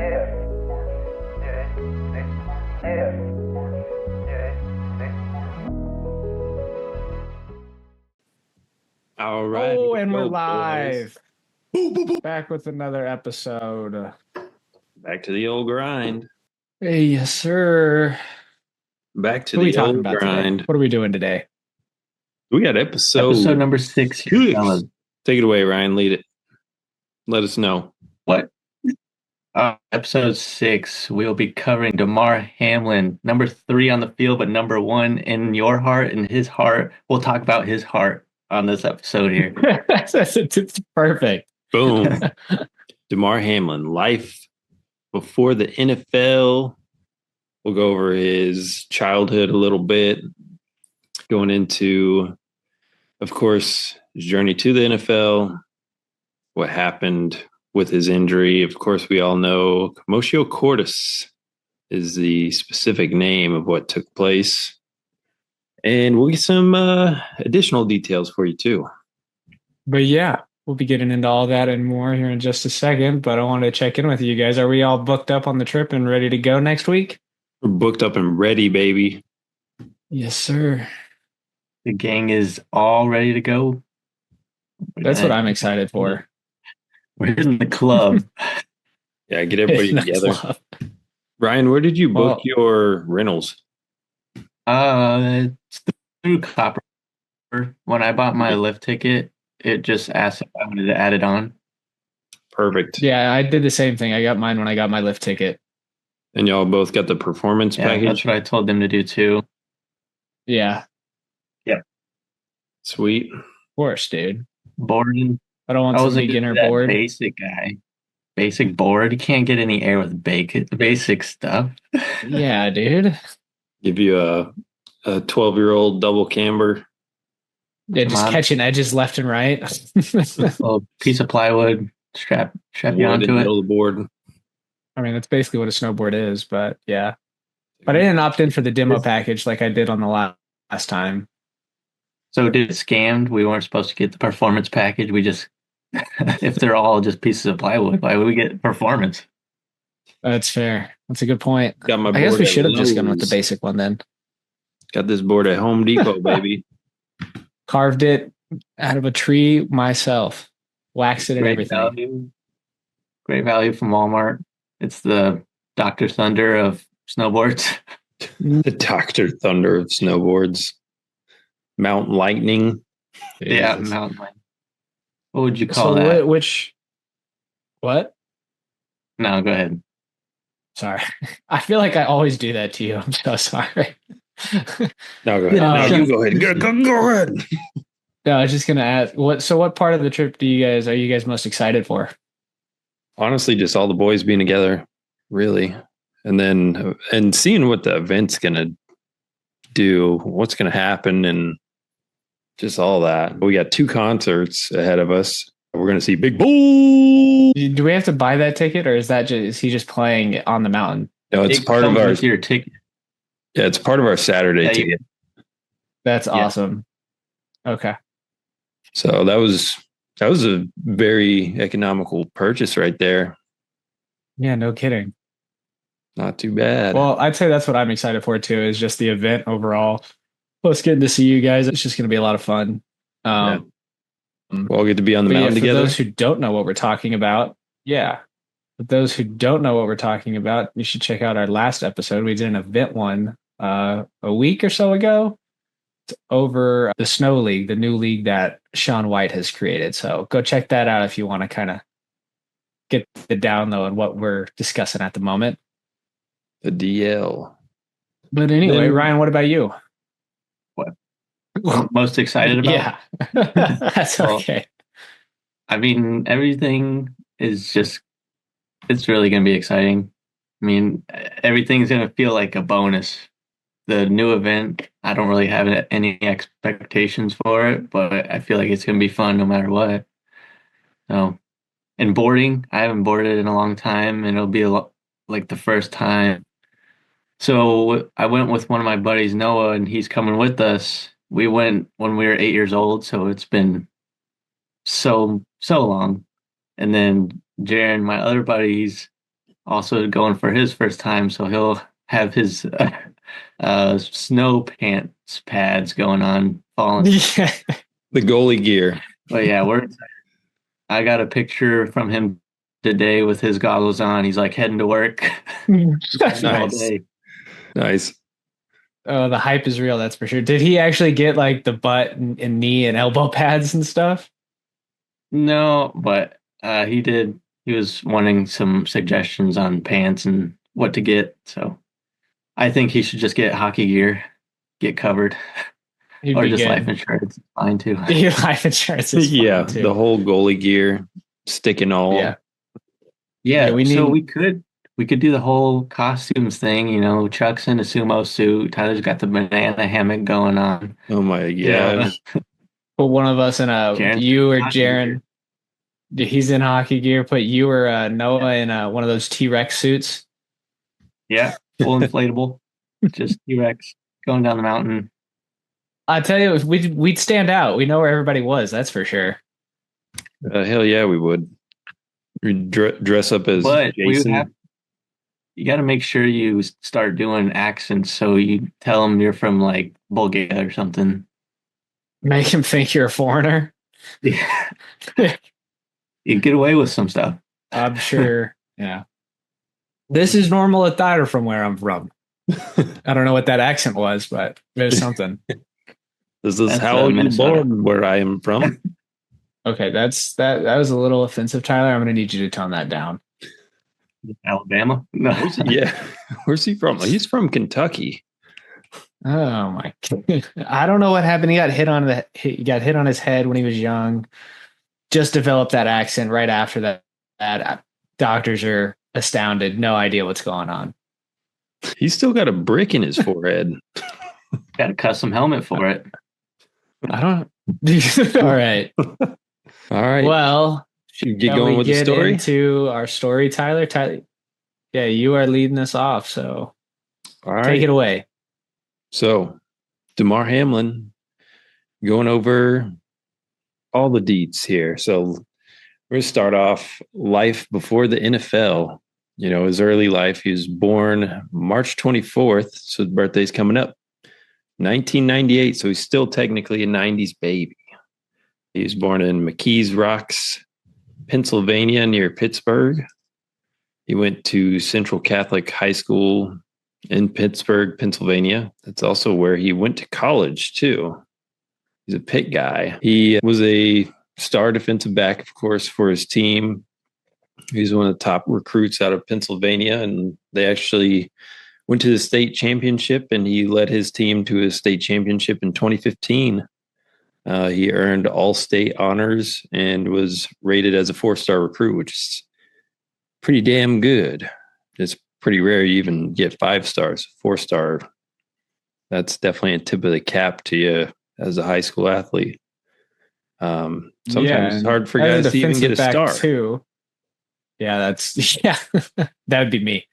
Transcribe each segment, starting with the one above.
All right. Oh, and we're Go, boys. live. Back with another episode. Back to the old grind. Hey, yes, sir. Back to What are we the talking old about today? grind. What are we doing today? We got Episode number 6 here, fellas. Take it away, Ryan. Lead it. Let us know. What? Episode 6, we'll be covering Damar Hamlin, number 3 on the field, but number 1 in your heart and his heart. We'll talk about his heart on this episode here. It's perfect. Boom. Damar Hamlin, life before the NFL. We'll go over his childhood a little bit, going into, of course, his journey to the NFL, what happened with his injury. Of course, we all know commotio cordis is the specific name of what took place. And we'll get some additional details for you, too. But yeah, we'll be getting into all that and more here in just a second. But I wanted to check in with you guys. Are we all booked up on the trip and ready to go next week? We're booked up and ready, baby. Yes, sir. The gang is all ready to go. That's what I'm excited for. We're in the club. Yeah, get everybody together. Club. Ryan, where did you book your rentals? It's through Copper. When I bought my lift ticket, it just asked if I wanted to add it on. Perfect. Yeah, I did the same thing. I got mine when I got my lift ticket. And y'all both got the performance package? That's what I told them to do too. Yeah. Yeah. Sweet. Of course, dude. Boarding. I don't want some beginner board. Basic guy. Basic board. You can't get any air with basic stuff. Yeah, dude. Give you a 12-year-old double camber. Yeah, just catching edges left and right. A little piece of plywood, strap you onto it. The board. I mean, that's basically what a snowboard is, but yeah. But I didn't opt in for the demo package like I did on the last time. So did it scammed? We weren't supposed to get the performance package. We just, if they're all just pieces of plywood, why would we get performance? That's fair. That's a good point. Got my I guess board we at should have just gone with Lowe's. the basic one then. Got this board at Home Depot, baby. Carved it out of a tree myself. Waxed it and everything. Value. Great value from Walmart. It's the Dr. Thunder of snowboards. The Dr. Thunder of snowboards. Mountain Lightning. Yeah, Mountain Lightning. What would you call that? What? No, go ahead. Sorry. I feel like I always do that to you. I'm so sorry. No, go ahead. No, you go ahead. Go ahead. No, I was just gonna ask what part of the trip are you guys most excited for? Honestly, just all the boys being together, really. And seeing what the event's gonna do, what's gonna happen, and just all that. We got 2 concerts ahead of us. We're gonna see Big Bull. Do we have to buy that ticket, or is he just playing on the mountain? No, it's part of our your ticket. Yeah, it's part of our Saturday ticket. That's awesome. Okay. So that was a very economical purchase right there. Yeah, no kidding. Not too bad. Well, I'd say that's what I'm excited for too, is just the event overall. Plus getting to see you guys. It's just going to be a lot of fun. We'll all get to be on the mountain together. For those who don't know what we're talking about, For those who don't know what we're talking about, you should check out our last episode. We did an event one a week or so ago. It's over the Snow League, the new league that Sean White has created. So go check that out if you want to kind of get the download on what we're discussing at the moment. The DL. But anyway, Ryan, what about you? What? Most excited about? Yeah, that's okay. I mean, everything is just, it's really going to be exciting. I mean, everything's going to feel like a bonus. The new event, I don't really have any expectations for it, but I feel like it's going to be fun no matter what. So, and boarding, I haven't boarded in a long time, and it'll be like the first time. So I went with one of my buddies, Noah, and he's coming with us. We went when we were 8 years old, so it's been so long. And then Jaron, my other buddy, also going for his first time, so he'll have his snow pants pads going on falling. Yeah. The goalie gear. But yeah, I got a picture from him today with his goggles on. He's like heading to work all Nice. day. Nice. Oh, the hype is real, that's for sure. Did he actually get like the butt and knee and elbow pads and stuff? No, but he did. He was wanting some suggestions on pants and what to get. So I think he should just get hockey gear, get covered, He'd or be just life good. insurance. Fine too. Life insurance is Yeah, fine too. the whole goalie gear, stick and all. Yeah. Yeah, we so need. we could do the whole costumes thing. Chuck's in a sumo suit. Tyler's got the banana hammock going on. Oh my, yeah. Put one of us in Jaren's you or hockey Jaren. He's in hockey gear. Put you or Noah in one of those T-Rex suits. Yeah, full inflatable, just T-Rex going down the mountain. I tell you, we'd stand out. We know where everybody was. That's for sure. Hell yeah, we would. We'd dress up as But Jason. you got to make sure you start doing accents. So you tell them you're from like Bulgaria or something. Make him think you're a foreigner. Yeah, you get away with some stuff. I'm sure. Yeah. This is normal attire from where I'm from. I don't know what that accent was, but it was something. This is That's, how you Minnesota. born where I am from. Okay, that was a little offensive, Tyler. I'm gonna need you to tone that down. Alabama? No. Yeah. Where's he from? He's from Kentucky. Oh my God. I don't know what happened. He got hit on his head when he was young. Just developed that accent right after that. Doctors are astounded. No idea what's going on. He's still got a brick in his forehead. Got a custom helmet for it. I don't. All right. All right. Well, should get going with the story into our story, Tyler. Yeah, you are leading us off, so take it away. So, Damar Hamlin going over all the deets here. So, we're going to start off life before the NFL. His early life. He was born March 24th, so his birthday's coming up. 1998, so he's still technically a 90s baby. He was born in McKees Rocks, Pennsylvania, near Pittsburgh. He went to Central Catholic High School in Pittsburgh, Pennsylvania. That's also where he went to college, too. He's a Pitt guy. He was a star defensive back, of course, for his team. He's one of the top recruits out of Pennsylvania, and they actually went to the state championship, and he led his team to a state championship in 2015. He earned all-state honors and was rated as a 4-star recruit, which is pretty damn good. It's pretty rare you even get 5 stars. 4-star, that's definitely a tip of the cap to you as a high school athlete. Sometimes it's hard for guys to even get a star. Too. Yeah, that would be me.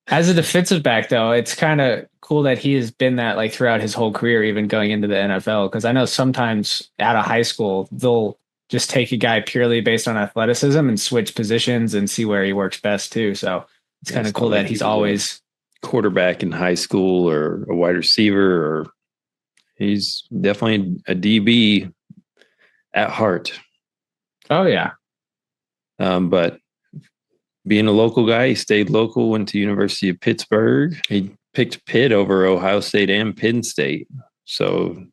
As a defensive back, though, it's kind of cool that he has been that like throughout his whole career, even going into the NFL. Because I know sometimes out of high school, they'll just take a guy purely based on athleticism and switch positions and see where he works best too. So it's kind of cool that he's always quarterback in high school or a wide receiver, or he's definitely a DB at heart. Oh yeah. But being a local guy, he stayed local, went to University of Pittsburgh. He picked Pitt over Ohio State and Penn State. So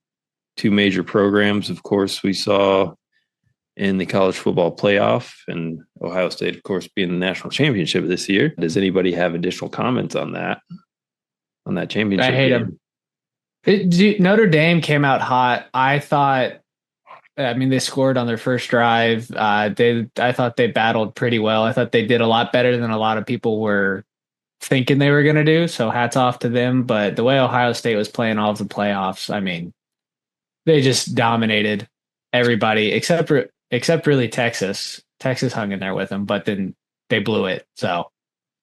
2 major programs, of course, we saw in the college football playoff, and Ohio State, of course, being the national championship this year. Does anybody have additional comments on that championship? I hate game? him. Notre Dame came out hot. They scored on their first drive. I thought they battled pretty well. I thought they did a lot better than a lot of people were thinking they were going to do. So hats off to them. But the way Ohio State was playing all of the playoffs, I mean, they just dominated everybody except really Texas. Texas hung in there with them, but then they blew it. So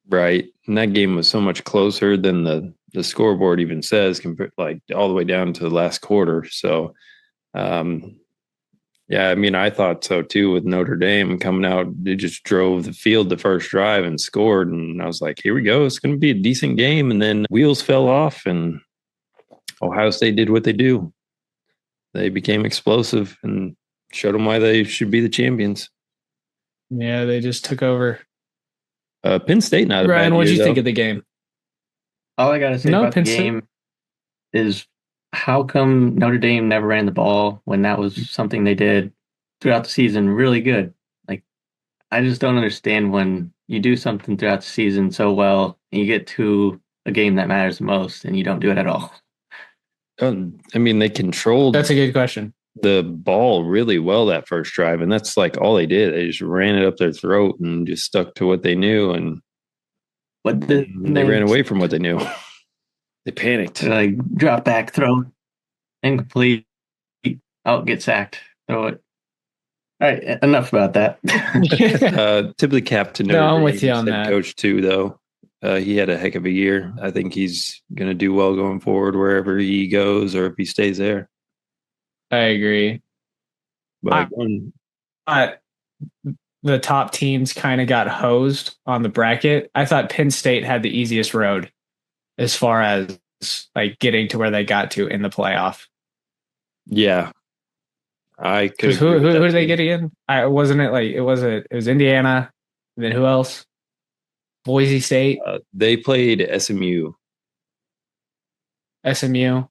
right, and that game was so much closer than the scoreboard even says, compared like all the way down to the last quarter. So. Yeah, I mean, I thought so too with Notre Dame coming out. They just drove the field the first drive and scored. And I was like, here we go. It's going to be a decent game. And then wheels fell off and Ohio State did what they do. They became explosive and showed them why they should be the champions. Yeah, they just took over. Penn State, not a Ryan, bad what did year, you though. think of the game? All I gotta say No, about the Penn State. game is how come Notre Dame never ran the ball when that was something they did throughout the season really good? Like, I just don't understand when you do something throughout the season so well and you get to a game that matters the most and you don't do it at all. I mean, they controlled That's a good question. the ball really well that first drive, and that's like all they did. They just ran it up their throat and just stuck to what they knew, and But then they ran away from what they knew. They panicked. like drop back, throw, incomplete, out, get sacked, throw it. All right, enough about that. Tip of the cap to Notre No, I'm Dame with you on head that. coach too, though. He had a heck of a year. I think he's going to do well going forward wherever he goes, or if he stays there. I agree. But The top teams kind of got hosed on the bracket. I thought Penn State had the easiest road as far as like getting to where they got to in the playoff. yeah, I could. Because who did they get again? Wasn't it like it was Indiana, and then who else? Boise State, They played SMU. SMU.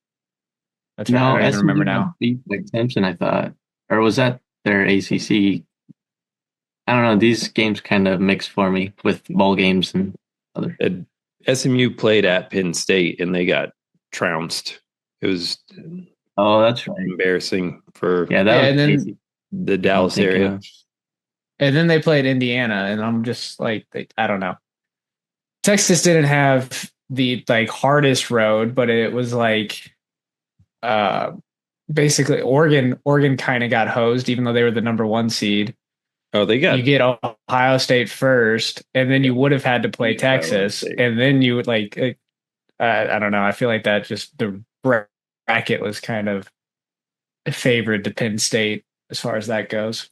That's right. No, I don't even remember SMU now. beat like Clemson, I thought, or was that their ACC? I don't know. These games kind of mix for me with bowl games and other. SMU played at Penn State and they got trounced. It was Oh, that's right. embarrassing for Yeah, that was and then crazy. the Dallas area. And then they played Indiana, and I'm just like, I don't know. Texas didn't have the like hardest road, but it was like, basically Oregon kind of got hosed, even though they were the number 1 seed. Oh, they got You get Ohio State first, and then you would have had to play Texas, and then you would like, I don't know. I feel like that just the bracket was kind of favored to Penn State as far as that goes.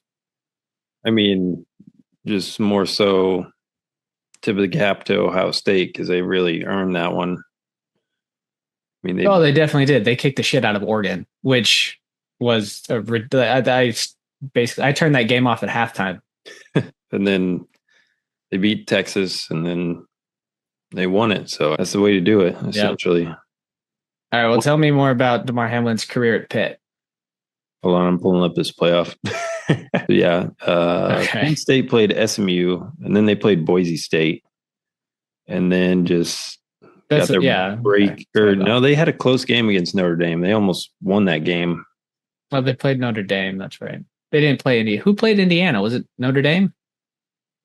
I mean, just more so tip of the cap to Ohio State because they really earned that one. I mean, they definitely did. They kicked the shit out of Oregon, which was I turned that game off at halftime. And then they beat Texas, and then they won it. So that's the way to do it, essentially. Yep. All right. Well, tell me more about Damar Hamlin's career at Pitt. Hold on, I'm pulling up this playoff. Yeah. Okay. Penn State played SMU, and then they played Boise State, and then just got their break. Okay. Or no, they had a close game against Notre Dame. They almost won that game. Well, they played Notre Dame. That's right. They didn't play Indiana. Who played Indiana? Was it Notre Dame?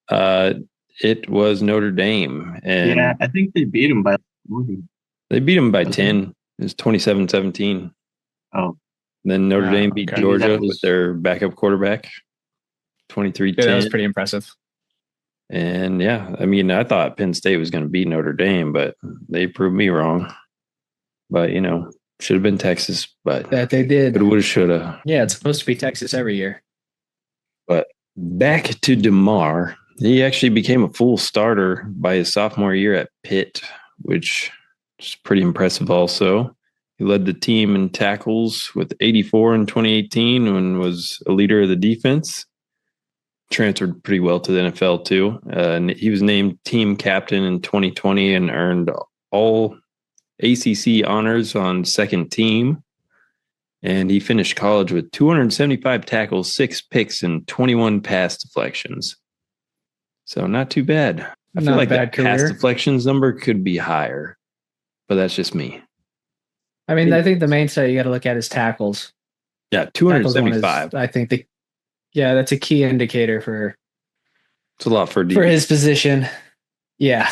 It was Notre Dame. And yeah, I think they beat them by 40. They beat them by 10. It was 27-17. Oh. Then Notre Dame beat Georgia with their backup quarterback, 23-10. Yeah, that was pretty impressive. And yeah, I mean, I thought Penn State was going to beat Notre Dame, but they proved me wrong. But, should have been Texas, but that they did. But woulda, shoulda. Yeah, it's supposed to be Texas every year. But back to Damar. He actually became a full starter by his sophomore year at Pitt, which is pretty impressive also. He led the team in tackles with 84 in 2018 and was a leader of the defense. Transferred pretty well to the NFL too. And he was named team captain in 2020 and earned all ACC honors on second team. And he finished college with 275 tackles, 6 picks, and 21 pass deflections. So not too bad. I feel like that pass deflections number could be higher, but that's just me. I mean, I think the main stat you got to look at is tackles. Yeah, 275. I think that's a key indicator for. It's a lot for his position. Yeah,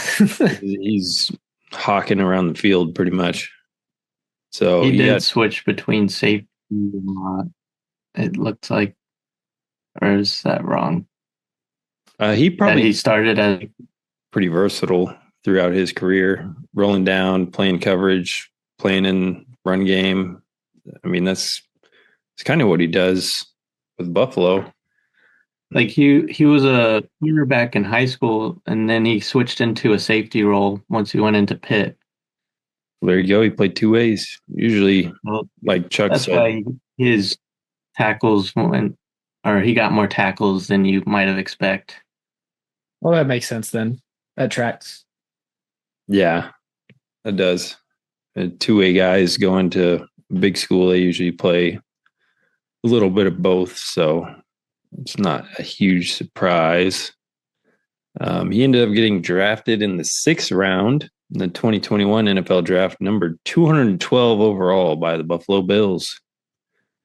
he's hawking around the field pretty much. So he did switch between safety and not. It looks like, or is that wrong? He started as pretty versatile throughout his career, rolling down, playing coverage, playing in run game. I mean, it's kind of what he does. with Buffalo. Like he was a quarterback in high school, and then he switched into a safety role once he went into Pitt. There you go. He played two ways. Usually, Well, like Chuck that's said, why his tackles went, or he got more tackles than you might have expect. Well, that makes sense then. That tracks. yeah, it does. Two-way guys going to big school, they usually play a little bit of both, so it's not a huge surprise. He ended up getting drafted in the 6th round in the 2021 NFL draft, number 212 overall by the Buffalo Bills,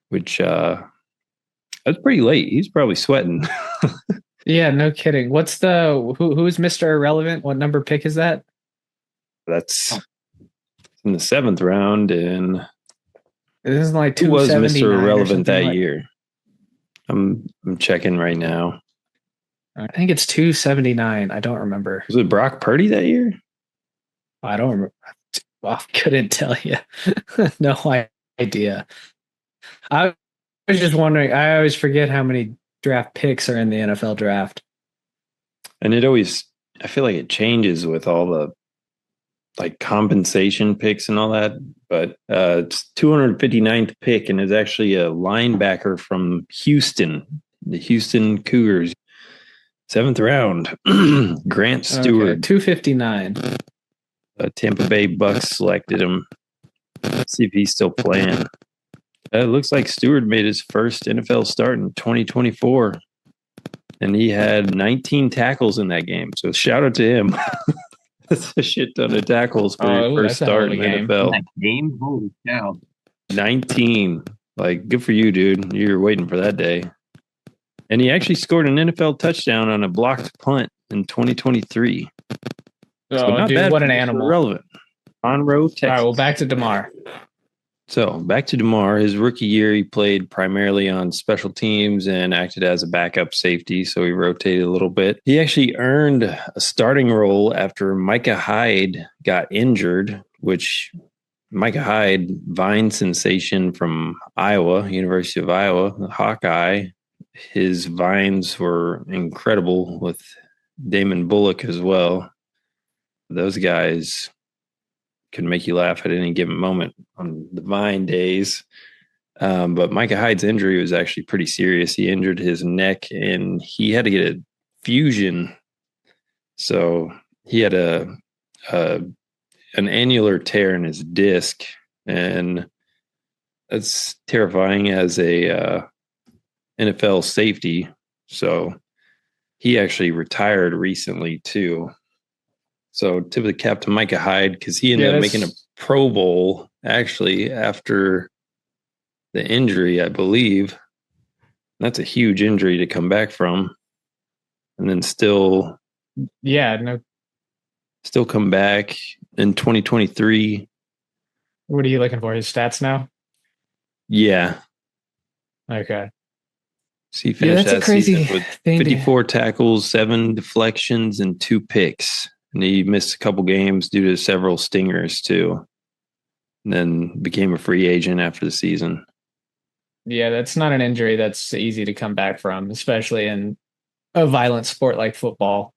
which that's pretty late. He's probably sweating. Yeah, no kidding. What's the who's Mr. Irrelevant? What number pick is that? That's in the 7th round, and This is like who was 279 Mr. or Irrelevant something that like. year? I'm checking right now. I think it's 279. I don't remember. Was it Brock Purdy that year? I don't remember. Well, couldn't tell you. No idea. I was just wondering. I always forget how many draft picks are in the NFL draft. And it always, I feel like it changes with all the like compensation picks and all that. But it's 259th pick, and is actually a linebacker from Houston, the Houston Cougars. 7th round, Grant Stewart. Okay, 259. Tampa Bay Bucks selected him. Let's see if he's still playing. It looks like Stewart made his first NFL start in 2024, and he had 19 tackles in that game. So shout out to him. That's a shit ton of tackles for your first start in the NFL. That game, holy cow! 19, like good for you, dude. You're waiting for that day. And he actually scored an NFL touchdown on a blocked punt in 2023. So not dude, bad. what an animal! Relevant. Monroe, Texas. All right, well, back to Damar. So back to Damar. His rookie year, he played primarily on special teams and acted as a backup safety, so he rotated a little bit. He actually earned a starting role after Micah Hyde got injured, which Micah Hyde, Vine sensation from Iowa, University of Iowa, Hawkeye. His vines were incredible with Damon Bullock as well. Those guys can make you laugh at any given moment on the Vine days. But Micah Hyde's injury was actually pretty serious. He injured his neck and he had to get a fusion. So he had an annular tear in his disc, and that's terrifying as a NFL safety. So he actually retired recently too. So tip of the cap to Micah Hyde, because he ended up making a Pro Bowl actually after the injury, I believe. That's a huge injury to come back from, and then still come back in 2023. What are you looking for? His stats now? Yeah. Okay. So he finished that season with thing 54 tackles, 7 deflections, and 2 picks. And he missed a couple games due to several stingers too. And then became a free agent after the season. Yeah, that's not an injury that's easy to come back from, especially in a violent sport like football.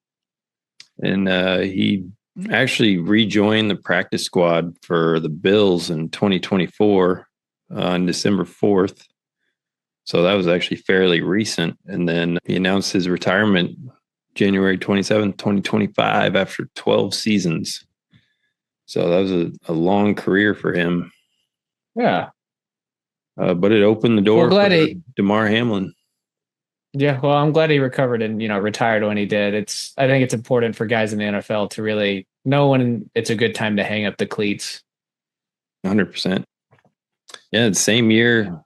And he actually rejoined the practice squad for the Bills in 2024 on December 4th. So that was actually fairly recent. And then he announced his retirement January 27th, 2025, after 12 seasons. So that was a long career for him. Yeah. But it opened the door for Damar Hamlin. Yeah, well, I'm glad he recovered and, retired when he did. I think it's important for guys in the NFL to really know when it's a good time to hang up the cleats. 100%. Yeah, the same year,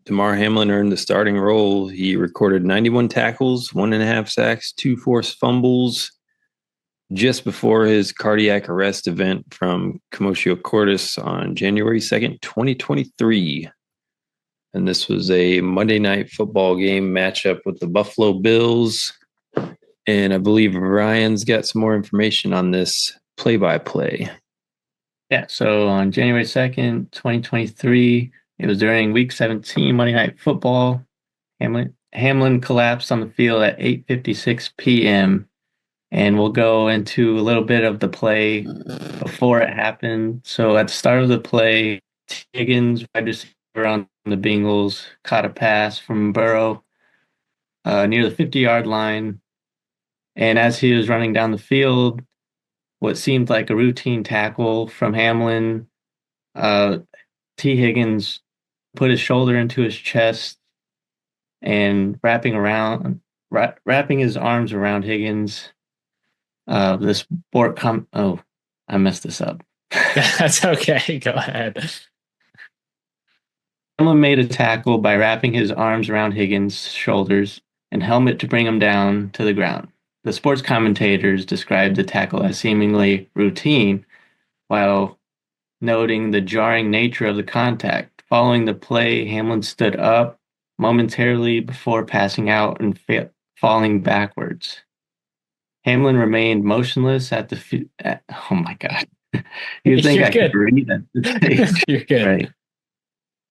Damar Hamlin earned the starting role. He recorded 91 tackles, 1.5 sacks, 2 forced fumbles just before his cardiac arrest event from commotio cordis on January 2nd, 2023. And this was a Monday Night Football game matchup with the Buffalo Bills. And I believe Ryan's got some more information on this play-by-play. Yeah, so on January 2nd, 2023, it was during Week 17 Monday Night Football. Hamlin collapsed on the field at 8:56 p.m. And we'll go into a little bit of the play before it happened. So at the start of the play, Higgins, wide receiver on the Bengals, caught a pass from Burrow near the 50-yard line. And as he was running down the field, what seemed like a routine tackle from Hamlin, uh, T. Higgins put his shoulder into his chest and wrapping his arms around Higgins. Oh, I messed this up. That's okay. Go ahead. Someone made a tackle by wrapping his arms around Higgins' shoulders and helmet to bring him down to the ground. The sports commentators described the tackle as seemingly routine, while noting the jarring nature of the contact. Following the play, Hamlin stood up momentarily before passing out and falling backwards. Hamlin remained motionless at the oh my God. You'd think I could read at this stage. You're good. Right.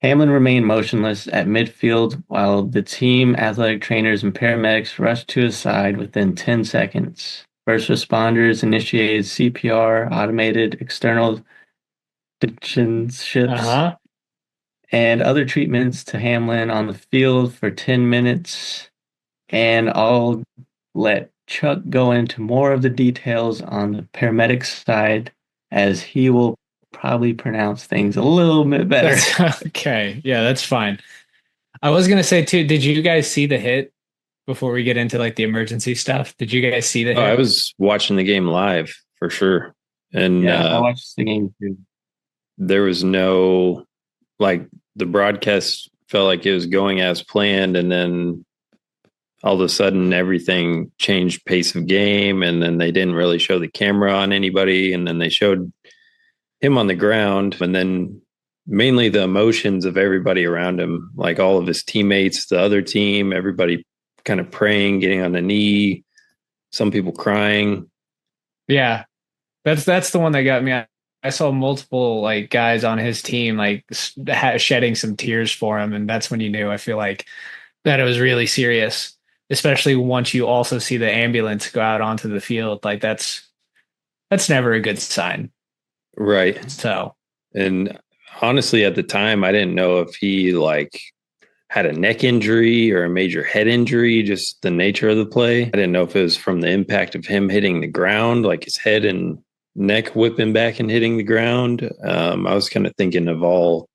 Hamlin remained motionless at midfield while the team, athletic trainers, and paramedics rushed to his side within 10 seconds. First responders initiated CPR, automated external detention ships, and other treatments to Hamlin on the field for 10 minutes. And I'll let Chuck go into more of the details on the paramedics side, as he will probably pronounce things a little bit better. Okay. Yeah, that's fine. I was going to say too, did you guys see the hit before we get into like the emergency stuff? Did you guys see the hit? I was watching the game live for sure. And yeah, I watched the game too. There was no, like, the broadcast felt like it was going as planned, and then all of a sudden everything changed pace of game, and then they didn't really show the camera on anybody, and then they showed him on the ground, and then mainly the emotions of everybody around him, like all of his teammates, the other team, everybody kind of praying, getting on the knee, some people crying. Yeah, that's the one that got me. I saw multiple like guys on his team like shedding some tears for him, and that's when you knew, I feel like, that it was really serious, especially once you also see the ambulance go out onto the field. Like that's never a good sign. Right. So, and honestly, at the time, I didn't know if he like had a neck injury or a major head injury, just the nature of the play. I didn't know if it was from the impact of him hitting the ground, like his head and neck whipping back and hitting the ground. I was kind of thinking of all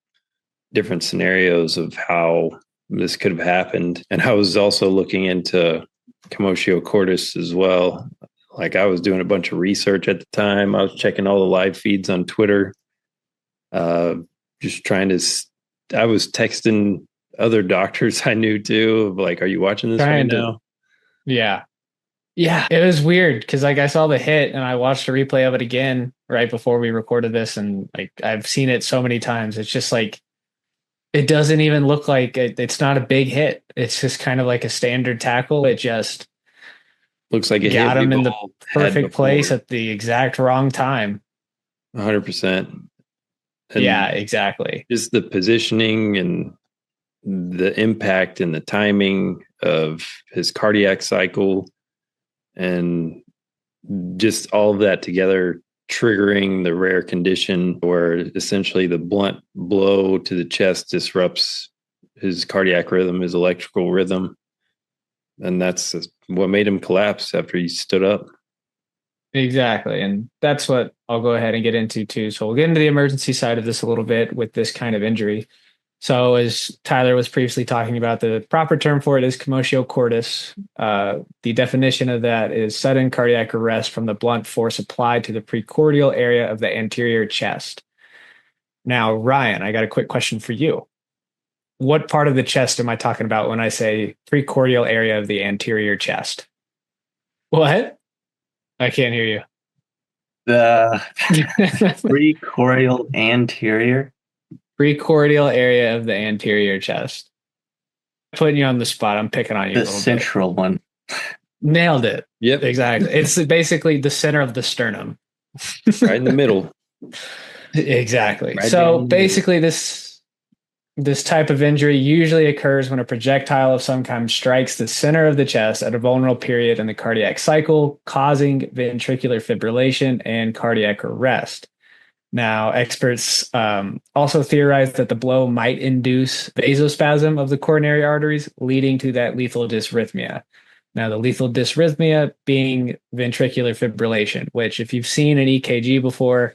different scenarios of how this could have happened. And I was also looking into commotio cordis as well. Like, I was doing a bunch of research at the time. I was checking all the live feeds on Twitter. Just trying to, I was texting other doctors I knew too, of like, are you watching this right now? Yeah. Yeah. It was weird because like I saw the hit and I watched a replay of it again right before we recorded this. And like, I've seen it so many times. It's just like, it doesn't even look like it's not a big hit. It's just kind of like a standard tackle. It just looks like it got him in the perfect place at the exact wrong time. 100%. Yeah, exactly. Just the positioning and the impact and the timing of his cardiac cycle, and just all of that together triggering the rare condition where essentially the blunt blow to the chest disrupts his cardiac rhythm, his electrical rhythm. And that's what made him collapse after he stood up. Exactly. And that's what I'll go ahead and get into too. So we'll get into the emergency side of this a little bit with this kind of injury. So as Tyler was previously talking about, the proper term for it is commotio cordis. The definition of that is sudden cardiac arrest from the blunt force applied to the precordial area of the anterior chest. Now, Ryan, I got a quick question for you. What part of the chest am I talking about when I say precordial area of the anterior chest? What? I can't hear you. The precordial anterior? Precordial area of the anterior chest. Putting you on the spot. I'm picking on you. The central one. Nailed it. Yep. Exactly. It's basically the center of the sternum. Right in the middle. Exactly. Right so basically this This type of injury usually occurs when a projectile of some kind strikes the center of the chest at a vulnerable period in the cardiac cycle, causing ventricular fibrillation and cardiac arrest. Now, experts also theorize that the blow might induce vasospasm of the coronary arteries, leading to that lethal dysrhythmia. Now, the lethal dysrhythmia being ventricular fibrillation, which, if you've seen an EKG before,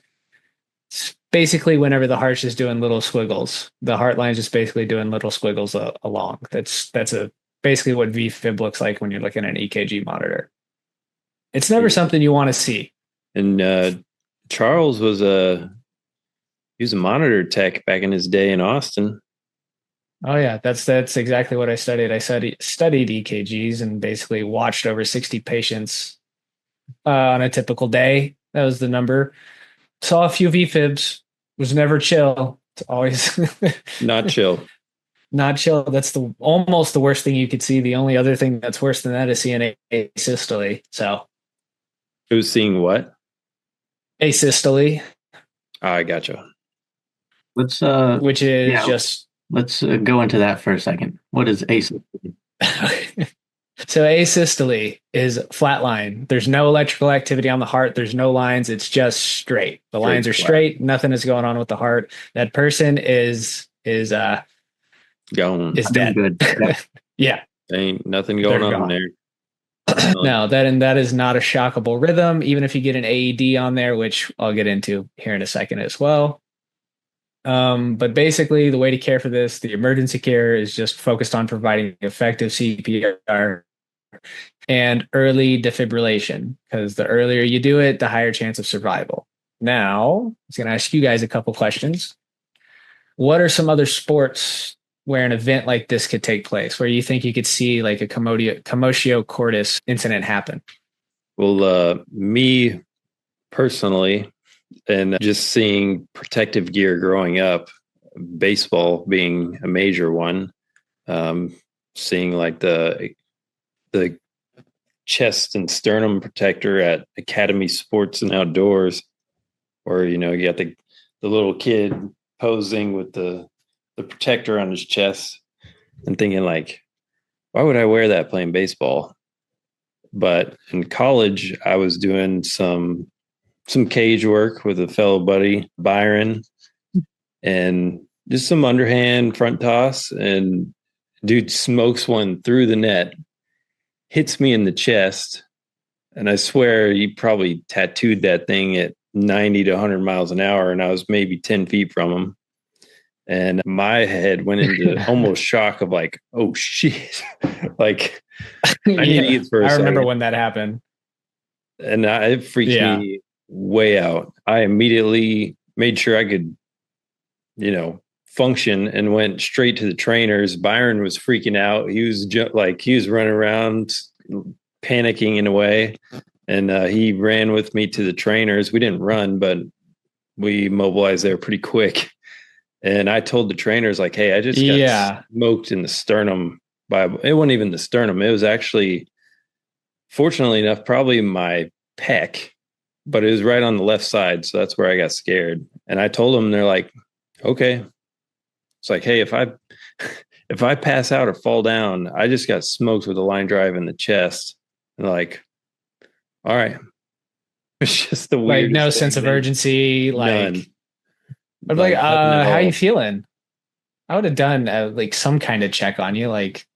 it's basically whenever the heart's just doing little squiggles. The heart line's just basically doing little squiggles along. That's basically what VFib looks like when you're looking at an EKG monitor. It's never something you want to see. And Charles was he was a monitor tech back in his day in Austin. Oh yeah, that's exactly what I studied. I studied EKGs and basically watched over 60 patients on a typical day. That was the number. Saw a few VFibs. Was never chill. It's always Not chill. Not chill. That's almost the worst thing you could see. The only other thing that's worse than that is seeing asystole. So It was seeing what? asystole, I gotcha. Let's which is yeah. just let's go into that for a second. What is asystole? So asystole is flatline. There's no electrical activity on the heart. There's no lines. It's just straight. The lines are flat. straight. Nothing is going on with the heart. That person is Gone. dead. Good. Yeah. Yeah. Ain't nothing going They're on gone. there. No, that is not a shockable rhythm, even if you get an AED on there, which I'll get into here in a second as well. But basically, the way to care for this, the emergency care is just focused on providing effective CPR and early defibrillation, because the earlier you do it, the higher chance of survival. Now, I was going to ask you guys a couple questions. What are some other sports where an event like this could take place, where you think you could see like a commotio cordis incident happen? Well, me personally, and just seeing protective gear growing up, baseball being a major one, seeing like the chest and sternum protector at Academy Sports and Outdoors, or you got the little kid posing with the protector on his chest, and thinking like, why would I wear that playing baseball? But in college, I was doing some cage work with a fellow buddy, Byron, and just some underhand front toss, and dude smokes one through the net, hits me in the chest, and I swear he probably tattooed that thing at 90 to 100 miles an hour, and I was maybe 10 feet from him. And my head went into almost shock of like, oh shit. Like, I need to eat for a I remember second. when that happened. And it freaked me way out. I immediately made sure I could, function, and went straight to the trainers. Byron was freaking out. He was running around, panicking in a way. And he ran with me to the trainers. We didn't run, but we mobilized there pretty quick. And I told the trainers, like, hey, I just got smoked in the sternum it wasn't even the sternum. It was actually, fortunately enough, probably my pec, but it was right on the left side. So that's where I got scared. And I told them, they're like, okay. It's like, hey, if I pass out or fall down, I just got smoked with a line drive in the chest. And like, all right. It's just the weirdest, like, no sense of urgency. Like, none. But like, how you feeling? I would have done like some kind of check on you, like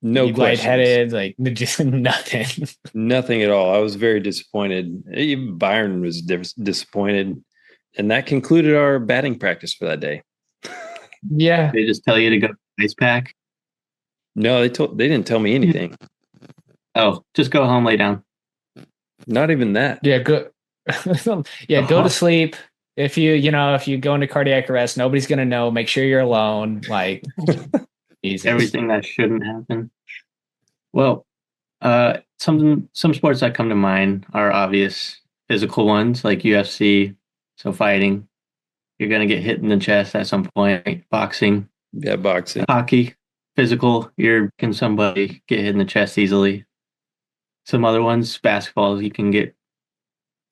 no lightheaded, like just nothing. Nothing at all. I was very disappointed. Even Byron was disappointed, and that concluded our batting practice for that day. Yeah, They just tell you to go to the ice pack. No, they didn't tell me anything. Oh, just go home, lay down. Not even that. Yeah, good. Yeah, go to sleep. If you go into cardiac arrest, nobody's gonna know. Make sure you're alone. Like, Jesus. Everything that shouldn't happen. Well, some sports that come to mind are obvious physical ones like UFC. So fighting, you're gonna get hit in the chest at some point. Boxing, Yeah, boxing. Hockey, physical. Can somebody get hit in the chest easily? Some other ones, basketball, you can get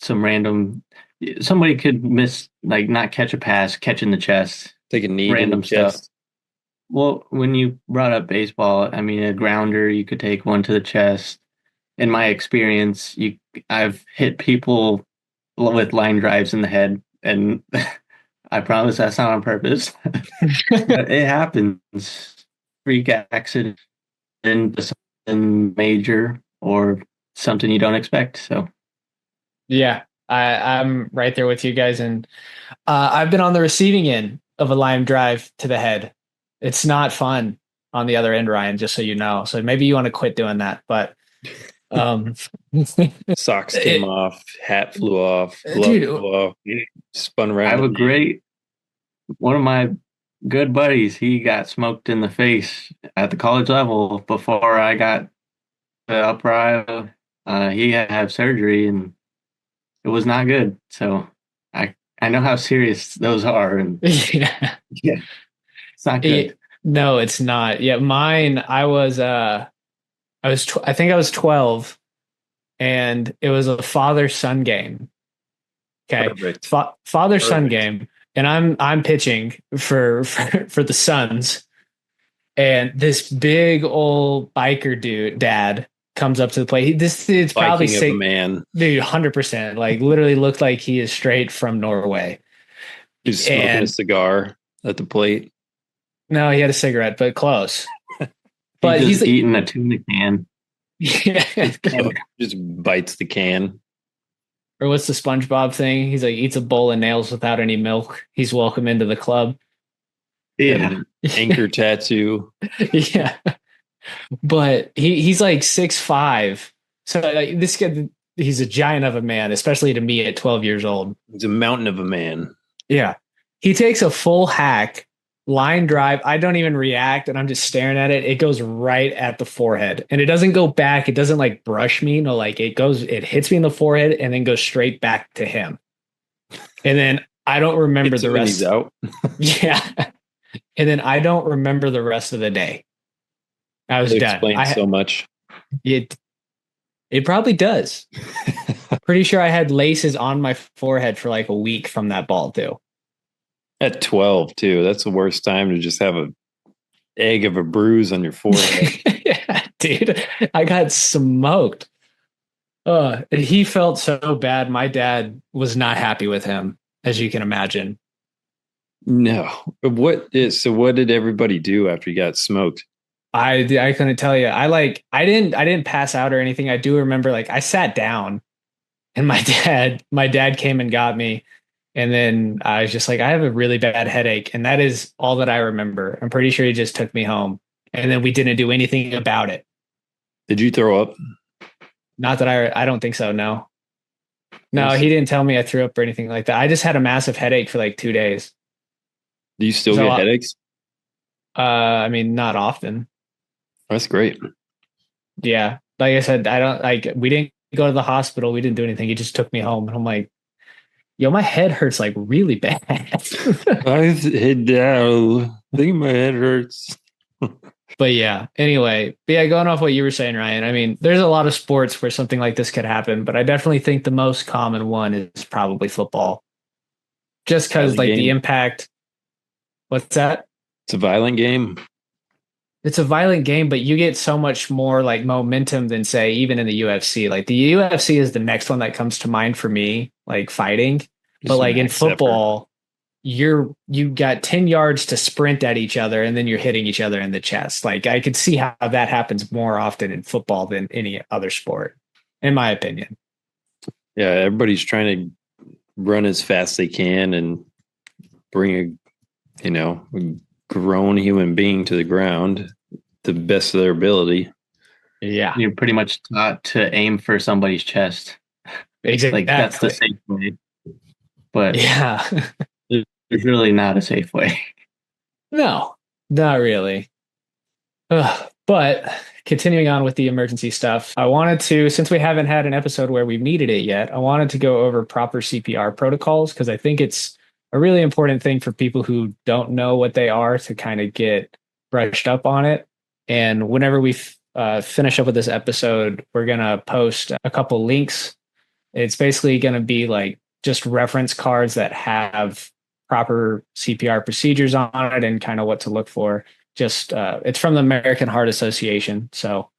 some random. Somebody could miss, like not catch a pass, catch in the chest. Take a knee Random in the chest. stuff. Well, when you brought up baseball, I mean, a grounder, you could take one to the chest. In my experience, I've hit people with line drives in the head, and I promise that's not on purpose. But it happens. Freak accident into something major or something you don't expect. So Yeah, I'm right there with you guys, and I've been on the receiving end of a line drive to the head. It's not fun on the other end, Ryan, just so you know. So maybe you want to quit doing that. But um, Socks came it, off, hat flew off, glove dude, flew off, spun I around have the a knee. great one of my good buddies. He got smoked in the face at the college level before I got to Upper Iowa. He had to have surgery, and it was not good. So I know how serious those are, and yeah, yeah, it's not good. no, it's not. Yeah, mine. I think I was 12, and it was a father son game. Okay, Perfect. father son Perfect. game, and I'm pitching for the Suns, and this big old biker dude dad comes up to the plate. This dude's probably Viking of a sick, man dude, 100%. Like literally looked like he is straight from Norway. who's smoking a And cigar at the plate. no, he had a cigarette, but close. He's But he's just like, eating a tuna can. yeah. Just can. Just bites the can. Or what's the SpongeBob thing? He's like eats a bowl of nails without any milk. He's welcome into the club. Got Yeah. an anchor tattoo. Yeah. But he's like 6'5". So like this guy, he's a giant of a man, especially to me at 12 years old. He's a mountain of a man. Yeah. He takes a full hack, line drive. I don't even react and I'm just staring at it. It goes right at the forehead. And it doesn't go back. It doesn't like brush me. No, like it hits me in the forehead and then goes straight back to him. And then I don't remember Gets the him and he's rest. out. Yeah. And then I don't remember the rest of the day. I was It done. explains so much. It it probably does. Pretty sure I had laces on my forehead for like a week from that ball too. At 12, too. That's the worst time to just have a egg of a bruise on your forehead. Yeah, dude, I got smoked. And he felt so bad. My dad was not happy with him, as you can imagine. No. But what did everybody do after you got smoked? I couldn't tell you. I didn't pass out or anything. I do remember like I sat down and my dad came and got me. And then I was just like, I have a really bad headache. And that is all that I remember. I'm pretty sure he just took me home. And then we didn't do anything about it. Did you throw up? Not that I don't think so. No, no, Yes. he didn't tell me I threw up or anything like that. I just had a massive headache for like 2 days. Do you still So, get headaches? I mean, not often. That's great. Yeah. Like I said, I don't like, we didn't go to the hospital. We didn't do anything. He just took me home. And I'm like, yo, my head hurts like really bad. I hit down. I think my head hurts. But yeah, anyway, but yeah, going off what you were saying, Ryan, I mean, there's a lot of sports where something like this could happen, but I definitely think the most common one is probably football. Just because Violent like the game. impact, what's that? It's a violent game. It's a violent game, but you get so much more like momentum than say even in the UFC. Like the UFC is the next one that comes to mind for me, like fighting. But Just like in max effort. football, you got 10 yards to sprint at each other and then you're hitting each other in the chest. Like I could see how that happens more often in football than any other sport, in my opinion. Yeah, everybody's trying to run as fast as they can and bring a grown human being to the ground the best of their ability. Yeah, You're pretty much taught to aim for somebody's chest. exactly. Like that's the safe way. But Yeah. it's really not a safe way. No, not really. But continuing on with the emergency stuff, I wanted to, since we haven't had an episode where we've needed it yet, I wanted to go over proper CPR protocols because I think it's a really important thing for people who don't know what they are to kind of get brushed up on it. And whenever we finish up with this episode, we're going to post a couple links. It's basically going to be like just reference cards that have proper CPR procedures on it and kind of what to look for. Just it's from the American Heart Association. So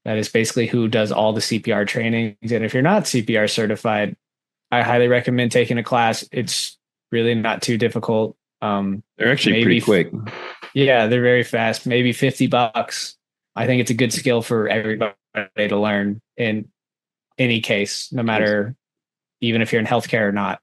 that is basically who does all the CPR trainings. And if you're not CPR certified, I highly recommend taking a class. It's really not too difficult. They're actually pretty quick. Yeah, they're very fast. Maybe $50. I think it's a good skill for everybody to learn in any case, no matter even if you're in healthcare or not.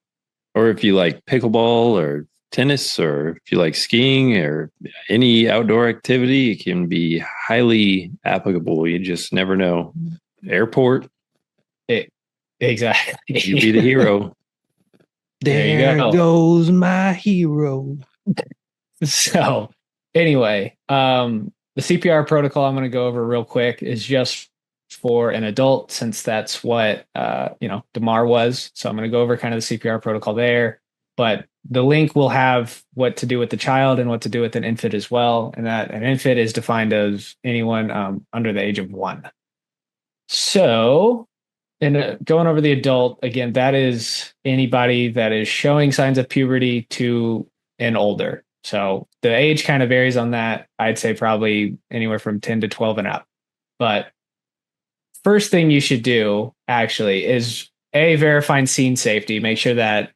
Or if you like pickleball or tennis, or if you like skiing or any outdoor activity, it can be highly applicable. You just never know. Airport. Exactly. You be the hero. There goes my hero. So anyway, the CPR protocol I'm going to go over real quick is just for an adult, since that's what Damar was. So I'm going to go over kind of the CPR protocol there, but the link will have what to do with the child and what to do with an infant as well. And that an infant is defined as anyone under the age of 1. So, and going over the adult, again, that is anybody that is showing signs of puberty to and older. So the age kind of varies on that. I'd say probably anywhere from 10 to 12 and up. But first thing you should do actually is verifying scene safety. Make sure that,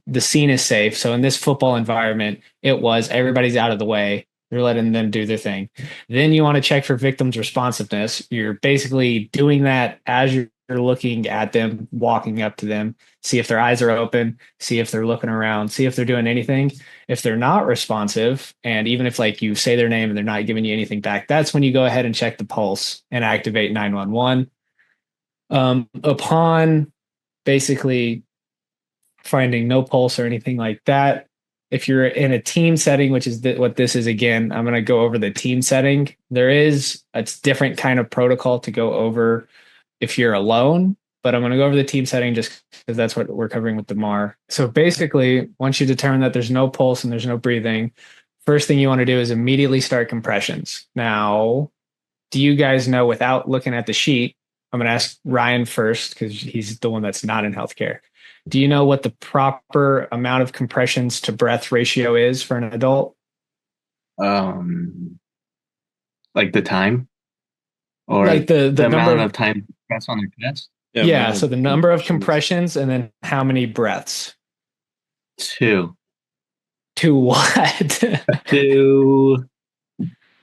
the scene is safe. So in this football environment, everybody's out of the way. You're letting them do their thing. Then you want to check for victims' responsiveness. You're basically doing that as you're looking at them, walking up to them, see if their eyes are open, see if they're looking around, see if they're doing anything. If they're not responsive, and even if like you say their name and they're not giving you anything back, that's when you go ahead and check the pulse and activate 911. Upon basically finding no pulse or anything like that, if you're in a team setting, which is what this is, again, I'm going to go over the team setting. There is a different kind of protocol to go over if you're alone, but I'm going to go over the team setting just because that's what we're covering with Damar. So basically, once you determine that there's no pulse and there's no breathing, first thing you want to do is immediately start compressions. Now, do you guys know, without looking at the sheet, I'm going to ask Ryan first because he's the one that's not in healthcare. Do you know what the proper amount of compressions to breath ratio is for an adult? Like the time? Or like the amount of time press on their chest? Yeah, so the number of compressions and then how many breaths? 2. To what? 2.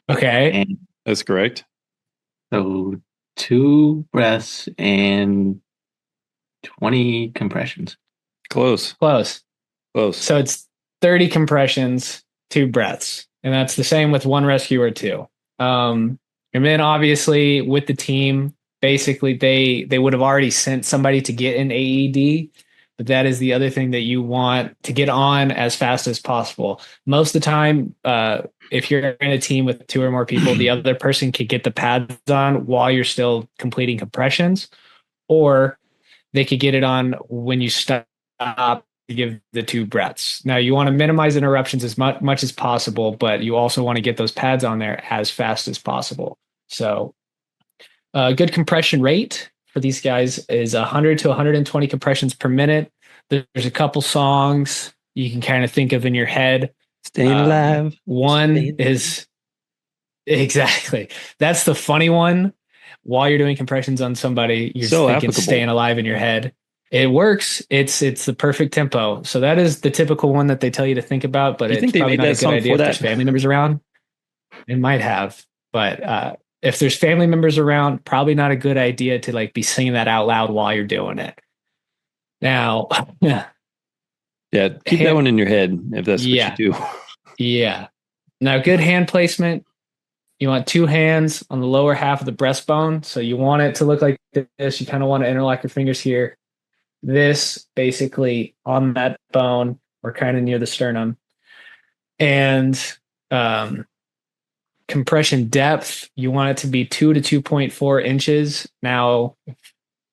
Okay. And that's correct. So 2 breaths and 20 compressions. Close. So it's 30 compressions, 2 breaths. And that's the same with 1 rescue or 2. And then obviously with the team, basically they would have already sent somebody to get an AED, but that is the other thing that you want to get on as fast as possible. Most of the time, if you're in a team with 2 or more people, the other person could get the pads on while you're still completing compressions, or they could get it on when you stop to give the 2 breaths. Now, you want to minimize interruptions as much as possible, but you also want to get those pads on there as fast as possible. So a good compression rate for these guys is 100 to 120 compressions per minute. There's a couple songs you can kind of think of in your head. Staying alive. One is exactly. That's the funny one. While you're doing compressions on somebody, you're so thinking applicable. Staying alive in your head. It works. It's the perfect tempo. So that is the typical one that they tell you to think about, but it's probably not a good idea if there's family members around. It might have, but if there's family members around, probably not a good idea to like be singing that out loud while you're doing it. Now, yeah, keep that one in your head if that's what you do. Yeah. Now, good hand placement. You want 2 hands on the lower half of the breastbone. So you want it to look like this. You kind of want to interlock your fingers here. This basically on that bone or kind of near the sternum. And compression depth, you want it to be 2 to 2.4 inches. Now, if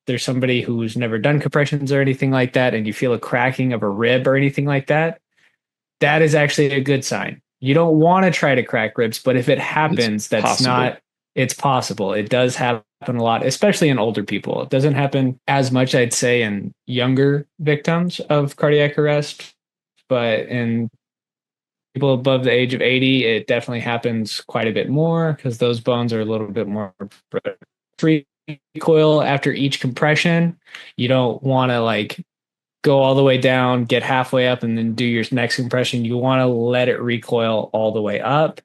there's somebody who's never done compressions or anything like that, and you feel a cracking of a rib or anything like that, that is actually a good sign. You don't want to try to crack ribs, but if it happens, it's possible. It does happen a lot, especially in older people. It doesn't happen as much, I'd say, in younger victims of cardiac arrest, but in people above the age of 80, it definitely happens quite a bit more because those bones are a little bit more free recoil after each compression. You don't want to like go all the way down, get halfway up, and then do your next compression. You want to let it recoil all the way up.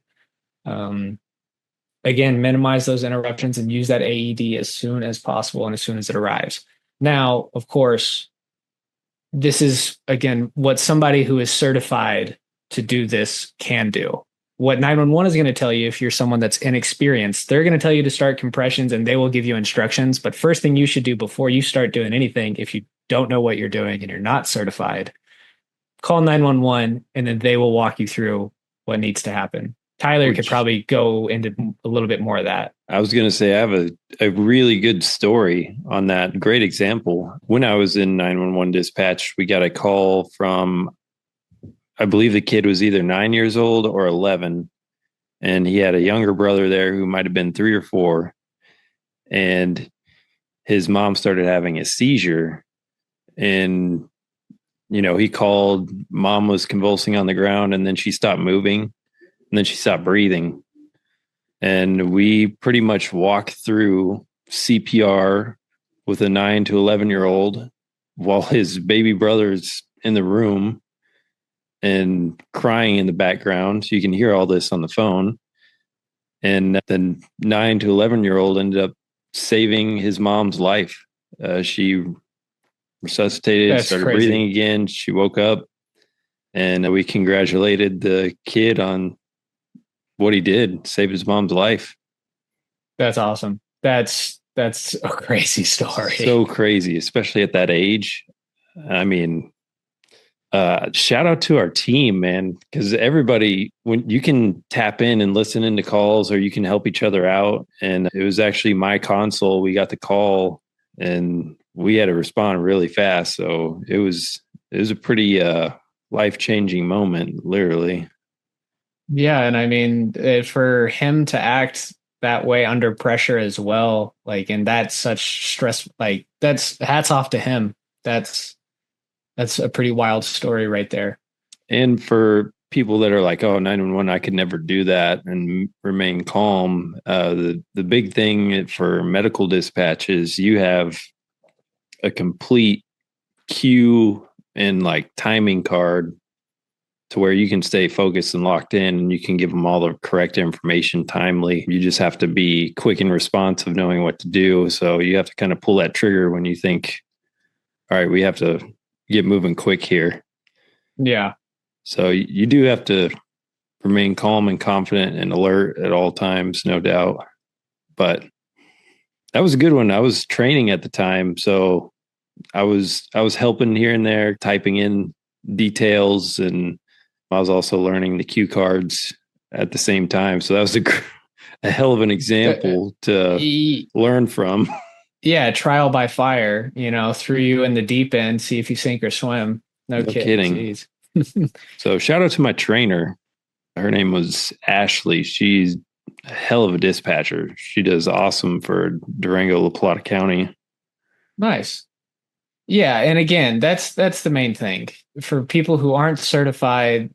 Again, minimize those interruptions and use that AED as soon as possible and as soon as it arrives. Now, of course, this is, again, what somebody who is certified to do this can do. What 911 is going to tell you, if you're someone that's inexperienced, they're going to tell you to start compressions and they will give you instructions. But first thing you should do before you start doing anything, if you don't know what you're doing and you're not certified, call 911 and then they will walk you through what needs to happen. Tyler could probably go into a little bit more of that. I was going to say, I have a really good story on that. Great example. When I was in 911 dispatch, we got a call from, I believe the kid was either 9 years old or 11. And he had a younger brother there who might have been 3 or 4. And his mom started having a seizure. And, he called, mom was convulsing on the ground, and then she stopped moving. And then she stopped breathing. And we pretty much walked through CPR with a 9 to 11-year-old while his baby brother's in the room and crying in the background. So you can hear all this on the phone. And the 9 to 11-year-old ended up saving his mom's life. She resuscitated, started breathing again. She woke up, and we congratulated the kid on what he did, saved his mom's life. That's awesome. That's a crazy story. So crazy, especially at that age. I mean, shout out to our team, man, because everybody, when you can tap in and listen into calls, or you can help each other out. And it was actually my console. We got the call and we had to respond really fast. So it was a pretty life-changing moment, literally. Yeah, and I mean, for him to act that way under pressure as well, like, and that's such stress, like, that's hats off to him. That's a pretty wild story right there. And for people that are like, oh, 911, I could never do that and remain calm. The big thing for medical dispatch is you have a complete cue and like timing card to where you can stay focused and locked in, and you can give them all the correct information timely. You just have to be quick and responsive, knowing what to do. So you have to kind of pull that trigger when you think, all right, we have to get moving quick here. Yeah. So you do have to remain calm and confident and alert at all times, no doubt. But that was a good one. I was training at the time, so I was helping here and there, typing in details, and I was also learning the cue cards at the same time. So that was a hell of an example to learn from. Yeah, trial by fire, threw you in the deep end, see if you sink or swim. No kidding. So shout out to my trainer. Her name was Ashley. She's a hell of a dispatcher. She does awesome for Durango, La Plata County. Nice. Yeah, and again, that's the main thing. For people who aren't certified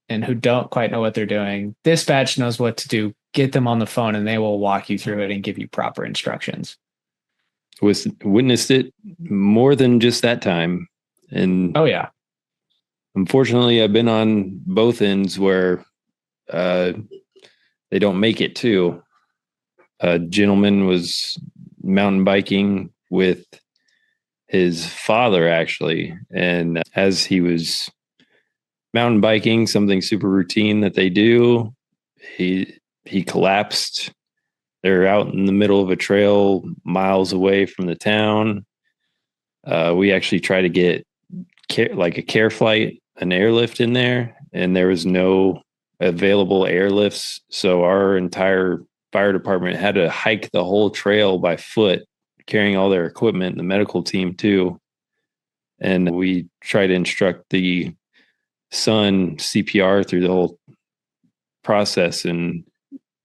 and who don't quite know what they're doing, dispatch knows what to do. Get them on the phone and they will walk you through it and give you proper instructions. Witnessed it more than just that time. And oh yeah. Unfortunately, I've been on both ends where they don't make it too. A gentleman was mountain biking with his father, actually. And as he was mountain biking, something super routine that they do, he collapsed. They're out in the middle of a trail miles away from the town. We actually tried to get a care flight, an airlift in there, and there was no available airlifts. So our entire fire department had to hike the whole trail by foot, carrying all their equipment, the medical team too. And we tried to instruct the son CPR through the whole process, and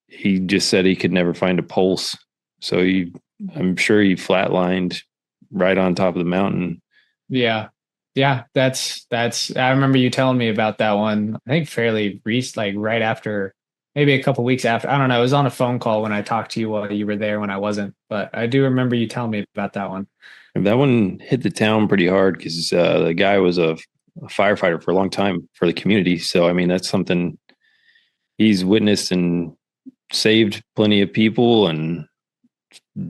he just said he could never find a pulse. So I'm sure he flatlined right on top of the mountain. Yeah. Yeah, that's. I remember you telling me about that one. I think fairly recent, like right after, maybe a couple weeks after. I don't know. It was on a phone call when I talked to you while you were there when I wasn't. But I do remember you telling me about that one. And that one hit the town pretty hard because the guy was a firefighter for a long time for the community. So I mean, that's something he's witnessed and saved plenty of people and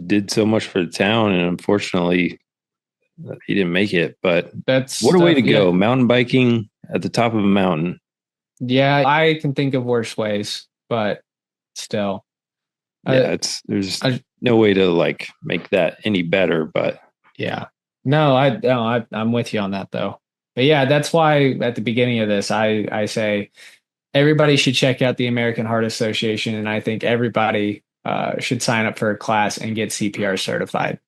did so much for the town. And unfortunately, he didn't make it. But That's what a way tough. to Yeah, go! Mountain biking at the top of a mountain. yeah. I can think of worse ways, but still, Yeah, I, it's there's I no way to like make that any better. But yeah. No, I'm with you on that though. But yeah, that's why at the beginning of this, I say everybody should check out the American Heart Association, and I think everybody should sign up for a class and get CPR certified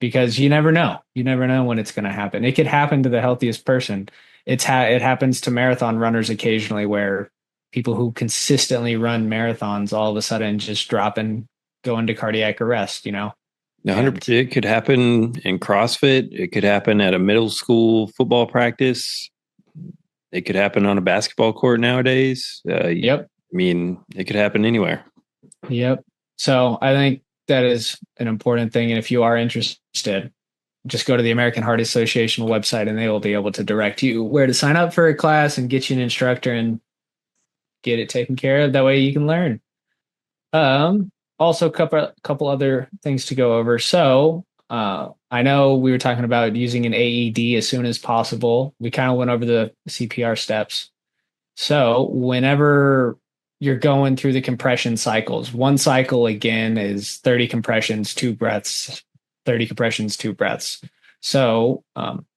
because you never know. You never know when it's going to happen. It could happen to the healthiest person. It happens to marathon runners occasionally, where people who consistently run marathons all of a sudden just drop and go into cardiac arrest. And 100%, it could happen in CrossFit. It could happen at a middle school football practice. It could happen on a basketball court nowadays. yep, I mean, it could happen anywhere. yep. So I think that is an important thing. And if you are interested, just go to the American Heart Association website and they will be able to direct you where to sign up for a class and get you an instructor and get it taken care of. That way you can learn. Also couple other things to go over. So I know we were talking about using an AED as soon as possible. We kind of went over the CPR steps. So whenever you're going through the compression cycles, one cycle again is 30 compressions, 2 breaths, 30 compressions, 2 breaths. So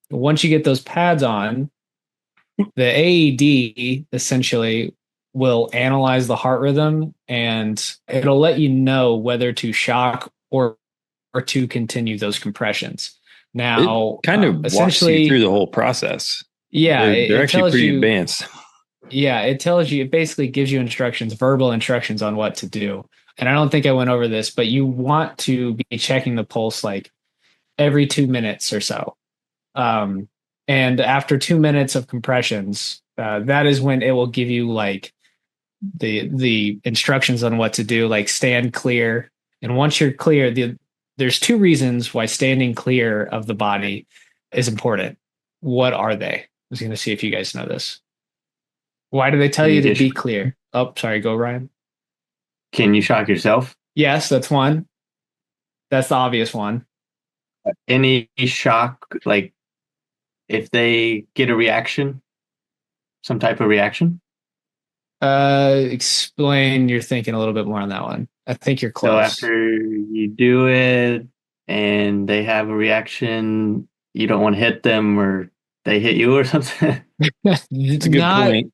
once you get those pads on, the AED essentially will analyze the heart rhythm and it'll let you know whether to shock or to continue those compressions. It Now, kind of walks you through essentially, the whole process. yeah, They're it actually tells pretty you, advanced. yeah, it tells you, it basically gives you instructions, verbal instructions on what to do. And I don't think I went over this, but you want to be checking the pulse like every 2 minutes or so. Um, and after 2 minutes of compressions, that is when it will give you like the instructions on what to do, like stand clear. And once you're clear, there's two reasons why standing clear of the body is important. What are they? I was going to see if you guys know this. Why do they tell Can you you to just be clear? Oh, sorry, go Ryan. can you shock yourself? Yes, that's one. That's the obvious one. Any shock, like if they get a reaction, some type of reaction? Explain your thinking a little bit more on that one. I think you're So close. after you do it and they have a reaction, you don't want to hit them or they hit you or something. It's a good Not point. And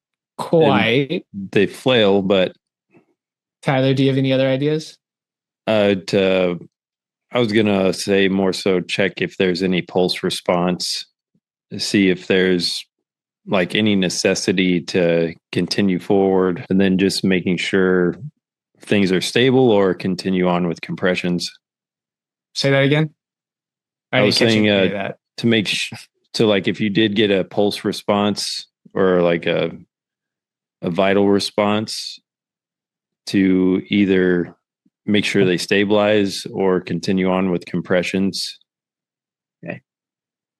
quite. they flail, but Tyler, do you have any other ideas? to I was gonna say more so check if there's any pulse response, see if there's like any necessity to continue forward, and then just making sure things are stable or continue on with compressions. Say that again. I I didn't was catch saying any of that. to make to like if you did get a pulse response or like a vital response, to either make sure they stabilize or continue on with compressions. Okay.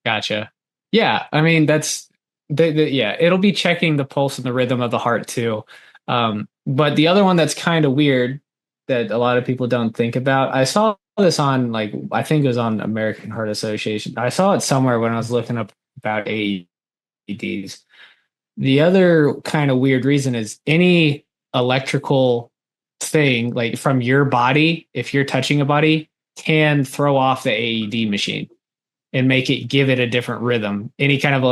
Gotcha. Yeah, I mean that's yeah, it'll be checking the pulse and the rhythm of the heart too. But the other one that's kind of weird that a lot of people don't think about, I saw this on like I think it was on American Heart Association. I saw it somewhere when I was looking up about AEDs. The other kind of weird reason is any electrical thing like from your body, if you're touching a body, can throw off the AED machine and make it give it a different rhythm. Any kind of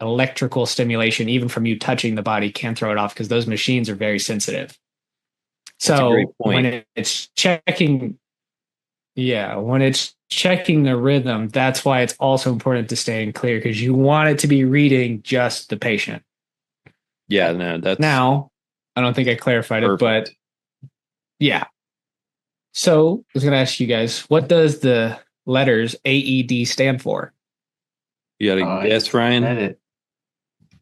electrical stimulation, even from you touching the body, can throw it off because those machines are very sensitive. That's a great So point. it's checking, yeah, when it's checking the rhythm, that's why it's also important to stay in clear because you want it to be reading just the patient. Yeah, no, that's Now, I don't think I clarified it, but perfect. yeah. So I was going to ask you guys, what does the letters AED stand for? You got Oh, a I guess, just Ryan? had it.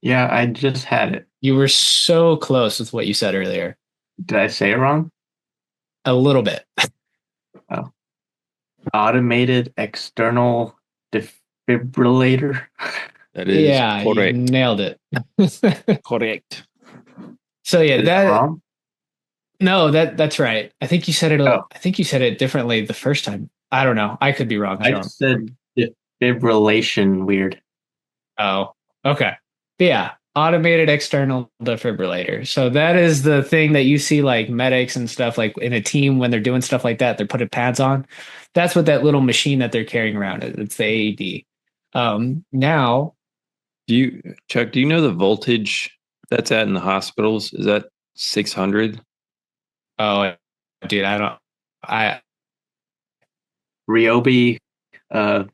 Yeah, I just had it. You were so close with what you said earlier. Did I say it wrong? A little bit. Oh, automated external defibrillator. That is Yeah, you correct. nailed it. Correct. So yeah, Is that that wrong? no, that's right. I think you said it. Oh, I think you said it differently the first time. I don't know. I could be wrong. I I don't. just said defibrillation weird. Oh, okay. But yeah, automated external defibrillator. So that is the thing that you see like medics and stuff like in a team when they're doing stuff like that, they're putting pads on. That's what that little machine that they're carrying around is. It's the AED. Now, Chuck, do you know the voltage that's at in the hospitals? Is that 600? oh, dude, I don't. I Ryobi, uh,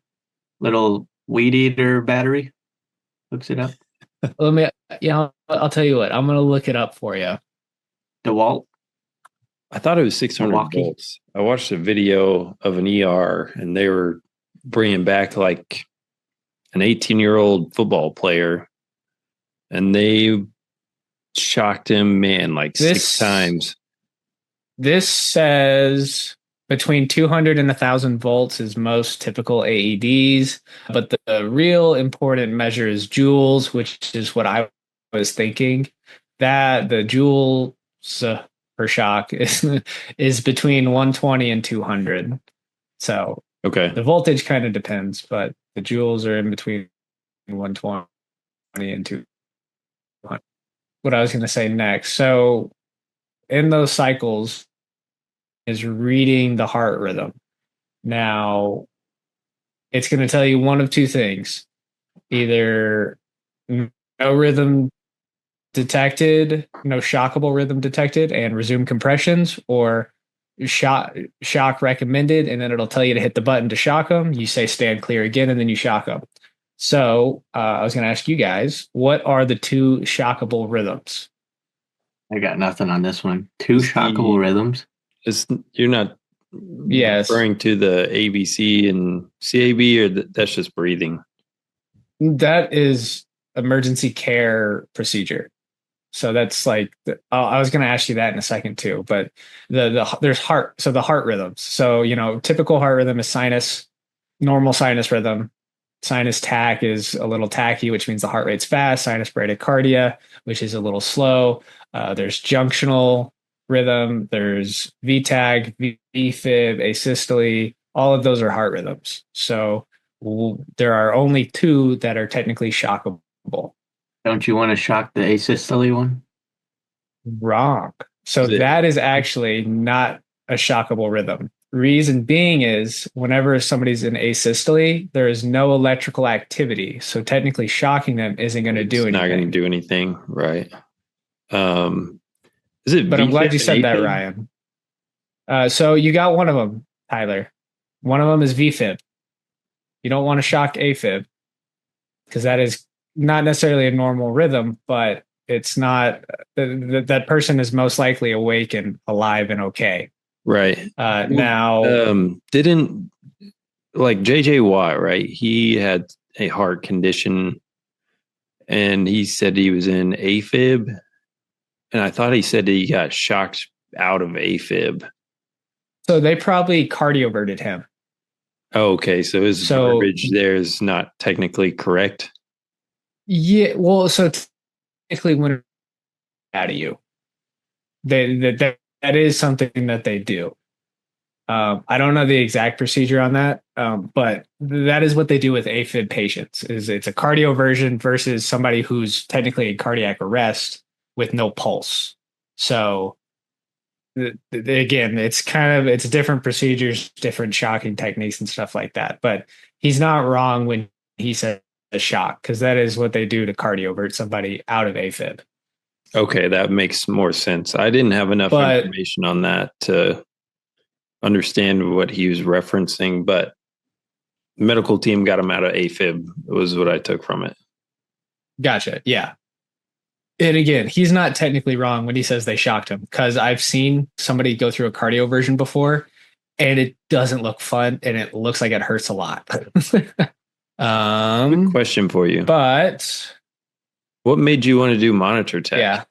little weed eater battery. Looks it up. let me. Yeah, I'll tell you what. I'm gonna look it up for you. DeWalt, I thought it was 600 Milwaukee. volts. I watched a video of an ER and they were bringing back like an 18-year-old football player and they shocked him, man, like six This times. this says between 200 and 1,000 volts is most typical AEDs, but the real important measure is joules, which is what I was thinking. That the joules per shock is between 120 and 200. So Okay. the voltage kind of depends, but the joules are in between 120 and 200. What I was going to say next. So in those cycles is reading the heart rhythm. Now, it's going to tell you one of two things: either no rhythm detected, no shockable rhythm detected, and resume compressions, or shock recommended, and then it'll tell you to hit the button to shock them. You say stand clear again, and then you shock them. So I was going to ask you guys, what are the two shockable rhythms? I got nothing on this one. Two Is shockable the rhythms. is you're not Yes, referring to the ABC and CAB or that's just breathing? that is emergency care procedure. So that's like I was going to ask you that in a second too, but there's heart, so the heart rhythms. So typical heart rhythm is sinus, normal sinus rhythm. Sinus tach is a little tachy, which means the heart rate's fast. Sinus bradycardia, which is a little slow. There's junctional rhythm. There's VTAG, VFib, asystole. All of those are heart rhythms. So there are only two that are technically shockable. Don't you want to shock the asystole one? Wrong. So Is it that is actually not a shockable rhythm. Reason being is whenever somebody's in asystole, there is no electrical activity. So technically shocking them isn't going to it's do not going to anything. do anything, right? Um, is it But I'm glad VFib you and said that, AFib? Ryan. So you got one of them, Tyler. One of them is VFib. You don't want to shock AFib because that is not necessarily a normal rhythm, but it's not that person is most likely awake and alive and okay. Right. Well, Now, didn't like JJ Watt, right? He had a heart condition and he said he was in AFib. And I thought he said he got shocked out of AFib. so they probably cardioverted him. Oh, okay. So his So verbiage there is not technically correct. yeah, well, so technically when it out of you, that is something that they do. I don't know the exact procedure on that, but that is what they do with AFib patients. Is it's a cardioversion versus somebody who's technically in cardiac arrest with no pulse. So again, it's different procedures, different shocking techniques and stuff like that. But he's not wrong when he says a shock because that is what they do to cardiovert somebody out of AFib. Okay, that makes more sense. I didn't have enough But information on that to understand what he was referencing, but the medical team got him out of AFib was what I took from it. gotcha, yeah. And again, he's not technically wrong when he says they shocked him because I've seen somebody go through a cardioversion before, and it doesn't look fun, and it looks like it hurts a lot. Good question for you. But What made you want to do monitor tech? yeah,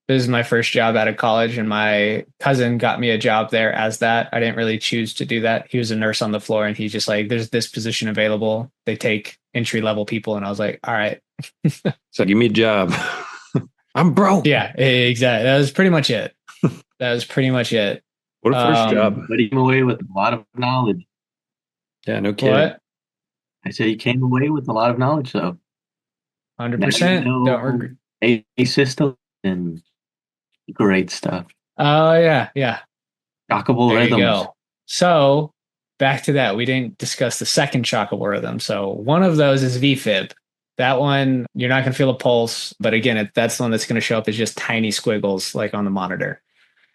this is my first job out of college, and my cousin got me a job there as that. I didn't really choose to do that. He was a nurse on the floor, and he's just like, "There's this position available. They take entry level people," and I was like, "All right." So give me a job. I'm broke. Yeah, exactly. That was pretty much it. That was pretty much it. What a first job. But he came away with a lot of knowledge. Yeah, no kidding. What? I said he came away with a lot of knowledge, though. Now you 100%. Don't know regret. a system and great stuff. Oh yeah, yeah. Shockable There rhythms. you go. So back to that. We didn't discuss the second shockable rhythm. So one of those is VFib. That one, you're not going to feel a pulse, but again, that's the one that's going to show up as just tiny squiggles like on the monitor.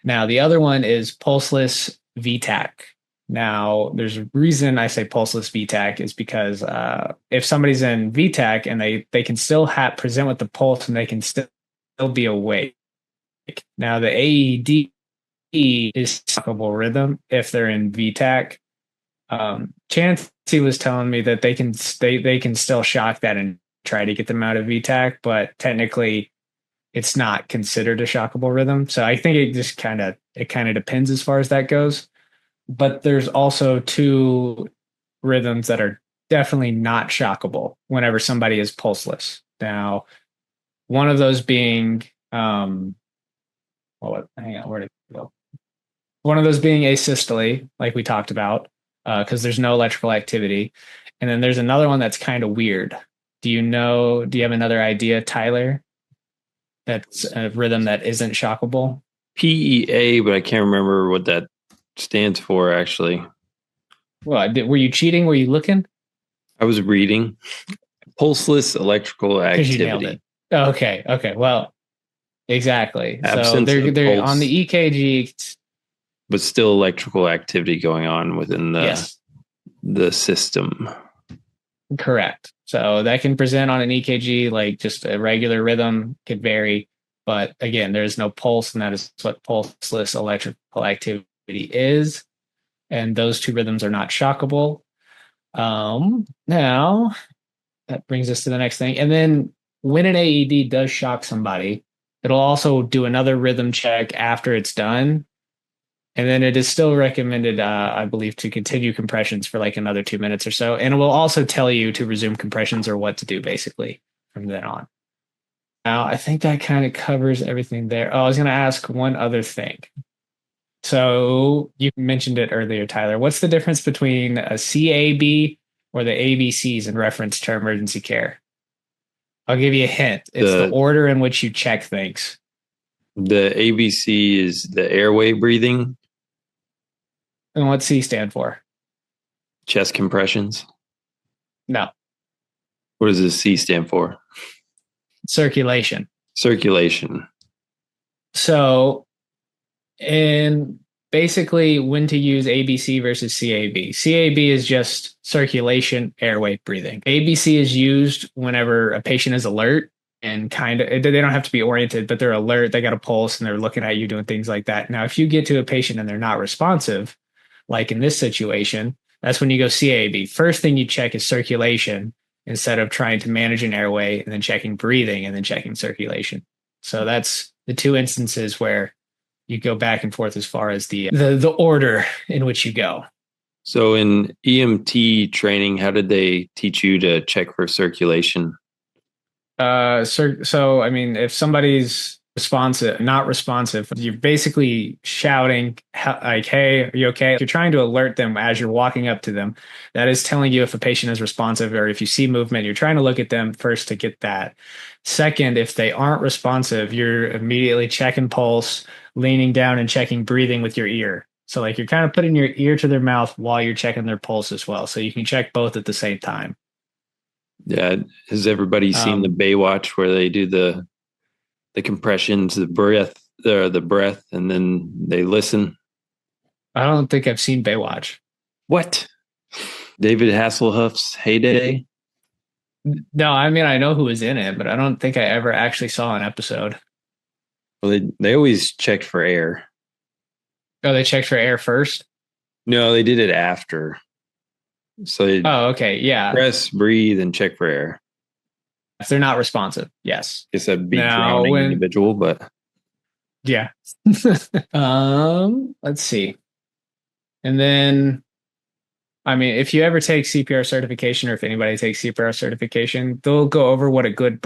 Now, the other one is pulseless VTAC. Now, there's a reason I say pulseless VTAC is because if somebody's in VTAC and they can still present with the pulse and they can still be awake. Now, the AED is shockable rhythm if they're in VTAC. Chancey was telling me that they can still shock that and try to get them out of VTAC, but technically it's not considered a shockable rhythm. So I think it kind of depends as far as that goes. But there's also two rhythms that are definitely not shockable whenever somebody is pulseless. Now, one of those being hang on, where did it go? One of those being asystole, like we talked about, because there's no electrical activity. And then there's another one that's kind of weird. Do you have another idea, Tyler? That's a rhythm that isn't shockable? PEA, but I can't remember what that stands for, actually. Well, were you cheating? Were you looking? I was reading. Pulseless electrical Because you nailed activity. it. Okay. Okay. Well, exactly. So Absence of they're pulse, on the EKG. but still electrical activity going on within Yes, the system. correct. So that can present on an EKG like just a regular rhythm, could vary. But again, there's no pulse, and that is what pulseless electrical activity is. And those two rhythms are not shockable. Now that brings us to the next thing. And then when an AED does shock somebody, it'll also do another rhythm check after it's done. And then it is still recommended, I believe, to continue compressions for like another 2 minutes or so. And it will also tell you to resume compressions or what to do basically from then on. Now, I think that kind of covers everything there. Oh, I was going to ask one other thing. So you mentioned it earlier, Tyler. What's the difference between a CAB or the ABCs in reference to emergency care? I'll give you a hint. It's the order in which you check things. The ABC is the airway breathing. And what C stand for? Chest compressions. No. What does the C stand for? Circulation. Circulation. So, and basically when to use ABC versus CAB. CAB is just circulation, airway breathing. ABC is used whenever a patient is alert and they don't have to be oriented, but they're alert, they got a pulse, and they're looking at you doing things like that. Now, if you get to a patient and they're not responsive, like in this situation, that's when you go CAB. First thing you check is circulation instead of trying to manage an airway and then checking breathing and then checking circulation. So that's the two instances where you go back and forth as far as the order in which you go. So in EMT training, how did they teach you to check for circulation? So I mean, if somebody's not responsive, you're basically shouting like, "Hey, are you okay?" You're trying to alert them as you're walking up to them. That is telling you if a patient is responsive, or if you see movement, you're trying to look at them first to get that. Second, if they aren't responsive, you're immediately checking pulse, leaning down and checking breathing with your ear. So like you're kind of putting your ear to their mouth while you're checking their pulse as well. So you can check both at the same time. Yeah. Has everybody seen the Baywatch where they do the compressions, the breath, and then they listen? I don't think I've seen Baywatch. What? David Hasselhoff's heyday? No, I mean, I know who was in it, but I don't think I ever actually saw an episode. Well, they always checked for air. Oh, they checked for air first? No, they did it after. So you Oh, okay. Yeah. press, breathe, and check for air. If they're not responsive, yes. Guess that'd be Now, drowning individual, but yeah. Let's see. And then, I mean, if you ever take CPR certification or if anybody takes CPR certification, they'll go over what a good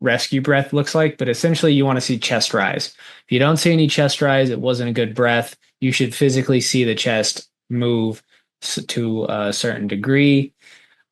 rescue breath looks like. But essentially, you want to see chest rise. If you don't see any chest rise, it wasn't a good breath. You should physically see the chest move to a certain degree.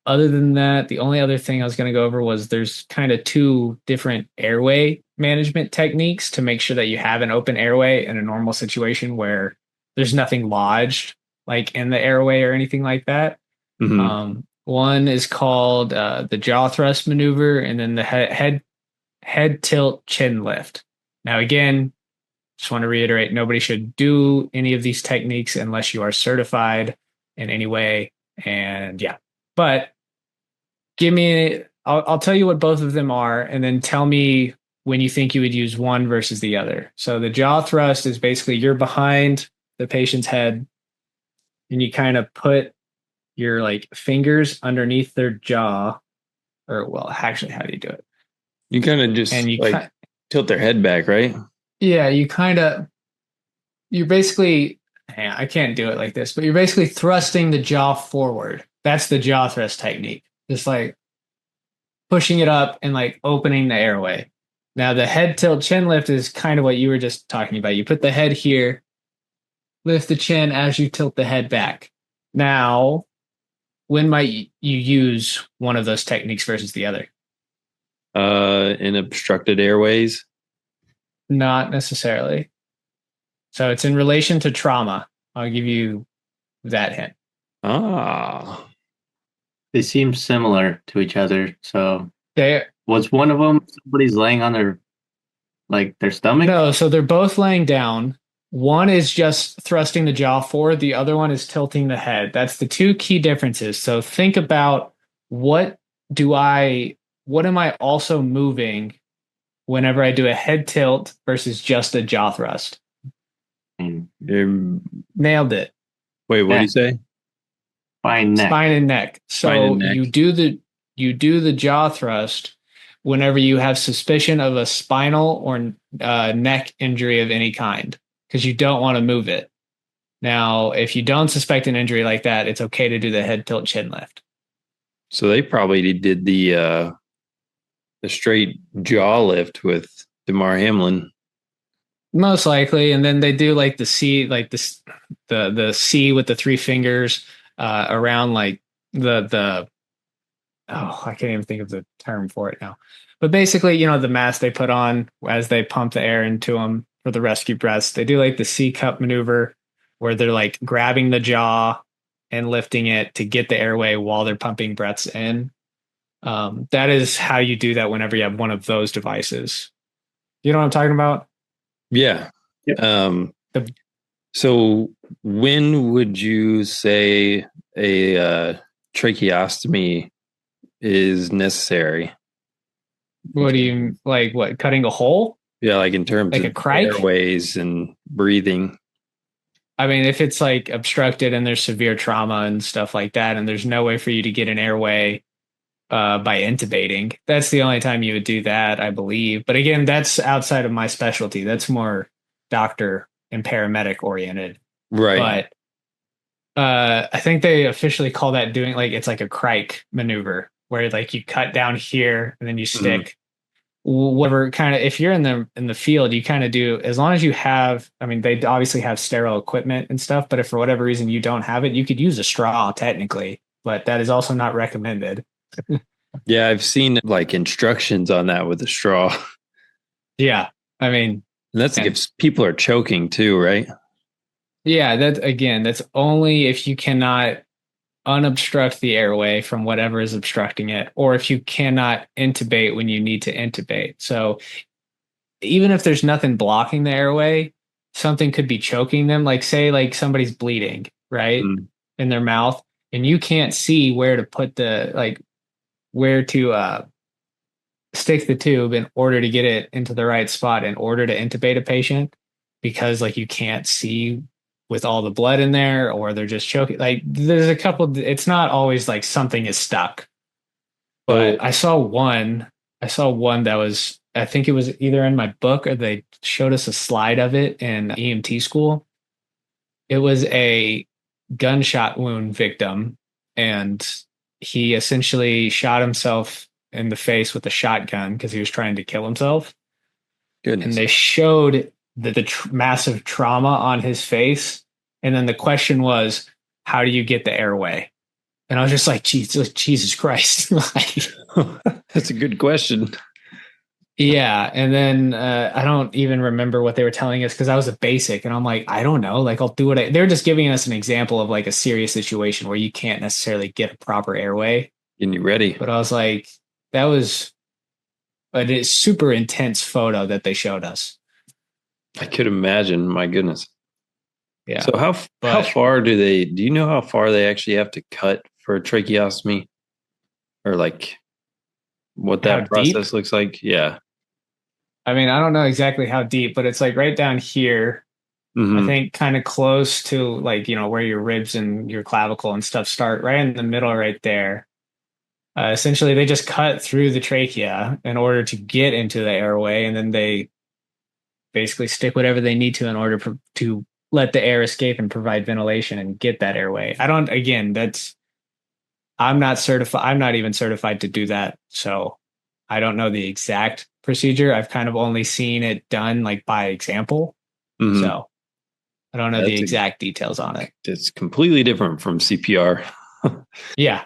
Other than that, the only other thing I was going to go over was there's kind of two different airway management techniques to make sure that you have an open airway in a normal situation where there's nothing lodged like in the airway or anything like that. mhm. One is called the jaw thrust maneuver, and then the head tilt chin lift. Now, again, just want to reiterate, nobody should do any of these techniques unless you are certified in any way. And yeah, but I'll tell you what both of them are, and then tell me when you think you would use one versus the other. So the jaw thrust is basically you're behind the patient's head and you kind of put your like fingers underneath their jaw, or well, actually, how do you do it? You kind of And just you like tilt their head back, right? yeah, you're basically, I can't do it like this, but you're basically thrusting the jaw forward. That's the jaw thrust technique. Just like pushing it up and like opening the airway. Now, the head tilt chin lift is kind of what you were just talking about. You put the head here, lift the chin as you tilt the head back. Now, when might you use one of those techniques versus the other? In obstructed airways. Not necessarily. So it's in relation to trauma. I'll give you that hint. Ah, They seem similar to each other. So They was one of them somebody's laying on their stomach? no, so they're both laying down. One is just thrusting the jaw forward, the other one is tilting the head. That's the two key differences. So think about what do I what am I also moving whenever I do a head tilt versus just a jaw thrust? And Nailed it. wait, what do you neck, say? spine, neck. Spine and neck. Spine So and neck. you do the jaw thrust whenever you have suspicion of a spinal or neck injury of any kind because you don't want to move it. Now, if you don't suspect an injury like that, it's okay to do the head tilt chin lift. So they probably did the straight jaw lift with Damar Hamlin. Most likely, and then they do like the C, like this, the C with the three fingers around like the oh, I can't even think of the term for it now. But basically, the mask they put on as they pump the air into them for the rescue breaths, they do like the C cup maneuver where they're like grabbing the jaw and lifting it to get the airway while they're pumping breaths in. That is how you do that whenever you have one of those devices. You know what I'm talking about? Yeah. Yep. The So when would you say a tracheostomy is necessary? What do you like? What cutting a hole Yeah, like in terms like of a crike? airways and breathing. I mean, if it's like obstructed and there's severe trauma and stuff like that, and there's no way for you to get an airway by intubating, that's the only time you would do that, I believe. But again, that's outside of my specialty. That's more doctor and paramedic oriented. Right. But I think they officially call that doing like it's like a crike maneuver where like you cut down here and then you Mhm. stick whatever kind of if you're in the field you kind of do as long as you have I mean they obviously have sterile equipment and stuff but if for whatever reason you don't have it you could use a straw technically but that is also not recommended. Yeah, I've seen like instructions on that with a straw. Yeah, I mean, And that's like and if people are choking too, right? yeah, that again that's only if you cannot unobstruct the airway from whatever is obstructing it or if you cannot intubate when you need to intubate. So even if there's nothing blocking the airway, something could be choking them. Like say like somebody's bleeding, right? Mm. In their mouth, and you can't see where to put the like where to stick the tube in order to get it into the right spot in order to intubate a patient because like you can't see with all the blood in there, or they're just choking. Like there's a couple. It's not always like something is stuck. So But I saw one that was, I think it was either in my book or they showed us a slide of it in EMT school. It was a gunshot wound victim, and he essentially shot himself in the face with a shotgun because he was trying to kill himself. And goodness. they showed the massive trauma on his face. And then the question was, how do you get the airway? And I was just like, Jesus Christ. Like, That's a good question. yeah. And then I don't even remember what they were telling us because I was a basic and I'm like, I don't know. Like, I'll do it. They're just giving us an example of like a serious situation where you can't necessarily get a proper airway. Getting you ready. But I was like, that was a super intense photo that they showed us. I could imagine. My goodness. Yeah. So how far do you know how far they actually have to cut for a tracheostomy? Or like what How that deep? process looks like? Yeah. I mean, I don't know exactly how deep, but it's like right down here. I Hmm. think kind of close to like, where your ribs and your clavicle and stuff start, right in the middle, right there. Essentially, they just cut through the trachea in order to get into the airway, and then they basically stick whatever they need to in order to let the air escape and provide ventilation and get that airway. I don't, again, I'm not certified. I'm not even certified to do that. So I don't know the exact procedure. I've kind of only seen it done like by example. Hmm. So I don't know the exact details on it. It's completely different from CPR. Yeah.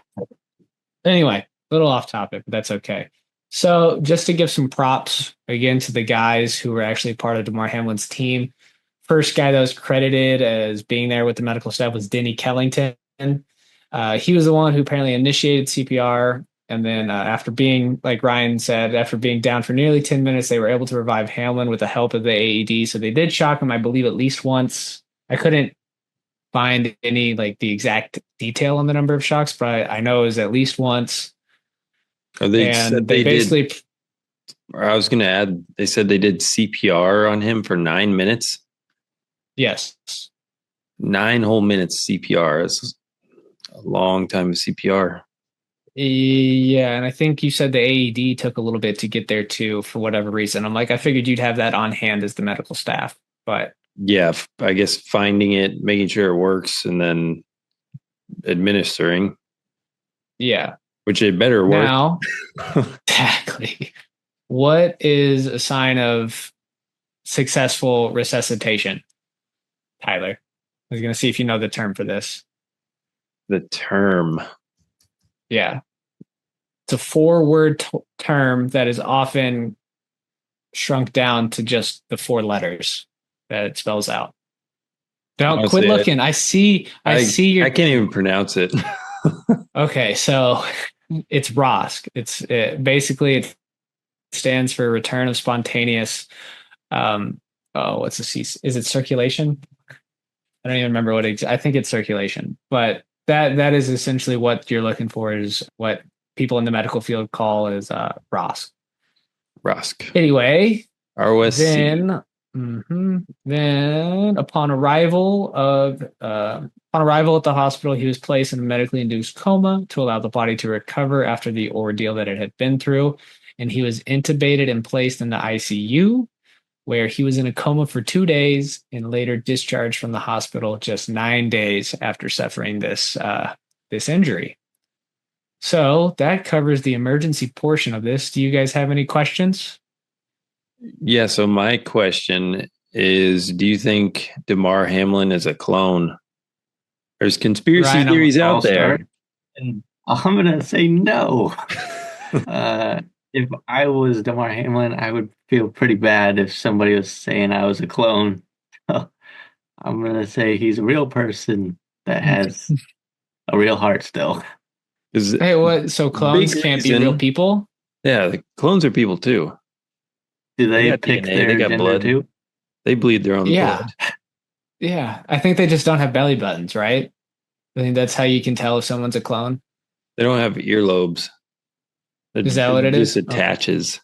Anyway, a little off topic, but that's okay. So just to give some props again to the guys who were actually part of Damar Hamlin's team. First guy that was credited as being there with the medical staff was Denny Kellington. He was the one who apparently initiated CPR. And then after being, like Ryan said, after being down for nearly 10 minutes, they were able to revive Hamlin with the help of the AED. So they did shock him, I believe, at least once. I couldn't find any like the exact detail on the number of shocks, but I know it was at least once. They And said they they did. basically, Or I was going to add. They said they did CPR on him for 9 minutes. yes. 9 whole minutes CPR. That's a long time of CPR. Yeah, and I think you said the AED took a little bit to get there too, for whatever reason. I'm like, I figured you'd have that on hand as the medical staff, but Yeah, I guess finding it, making sure it works, and then administering, yeah. which it better work. Now, exactly. What is a sign of successful resuscitation, Tyler? I was going to see if you know the term for this. The term. Yeah. It's a four-word term that is often shrunk down to just the four letters that it spells out. Don't quit Honestly, looking. I see your. I can't even pronounce it. Okay, so it's ROSC. Basically it stands for return of spontaneous. What's the C? Is it circulation? I don't even remember I think it's circulation, but that is essentially what you're looking for. Is what people in the medical field call is ROSC. Rosk. Anyway, ROSC. then upon arrival at the hospital, he was placed in a medically induced coma to allow the body to recover after the ordeal that it had been through, and he was intubated and placed in the ICU, where he was in a coma for 2 days and later discharged from the hospital just 9 days after suffering this injury. So that covers the emergency portion of this. Do you guys have any questions? Yeah. So my question is: do you think Damar Hamlin is a clone? There's conspiracy Ryan, theories I'll out there. start, and I'm gonna say no. If I was Damar Hamlin, I would feel pretty bad if somebody was saying I was a clone. I'm gonna say he's a real person that has a real heart still. Hey, what? So clones can't be real people? Yeah, the clones are people too. Do they got pick DNA, their they got gender blood. too? They bleed their own Yeah. blood. Yeah. I think they just don't have belly buttons, right? I think that's how you can tell if someone's a clone. They don't have earlobes. Is that what it just is? attaches.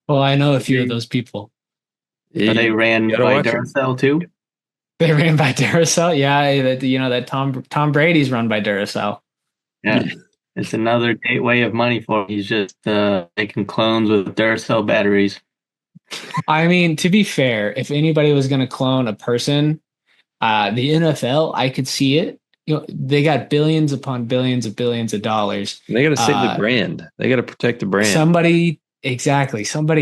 Well, I know a few of those people. Are they ran You gotta by watch 'em. Duracell too? They ran by Duracell. Yeah, that Tom Brady's run by Duracell. Yeah. It's another gateway of money for him. He's just making clones with Duracell batteries. I mean, to be fair, if anybody was going to clone a person, the NFL, I could see it. They got billions upon billions of dollars. And they got to save the brand. They got to protect the brand. Somebody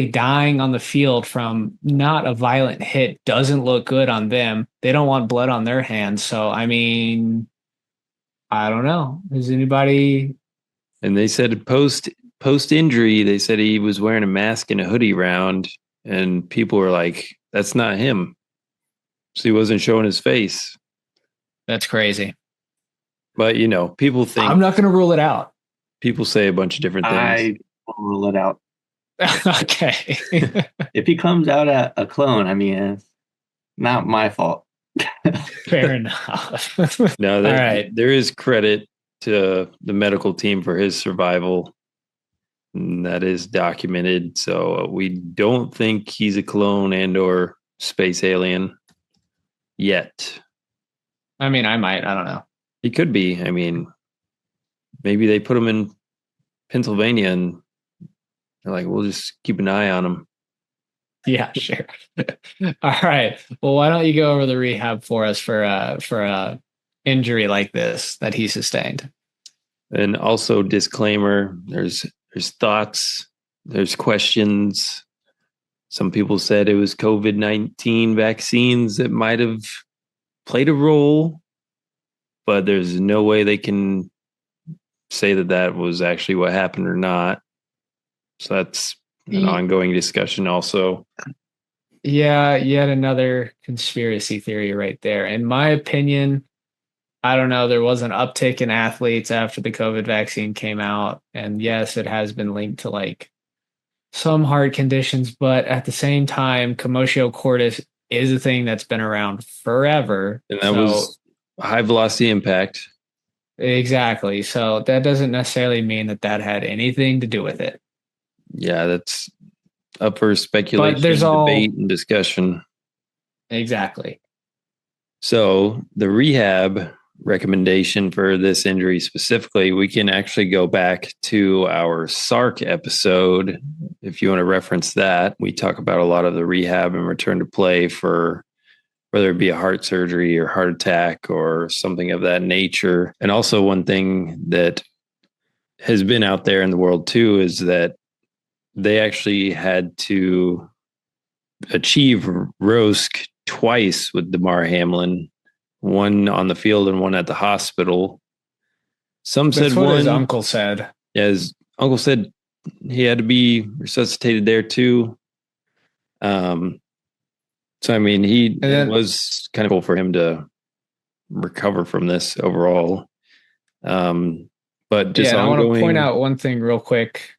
dying on the field from not a violent hit doesn't look good on them. They don't want blood on their hands. So, I mean, I don't know. Is anybody? And they said post injury, they said he was wearing a mask and a hoodie round, and people were like, "That's not him." So he wasn't showing his face. That's crazy. But people think I'm not going to rule it out. People say a bunch of different things. I will rule it out. Okay. If he comes out a clone, I mean, it's not my fault. Fair enough. No, All right. There is credit to the medical team for his survival. And that is documented. So we don't think he's a clone and or space alien yet. I mean, I don't know. He could be. I mean, maybe they put him in Pennsylvania and they're like, we'll just keep an eye on him. Yeah, sure. All right. Well, why don't you go over the rehab for us for a injury like this that he sustained? And also, disclaimer: there's thoughts, there's questions. Some people said it was COVID-19 vaccines that might have played a role, but there's no way they can say that was actually what happened or not. So that's an ongoing discussion also. Yeah, yet another conspiracy theory right there. In my opinion, I don't know, there was an uptick in athletes after the COVID vaccine came out. And yes, it has been linked to like some heart conditions, but at the same time, commotio cordis is a thing that's been around forever. And that was high velocity impact. Exactly. So that doesn't necessarily mean that had anything to do with it. Yeah, that's up for speculation, but there's debate, and discussion. Exactly. So the rehab recommendation for this injury specifically, we can actually go back to our SARC episode. If you want to reference that, we talk about a lot of the rehab and return to play for whether it be a heart surgery or heart attack or something of that nature. And also one thing that has been out there in the world too is that they actually had to achieve ROSC twice with Damar Hamlin, one on the field and one at the hospital. That's said what his uncle said. Yeah, his uncle said he had to be resuscitated there too. So I mean, it was kind of cool for him to recover from this overall. But just I want to point out one thing real quick.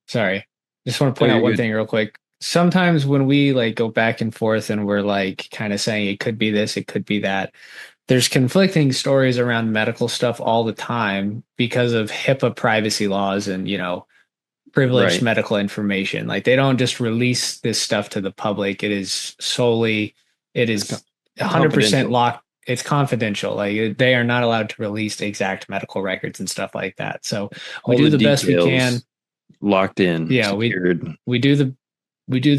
Sorry. Just want to point out one thing real quick. Sometimes when we like go back and forth and we're like kind of saying it could be this, it could be that, there's conflicting stories around medical stuff all the time because of HIPAA privacy laws and, privileged medical information. Like they don't just release this stuff to the public. It is 100% locked. It's confidential. Like they are not allowed to release exact medical records and stuff like that. So we do the best we can. Locked in. Yeah, secured. we do the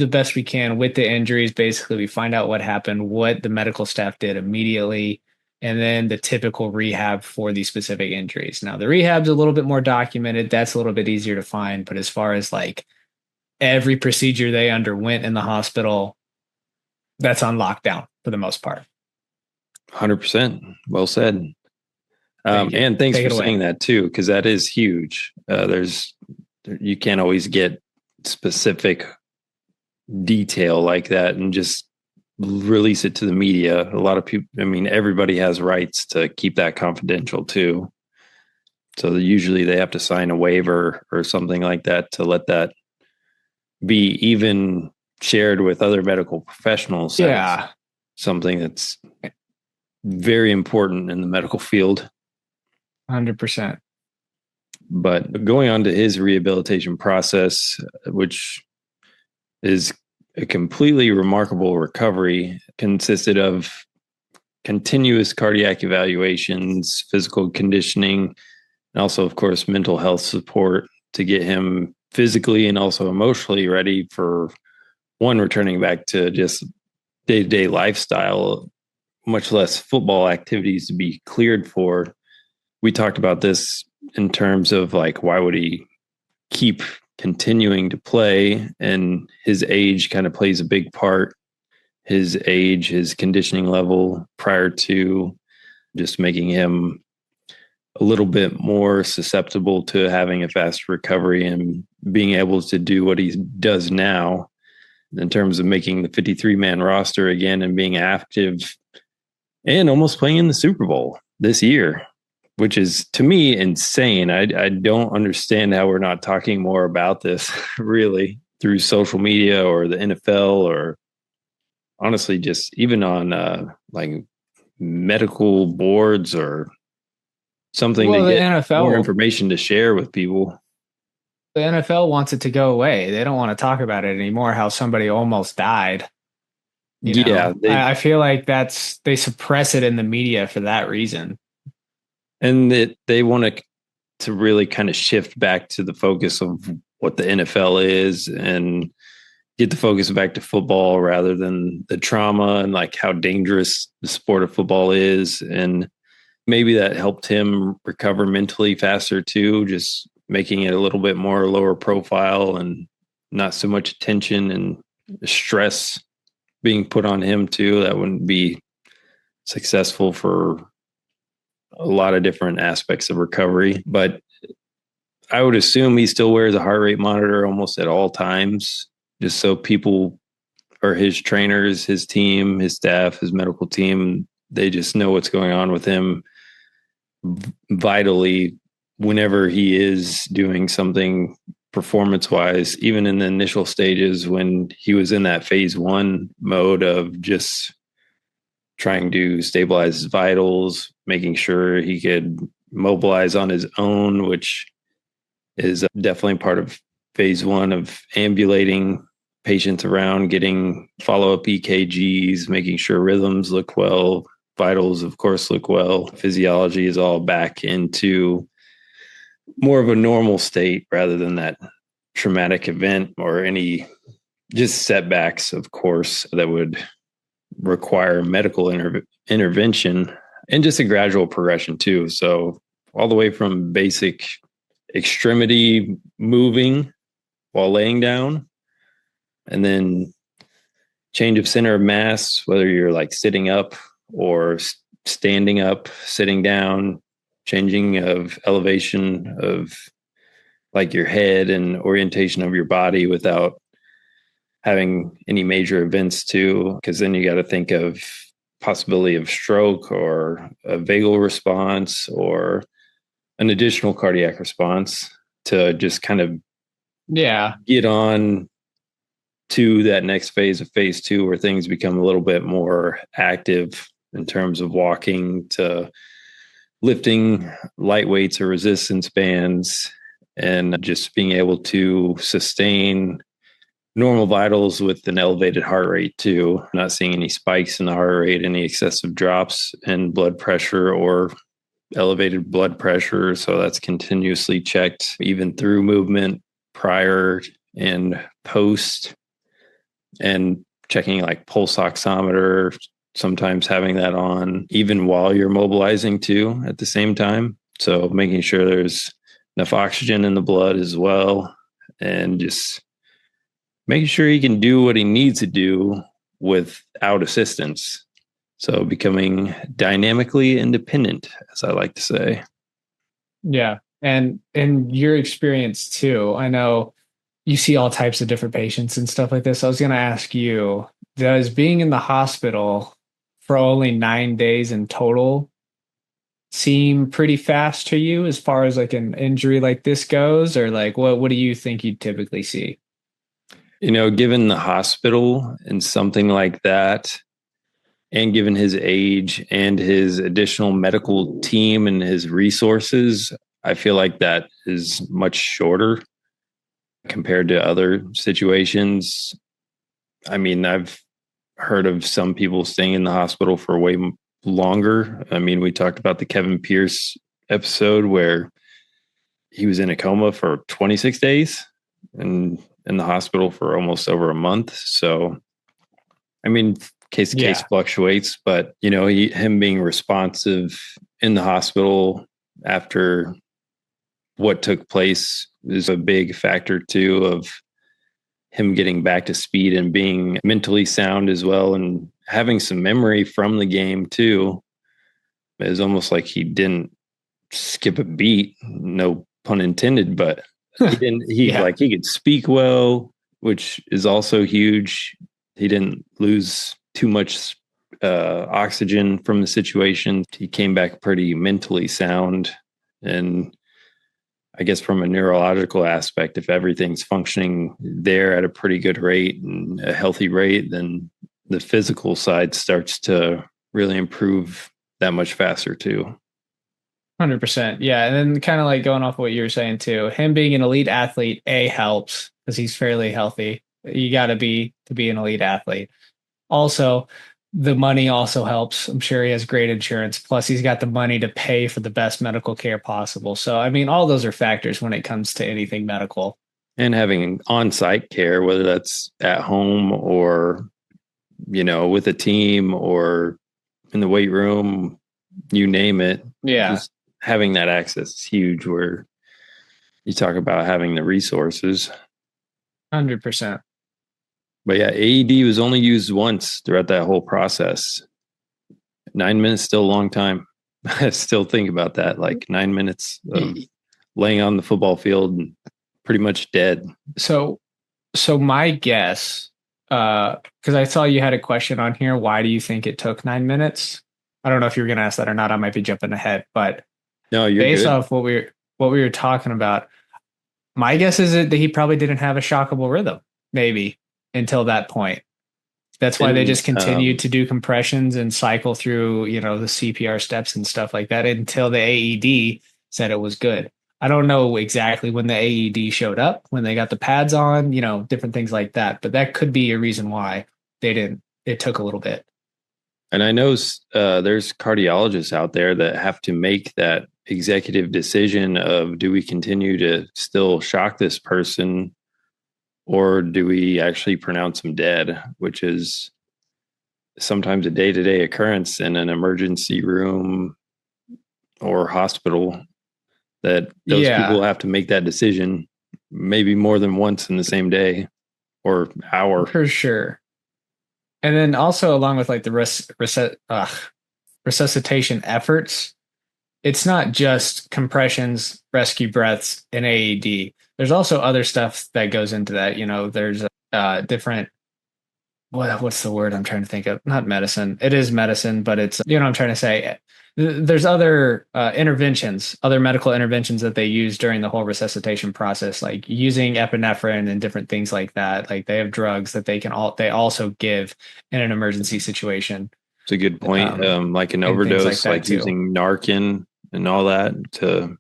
best we can with the injuries. Basically, we find out what happened, what the medical staff did immediately, and then the typical rehab for these specific injuries. Now, the rehab's a little bit more documented. That's a little bit easier to find. But as far as like every procedure they underwent in the hospital, that's on lockdown for the most part. 100%. Well said. And thanks for saying that too, because that is huge. You can't always get specific detail like that and just release it to the media. A lot of people, I mean, everybody has rights to keep that confidential too. So usually they have to sign a waiver or something like that to let that be even shared with other medical professionals. Yeah. Something that's very important in the medical field. 100%. But going on to his rehabilitation process, which is a completely remarkable recovery, consisted of continuous cardiac evaluations, physical conditioning, and also, of course, mental health support to get him physically and also emotionally ready for one, returning back to just day-to-day lifestyle, much less football activities to be cleared for. We talked about this in terms of like, why would he keep continuing to play? And his age kind of plays a big part. His age, his conditioning level prior to just making him a little bit more susceptible to having a fast recovery and being able to do what he does now in terms of making the 53-man roster again and being active and almost playing in the Super Bowl this year, which is, to me, insane. I don't understand how we're not talking more about this really through social media or the NFL, or honestly just even on like medical boards or something Well, to the get more NFL, information to share with people. the NFL wants it to go away. They don't want to talk about it anymore, how somebody almost died. Yeah, I feel like they suppress it in the media for that reason. and they want to really kind of shift back to the focus of what the NFL is and get the focus back to football rather than the trauma and like how dangerous the sport of football is. And maybe that helped him recover mentally faster too, just making it a little bit more lower profile and not so much attention and stress being put on him too. That wouldn't be successful for a lot of different aspects of recovery. But I would assume he still wears a heart rate monitor almost at all times, just so people or his trainers, his team, his staff, his medical team, they just know what's going on with him vitally whenever he is doing something performance wise, even in the initial stages when he was in that phase 1 mode of just trying to stabilize his vitals, making sure he could mobilize on his own, which is definitely part of phase 1 of ambulating patients around, getting follow-up EKGs, making sure rhythms look well, vitals, of course, look well. Physiology is all back into more of a normal state rather than that traumatic event or any just setbacks, of course, that would require medical intervention and just a gradual progression too. So all the way from basic extremity moving while laying down, and then change of center of mass, whether you're like sitting up or standing up, sitting down, changing of elevation of like your head and orientation of your body without having any major events too, because then you got to think of possibility of stroke or a vagal response or an additional cardiac response to just kind of get on to that next phase of phase 2 where things become a little bit more active in terms of walking to lifting light weights or resistance bands and just being able to sustain normal vitals with an elevated heart rate too. Not seeing any spikes in the heart rate, any excessive drops in blood pressure or elevated blood pressure. So that's continuously checked even through movement, prior and post, and checking like pulse oximeter, sometimes having that on even while you're mobilizing too at the same time. So making sure there's enough oxygen in the blood as well, and just making sure he can do what he needs to do without assistance. So becoming dynamically independent, as I like to say. Yeah. And in your experience too, I know you see all types of different patients and stuff like this. I was going to ask you, does being in the hospital for only 9 days in total seem pretty fast to you as far as like an injury like this goes? Or like what do you think you typically see? Given the hospital and something like that, and given his age and his additional medical team and his resources, I feel like that is much shorter compared to other situations. I mean, I've heard of some people staying in the hospital for way longer. I mean, we talked about the Kevin Pierce episode where he was in a coma for 26 days and in the hospital for almost over a month. So, I mean, case to case fluctuates, but him being responsive in the hospital after what took place is a big factor too of him getting back to speed and being mentally sound as well, and having some memory from the game too. It's almost like he didn't skip a beat, no pun intended, but he didn't, he could speak well, which is also huge. He didn't lose too much oxygen from the situation. He came back pretty mentally sound. And I guess from a neurological aspect, if everything's functioning there at a pretty good rate and a healthy rate, then the physical side starts to really improve that much faster too. 100%. Yeah. And then kind of like going off what you were saying too, him being an elite athlete, helps because he's fairly healthy. You got to be an elite athlete. Also, the money also helps. I'm sure he has great insurance. Plus, he's got the money to pay for the best medical care possible. So, I mean, all those are factors when it comes to anything medical. And having on-site care, whether that's at home or, with a team or in the weight room, you name it. Yeah. Just having that access is huge, where you talk about having the resources. 100%. But yeah, AED was only used once throughout that whole process. 9 minutes, still a long time. I still think about that, like 9 minutes of laying on the football field and pretty much dead. So my guess, because I saw you had a question on here, why do you think it took 9 minutes? I don't know if you were going to ask that or not. I might be jumping ahead, but no, you're based good. off what we were talking about, my guess is that he probably didn't have a shockable rhythm, maybe until that point. That's why they just continued to do compressions and cycle through, the CPR steps and stuff like that until the AED said it was good. I don't know exactly when the AED showed up, when they got the pads on, different things like that. But that could be a reason why they didn't. It took a little bit. And I know there's cardiologists out there that have to make that executive decision of, do we continue to still shock this person, or do we actually pronounce them dead, which is sometimes a day-to-day occurrence in an emergency room or hospital, that those people have to make that decision maybe more than once in the same day or hour. For sure. And then also along with like the resuscitation efforts, it's not just compressions, rescue breaths, and AED. There's also other stuff that goes into that. There's different, what's the word I'm trying to think of? Not medicine. It is medicine, but it's, what I'm trying to say. There's other interventions, other medical interventions that they use during the whole resuscitation process, like using epinephrine and different things like that. Like they have drugs that they also give in an emergency situation. It's a good point. Like an overdose, like using Narcan and all that to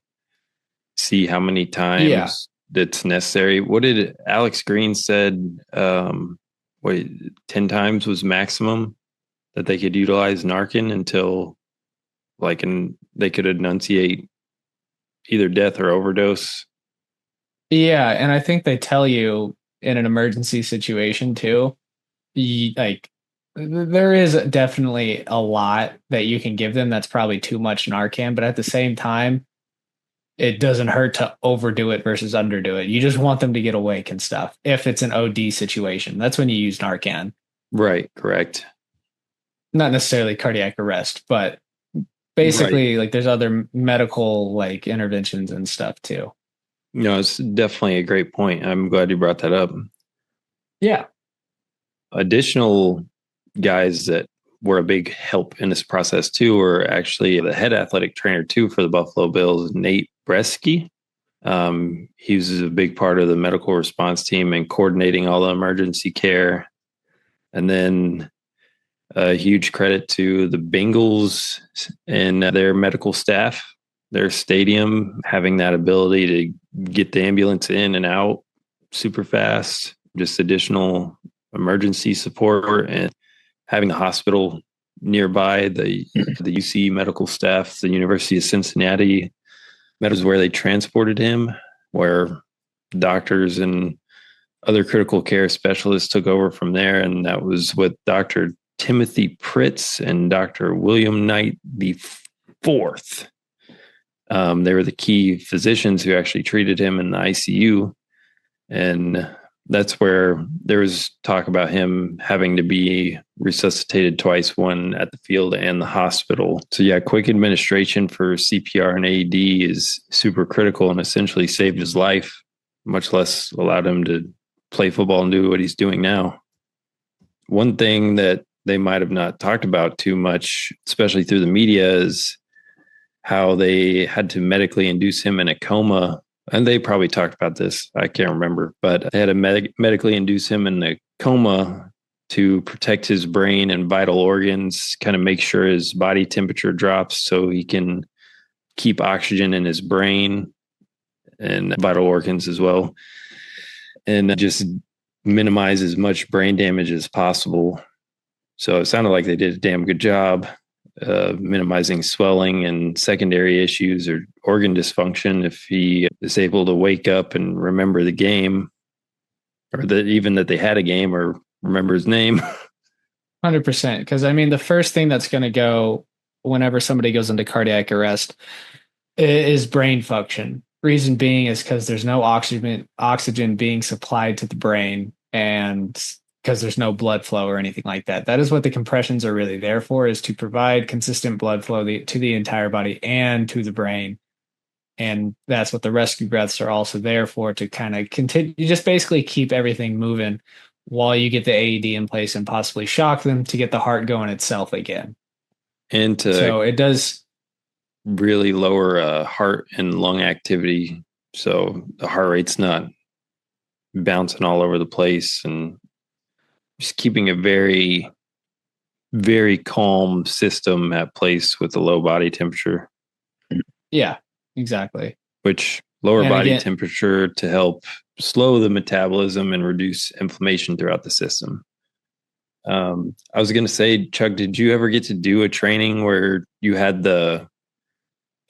see how many times that's necessary. What did Alex Green said? 10 times was maximum that they could utilize Narcan until they could enunciate either death or overdose. Yeah, and I think they tell you in an emergency situation too, there is definitely a lot that you can give them that's probably too much Narcan, but at the same time, it doesn't hurt to overdo it versus underdo it. You just want them to get awake and stuff. If it's an OD situation, that's when you use Narcan. Right, correct. Not necessarily cardiac arrest, but basically like there's other medical like interventions and stuff too. No, it's definitely a great point. I'm glad you brought that up. Yeah. Additional guys that were a big help in this process too were actually the head athletic trainer too for the Buffalo Bills, Nate Bresky. He was a big part of the medical response team and coordinating all the emergency care. And then a huge credit to the Bengals and their medical staff, their stadium, having that ability to get the ambulance in and out super fast, just additional emergency support, and having the hospital nearby. The UC medical staff, the University of Cincinnati, that is where they transported him, where doctors and other critical care specialists took over from there. And that was with Dr. Timothy Pritz and Dr. William Knight the fourth. They were the key physicians who actually treated him in the ICU. And that's where there was talk about him having to be resuscitated twice, one at the field and the hospital. So yeah, quick administration for CPR and AED is super critical and essentially saved his life, much less allowed him to play football and do what he's doing now. One thing that they might have not talked about too much, especially through the media, is how they had to medically induce him in a coma. And they probably talked about this, I can't remember, but they had to medically induce him in a coma to protect his brain and vital organs, kind of make sure his body temperature drops so he can keep oxygen in his brain and vital organs as well, and just minimize as much brain damage as possible. So it sounded like they did a damn good job minimizing swelling and secondary issues or organ dysfunction if he is able to wake up and remember the game, or that even that they had a game or remember his name. 100%. Because I mean, the first thing that's going to go whenever somebody goes into cardiac arrest is brain function. Reason being is because there's no oxygen being supplied to the brain, and because there's no blood flow or anything like that. That is what the compressions are really there for, is to provide consistent blood flow to the entire body and to the brain. And that's what the rescue breaths are also there for, to kind of continue, you just basically keep everything moving while you get the AED in place and possibly shock them to get the heart going itself again. And so it does really lower heart and lung activity. So the heart rate's not bouncing all over the place, and just keeping a very, very calm system at place with a low body temperature. Yeah, exactly. Which lower body temperature to help slow the metabolism and reduce inflammation throughout the system. I was going to say, Chuck, did you ever get to do a training where you had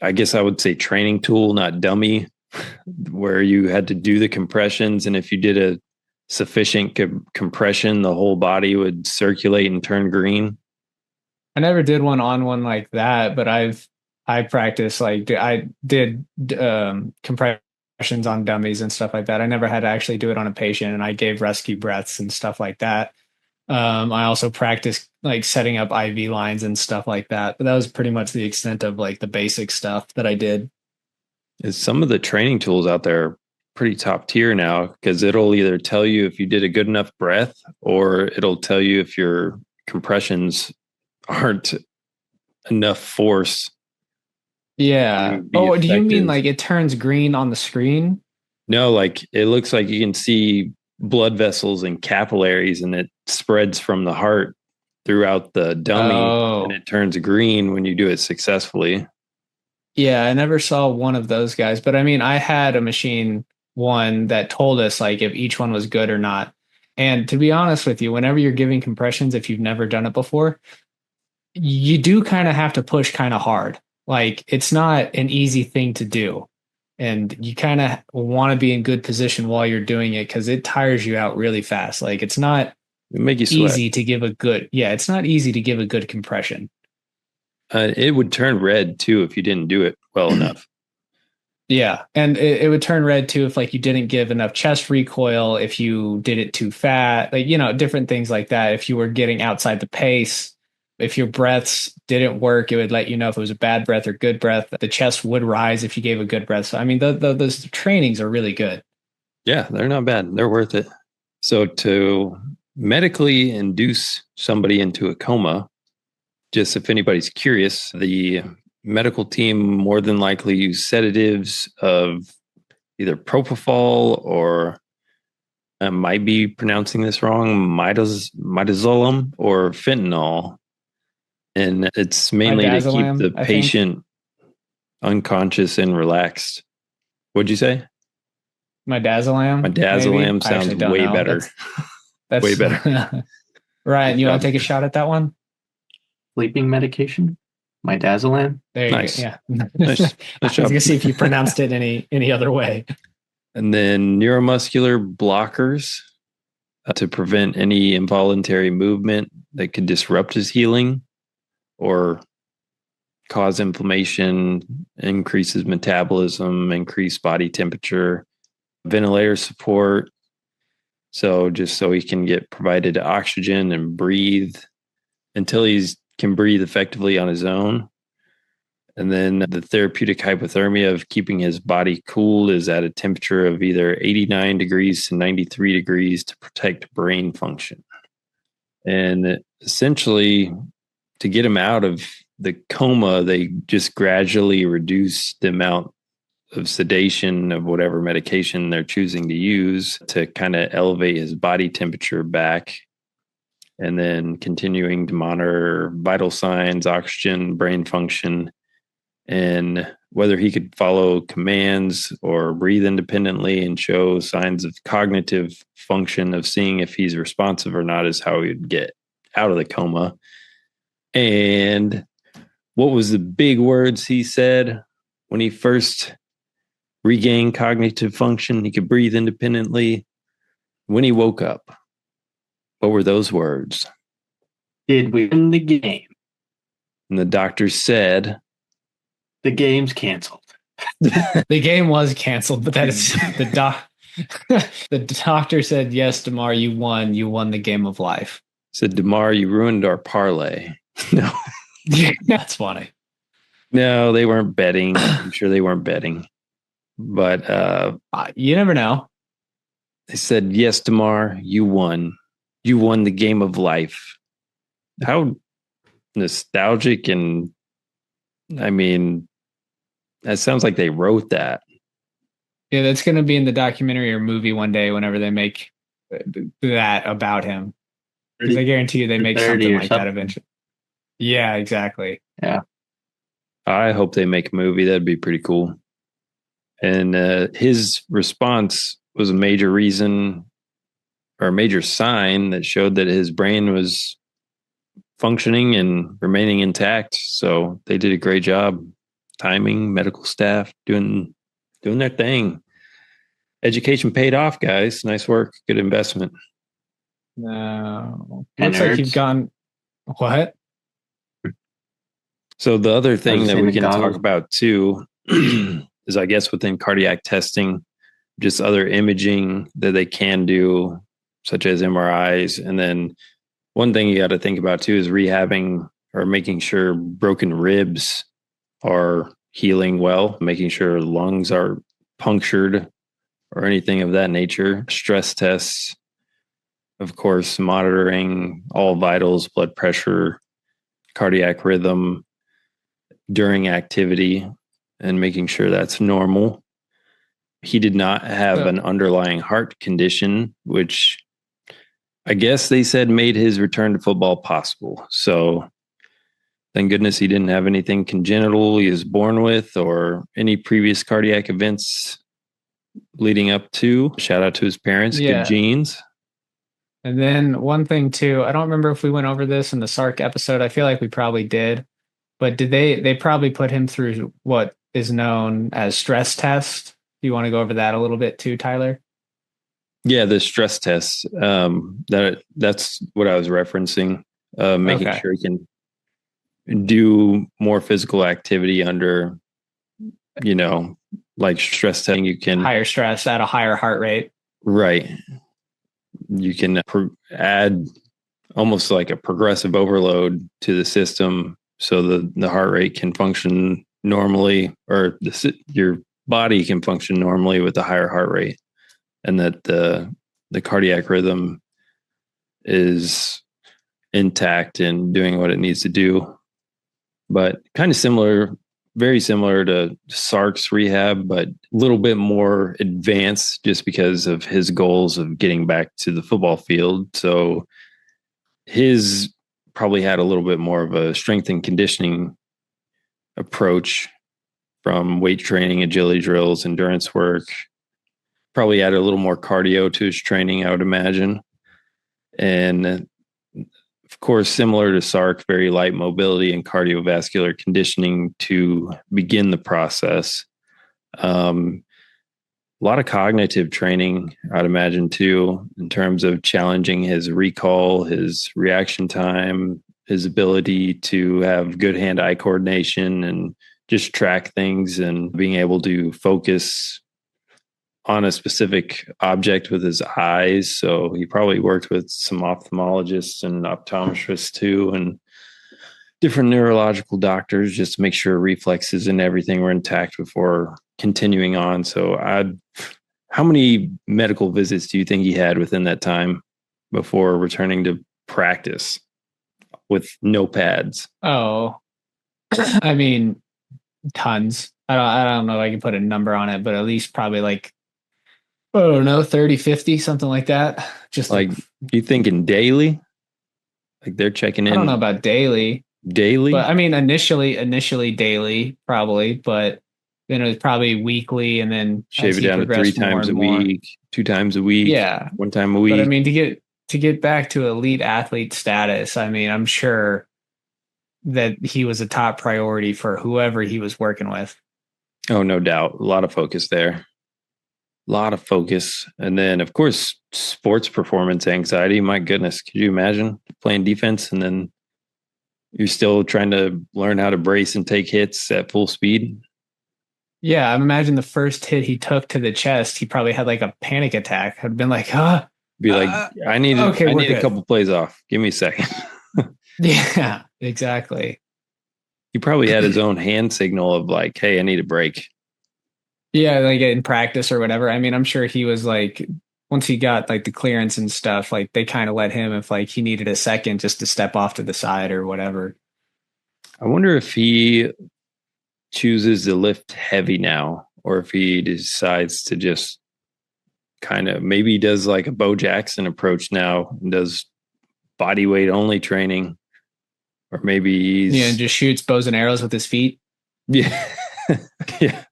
I guess I would say training tool, not dummy, where you had to do the compressions, and if you did a sufficient compression, the whole body would circulate and turn green? I never did one like that, but I practiced, like I did compressions on dummies and stuff like that. I never had to actually do it on a patient, and I gave rescue breaths and stuff like that. I also practiced like setting up IV lines and stuff like that, but that was pretty much the extent of like the basic stuff that I did. Is some of the training tools out there pretty top tier now, because it'll either tell you if you did a good enough breath, or it'll tell you if your compressions aren't enough force. Yeah. Oh, do you mean like it turns green on the screen? No, like it looks like you can see blood vessels and capillaries, and it spreads from the heart throughout the dummy, and it turns green when you do it successfully. Yeah, I never saw one of those guys, but I mean, I had a machine one that told us like if each one was good or not. And to be honest with you, whenever you're giving compressions, if you've never done it before, you do kind of have to push kind of hard. Like it's not an easy thing to do. And you kind of want to be in good position while you're doing it, because it tires you out really fast. Like it's not make you easy to give a good, it's not easy to give a good compression. It would turn red too if you didn't do it well enough. Yeah, and it would turn red too if like you didn't give enough chest recoil, if you did it too fat, like different things like that. If you were getting outside the pace, if your breaths didn't work, it would let you know if it was a bad breath or good breath. The chest would rise if you gave a good breath. So I mean, those trainings are really good. Yeah, they're not bad. They're worth it. So to medically induce somebody into a coma, just if anybody's curious, the medical team more than likely use sedatives of either propofol or, I might be pronouncing this wrong, midazolam or fentanyl. And it's mainly to keep the patient unconscious and relaxed. What'd you say? Midazolam? Midazolam sounds way better. That's way better. Ryan, you want to take a shot at that one? sleeping medication, midazolam. There you Nice. go. Yeah. Nice I was job. gonna see if you pronounced it any other way. And then neuromuscular blockers to prevent any involuntary movement that could disrupt his healing or cause inflammation, increase his metabolism, increase body temperature, ventilator support. So just so he can get provided oxygen and breathe until he can breathe effectively on his own. And then the therapeutic hypothermia of keeping his body cool is at a temperature of either 89 degrees to 93 degrees to protect brain function. And essentially, to get him out of the coma, they just gradually reduce the amount of sedation of whatever medication they're choosing to use to kind of elevate his body temperature back. And then continuing to monitor vital signs, oxygen, brain function, and whether he could follow commands or breathe independently and show signs of cognitive function of seeing if he's responsive or not is how he would get out of the coma. And what was the big words he said when he first regained cognitive function? He could breathe independently. When he woke up, what were those words? Did we win the game? And the doctor said, The game's canceled. The game was canceled, but that is the doctor said, yes, Damar, you won. You won the game of life. said, Damar, you ruined our parlay. No. That's funny. No, they weren't betting. I'm sure they weren't betting. But you never know. they said, yes, Damar, you won. You won the game of life. How nostalgic, and I mean, that sounds like they wrote that. Yeah, that's going to be in the documentary or movie one day whenever they make that about him. Because I guarantee you they make something like that eventually. Yeah, exactly. Yeah. I hope they make a movie. That'd be pretty cool. And his response was a major reason or a major sign that showed that his brain was functioning and remaining intact. So they did a great job. Timing, medical staff doing their thing. Education paid off, guys. Nice work. Good investment. No. And Looks like you've gone what? So the other thing that we can goggles. talk about too is, I guess, within cardiac testing, just other imaging that they can do, such as MRIs. And then one thing you got to think about too is rehabbing or making sure broken ribs are healing well, making sure lungs are punctured or anything of that nature. Stress tests, of course, monitoring all vitals, blood pressure, cardiac rhythm during activity, and making sure that's normal. He did not have an underlying heart condition, which I guess they said made his return to football possible. So thank goodness he didn't have anything congenital he was born with or any previous cardiac events leading up to. Shout out to his parents. Yeah. Good genes. And then one thing too, I don't remember if we went over this in the Sark episode. I feel like we probably did. But did they probably put him through what is known as stress test? Do you want to go over that a little bit too, Tyler? Yeah, the stress tests. That's what I was referencing. Making sure he can do more physical activity under, like stress testing. You can higher stress at a higher heart rate. Right. You can add almost like a progressive overload to the system so the heart rate can function normally, or your body can function normally with a higher heart rate, and that the cardiac rhythm is intact and doing what it needs to do. But kind of similar, very similar to Sark's rehab, but a little bit more advanced just because of his goals of getting back to the football field. So his probably had a little bit more of a strength and conditioning approach, from weight training, agility drills, endurance work. Probably added a little more cardio to his training, I would imagine. And of course, similar to Sark, very light mobility and cardiovascular conditioning to begin the process. A lot of cognitive training, I'd imagine, too, in terms of challenging his recall, his reaction time, his ability to have good hand-eye coordination and just track things and being able to focus on a specific object with his eyes. So he probably worked with some ophthalmologists and optometrists too, and different neurological doctors just to make sure reflexes and everything were intact before continuing on. So how many medical visits do you think he had within that time before returning to practice with no pads? Oh, I mean, tons. I don't know if I can put a number on it, but at least probably like, I don't know, 30, 50, something like that. Just like, you thinking daily? Like they're checking in? I don't know about daily. Daily? But I mean, initially daily, probably, but then it was probably weekly, and then shave it down to 3 times a week, 2 times a week, yeah, 1 time a week. But I mean, to get back to elite athlete status, I mean, I'm sure that he was a top priority for whoever he was working with. Oh, no doubt. A lot of focus there. A lot of focus. And then, of course, sports performance anxiety. My goodness, could you imagine playing defense and then you're still trying to learn how to brace and take hits at full speed? Yeah, I imagine the first hit he took to the chest, he probably had like a panic attack. I'd been like, I need a couple plays off. Give me a second. Yeah, exactly. He probably had his own hand signal of like, hey, I need a break. Yeah, like in practice or whatever. I mean, I'm sure he was like, once he got like the clearance and stuff, like they kind of let him if like he needed a second just to step off to the side or whatever. I wonder if he chooses to lift heavy now, or if he decides to just kind of maybe he does like a Bo Jackson approach now and does body weight only training, or maybe he's just shoots bows and arrows with his feet. Yeah. Yeah.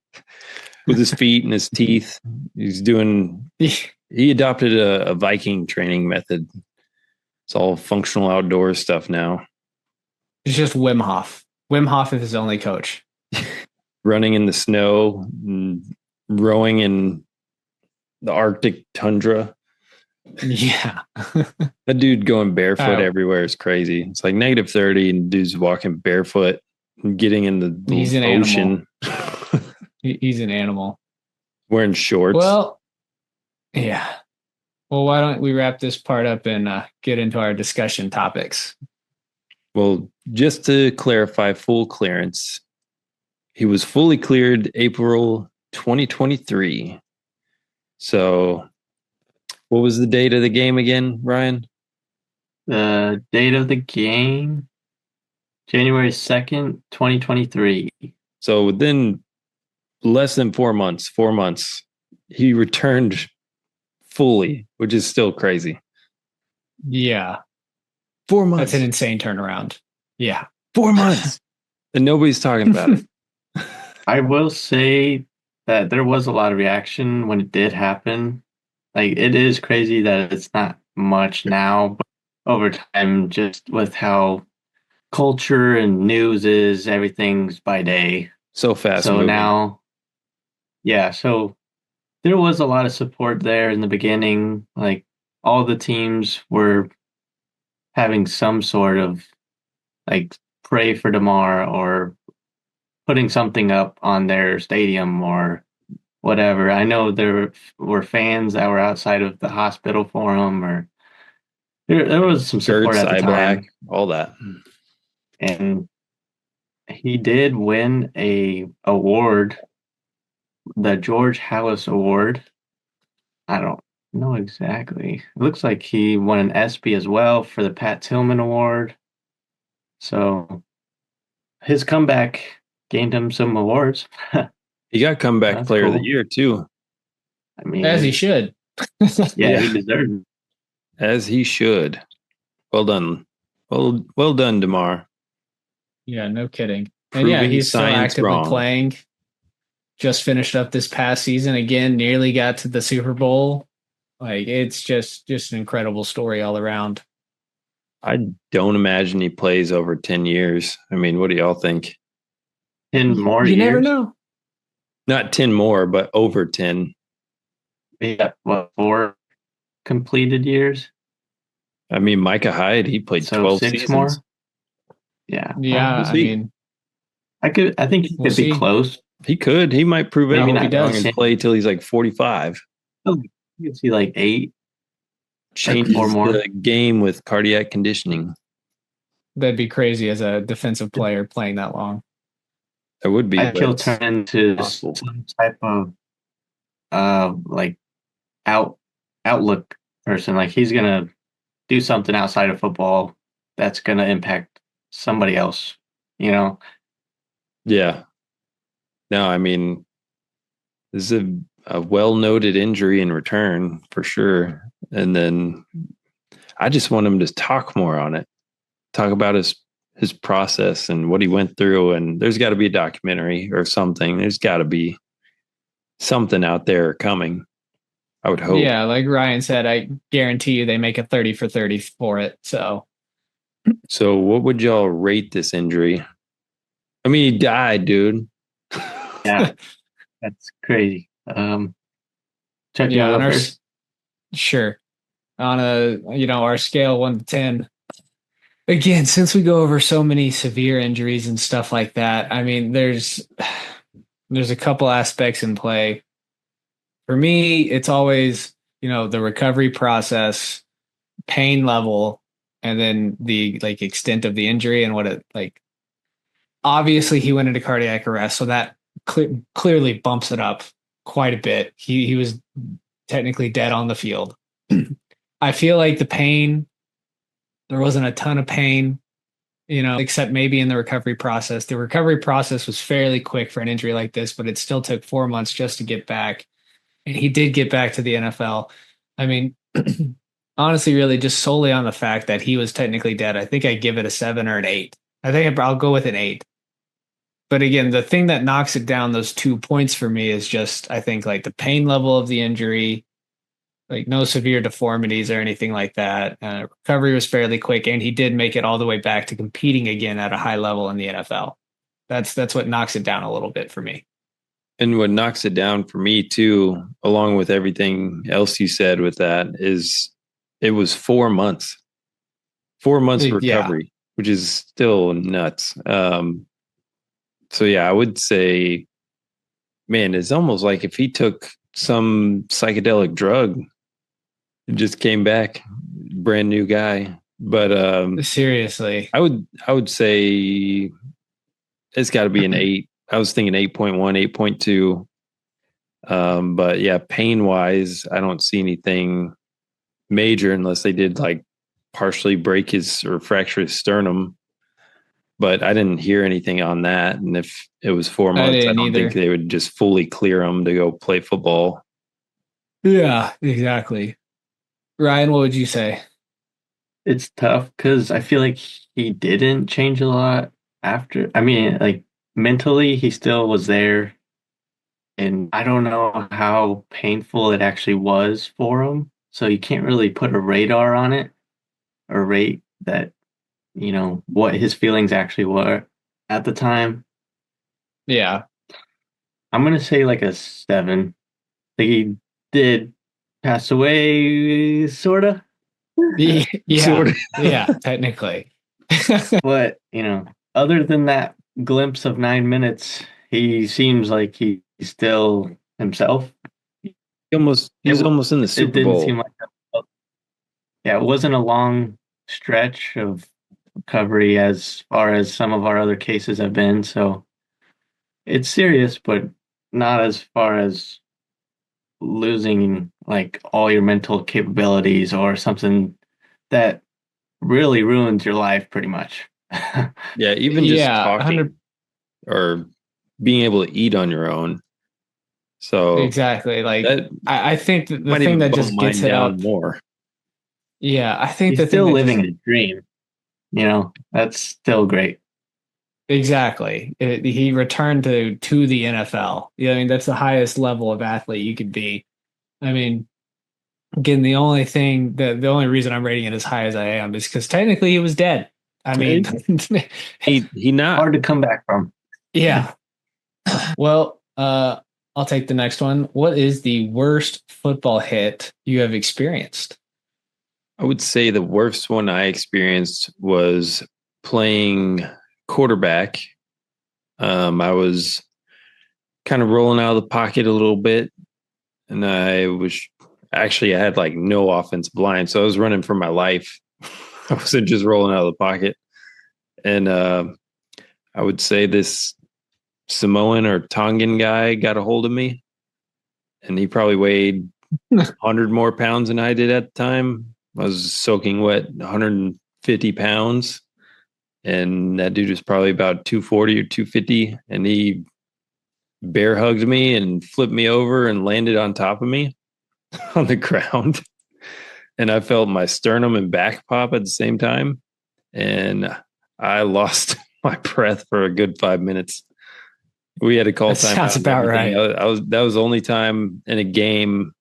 With his feet and his teeth. He adopted a Viking training method. It's all functional outdoor stuff now. It's just Wim Hof. Wim Hof is his only coach. Running in the snow, rowing in the Arctic tundra. Yeah. That dude going barefoot everywhere is crazy. It's like -30 and dude's walking barefoot and getting in the ocean. He's an animal. Wearing shorts. Well, yeah. Well, why don't we wrap this part up and get into our discussion topics? Well, just to clarify, full clearance. He was fully cleared April 2023. So what was the date of the game again, Ryan? The date of the game, January 2nd, 2023. So within less than 4 months, he returned fully, which is still crazy. Yeah. 4 months. That's an insane turnaround. Yeah. 4 months. And nobody's talking about it. I will say that there was a lot of reaction when it did happen. Like, it is crazy that it's not much now, but over time, just with how culture and news is, everything's by day. So fast. So moving. now, yeah, so there was a lot of support there in the beginning. Like, all the teams were having some sort of like pray for Damar or putting something up on their stadium or whatever. I know there were fans that were outside of the hospital for him, or there was some support at the time. Black, all that. And he did win a award, the George Hallis Award. I don't know exactly. It looks like he won an ESPY as well for the Pat Tillman Award. So his comeback gained him some awards. He got comeback player of the year too. I mean, as he should. Yeah, he deserved it. As he should. Well done. Well done, Damar. Yeah, no kidding. And yeah, he's still actively playing. Just finished up this past season again, nearly got to the Super Bowl. Like, it's just an incredible story all around. I don't imagine he plays over 10 years. I mean, what do y'all think? 10 more You never years? know. Not 10 more, but over 10. Yeah, what, 4 completed years? I mean, Micah Hyde, he played So 12 6 more? seasons. Yeah. Yeah, We'll I see. mean, I think he we'll could be see. close. He could. He might prove I Maybe hope he everyone not wrong does. and 10. play till he's like 45. You could see like 8 or 4 Changes more. the game with cardiac conditioning. That'd be crazy as a defensive player playing that long. It would be, I think but he'll it's turn into possible. some type of like out outlook person. Like he's gonna do something outside of football that's gonna impact somebody else. You know? Yeah. No, I mean, this is a well noted injury in return for sure. And then I just want him to talk more on it, talk about his process and what he went through. And there's got to be a documentary or something. There's got to be something out there coming. I would hope. Yeah, like Ryan said, I guarantee you they make a 30 for 30 for it. So So, what would y'all rate this injury? I mean, he died, dude. Yeah, that's crazy. Chuck, you yeah, wanna on go our first? sure. On our scale 1 to 10. Again, since we go over so many severe injuries and stuff like that, I mean, there's a couple aspects in play. For me, it's always, the recovery process, pain level, and then the like extent of the injury and what it like. Obviously, he went into cardiac arrest, so that clearly bumps it up quite a bit. He was technically dead on the field. I feel like the pain, there wasn't a ton of pain, except maybe in the recovery process. The recovery process was fairly quick for an injury like this, but it still took 4 months just to get back. And he did get back to the NFL. I mean, honestly, really just solely on the fact that he was technically dead, I think I give it a 7 or an 8. I think I'll go with an 8. But again, the thing that knocks it down those 2 points for me is just, I think, like the pain level of the injury, like no severe deformities or anything like that. Recovery was fairly quick, and he did make it all the way back to competing again at a high level in the NFL. That's what knocks it down a little bit for me. And what knocks it down for me too, along with everything else you said with that, is it was 4 months. 4 months of Yeah, recovery, which is still nuts. So yeah, I would say, man, it's almost like if he took some psychedelic drug and just came back, brand new guy. But seriously. I would say it's got to be an 8. I was thinking 8.1, 8.2. But yeah, pain wise, I don't see anything major unless they did like partially break his or fracture his sternum. But I didn't hear anything on that. And if it was 4 months, I Didn't don't think either. they would just fully clear him to go play football. Yeah, exactly. Ryan, what would you say? It's tough because I feel like he didn't change a lot after. I mean, like mentally, he still was there, and I don't know how painful it actually was for him. So you can't really put a radar on it or rate that, what his feelings actually were at the time. Yeah. I'm gonna say like a 7. Like he did pass away, sorta. Yeah. Sort of. Yeah, technically. But, other than that glimpse of 9 minutes, he seems like he's still himself. He was It almost in the it Super didn't seem Bowl. like yeah, it wasn't a long stretch of recovery as far as some of our other cases have been. So it's serious, but not as far as losing like all your mental capabilities or something that really ruins your life pretty much. Yeah, even just Yeah, 100 talking or being able to eat on your own. So exactly. Like that I think that the might thing even that bump just gets mine it down up, more. yeah, I think He's the thing still that living just a dream, that's still great. exactly he returned to the NFL. Yeah, I mean that's the highest level of athlete you could be. I mean, Again, the only reason I'm rating it as high as I am is because technically he was dead. I mean, He not. Hard to come back from. yeah. Well, I'll take the next one. What is the worst football hit you have experienced? I would say the worst one I experienced was playing quarterback. I was kind of rolling out of the pocket a little bit, and I had like no offensive line, so I was running for my life. I wasn't just rolling out of the pocket, and I would say this Samoan or Tongan guy got a hold of me, and he probably weighed 100 more pounds than I did at the time. I was soaking wet, 150 pounds, and that dude was probably about 240 or 250, and he bear hugged me and flipped me over and landed on top of me on the ground. And I felt my sternum and back pop at the same time. And I lost my breath for a good 5 minutes. We had to call That time sounds out and about everything. right. That was the only time in a game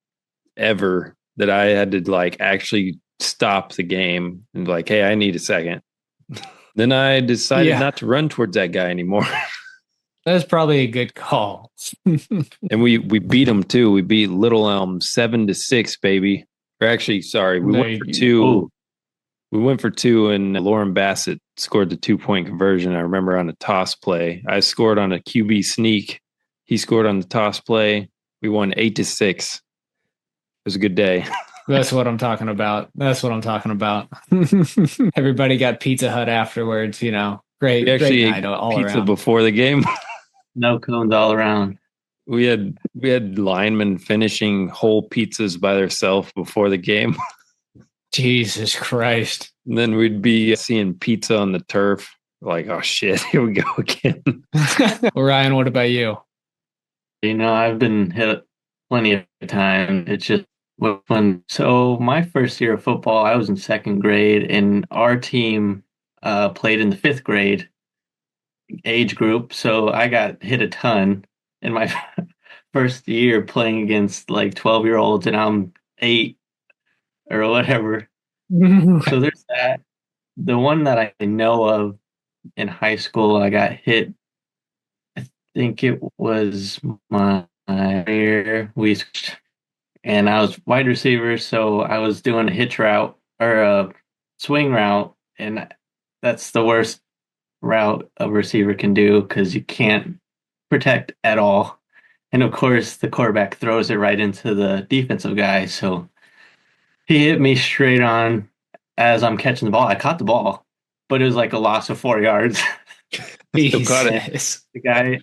ever that I had to like actually stop the game and be like, hey, I need a second. Then I decided Yeah, not to run towards that guy anymore. that's probably a good call. And we beat them too. We beat Little Elm 7-6, baby. Or actually, sorry, we There went for you- two. Oh, We went for two, and Lauren Bassett scored the 2-point conversion. I remember on a toss play. I scored on a QB sneak. He scored on the toss play. We won 8-6. It was a good day. That's what I'm talking about. That's what I'm talking about. Everybody got Pizza Hut afterwards, you know. We Great, great actually night ate all pizza around. before the game. no cones all around. We had linemen finishing whole pizzas by themselves before the game. Jesus Christ. And then we'd be seeing pizza on the turf. Like, oh shit, here we go again. Well, Ryan, what about you? I've been hit plenty of times. It's just when so my first year of football, I was in second grade, and our team played in the fifth grade age group. So I got hit a ton in my first year playing against like 12-year-olds, and I'm 8 or whatever. So there's that. The one that I know of in high school, I got hit. I think it was my year we switched, and I was wide receiver, so I was doing a hitch route or a swing route, and that's the worst route a receiver can do because you can't protect at all. And of course, the quarterback throws it right into the defensive guy, so he hit me straight on as I'm catching the ball. I caught the ball, but it was like a loss of 4 yards. Still caught it. Jesus. The guy,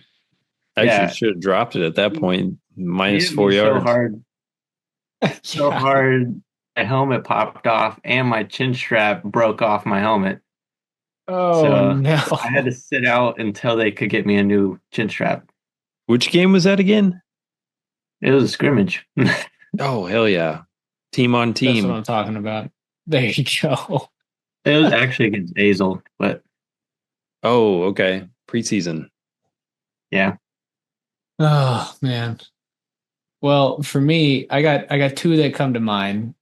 Actually, yeah, should have dropped it at that point. he Minus hit 4 me so yards. hard, so Yeah. hard. My helmet popped off, and my chin strap broke off my helmet. Oh So no. I had to sit out until they could get me a new chin strap. Which game was that again? It was a scrimmage. Oh, hell yeah. Team on That's what team. I'm talking about. There you go. It was actually against Hazel, but Oh, okay. Preseason. yeah. Oh man. Well, for me, I got two that come to mind.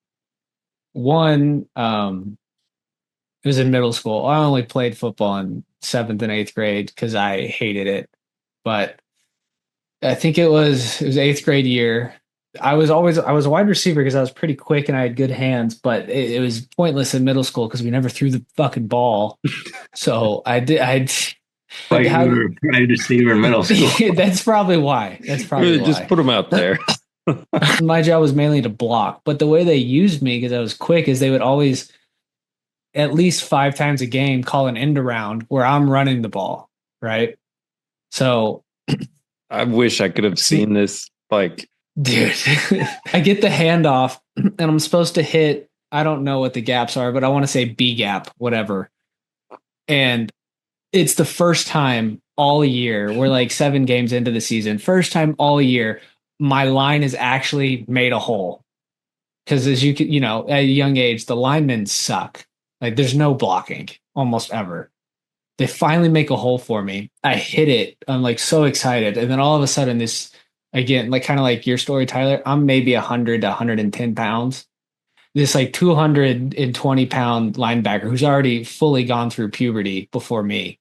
One, it was in middle school. I only played football in seventh and eighth grade because I hated it. But I think it was eighth grade year. I was a wide receiver because I was pretty quick and I had good hands, but it was pointless in middle school because we never threw the fucking ball. So I But but you how were a wide receiver in middle school. that's probably why. That's probably Just why. put them out there. My job was mainly to block, but the way they used me because I was quick is they would always at least 5 times a game call an end around where I'm running the ball, right? So, I wish I could have seen this. Like, dude, I get the handoff and I'm supposed to hit, I don't know what the gaps are, but I want to say B gap, whatever. And it's the first time all year, we're like 7 games into the season, first time all year, my line has actually made a hole. Because as you can, at a young age, the linemen suck. Like there's no blocking almost ever. They finally make a hole for me. I hit it. I'm like so excited. And then all of a sudden this again, like kind of like your story, Tyler, I'm maybe 100 to 110 pounds. this like 220-pound linebacker who's already fully gone through puberty before me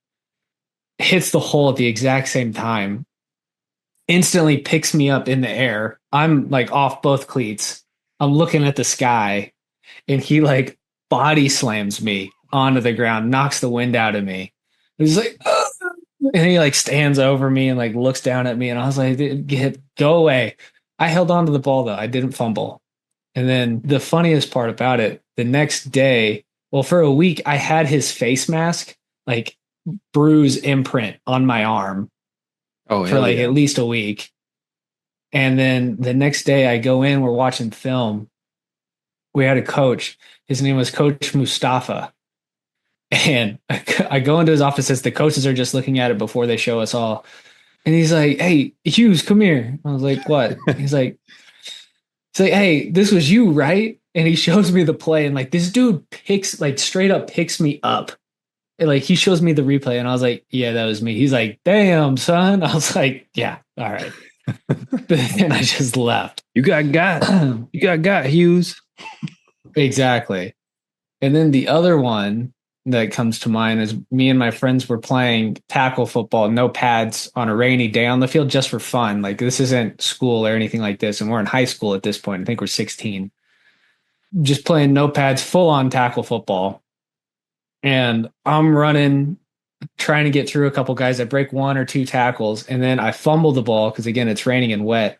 hits the hole at the exact same time, instantly picks me up in the air. I'm like off both cleats. I'm looking at the sky, and he like body slams me onto the ground, knocks the wind out of me. He's like, "Ugh." And he like stands over me and like looks down at me, and I was like, go away. I held on to the ball though. I didn't fumble. And then the funniest part about it, the next day, well, for a week, I had his face mask, like bruise imprint on my arm Oh, for hell like yeah. at least a week. And then the next day I go in, we're watching film. We had a coach. His name was Coach Mustafa. And I go into his office as the coaches are just looking at it before they show us all. And he's like, "Hey, Hughes, come here." I was like, "What?" He's like, "Hey, this was you, right?" And he shows me the play, and like this dude picks, like straight up picks me up. And like he shows me the replay, and I was like, "Yeah, that was me." He's like, "Damn, son." I was like, "Yeah, all right." But then I just left. You got Hughes. Exactly. And then the other one that comes to mind is me and my friends were playing tackle football, no pads on a rainy day on the field just for fun. Like this isn't school or anything like this. And we're in high school at this point. I think we're 16. Just playing no pads, full on tackle football. And I'm running, trying to get through a couple guys. I break one or two tackles, and then I fumble the ball because again, it's raining and wet.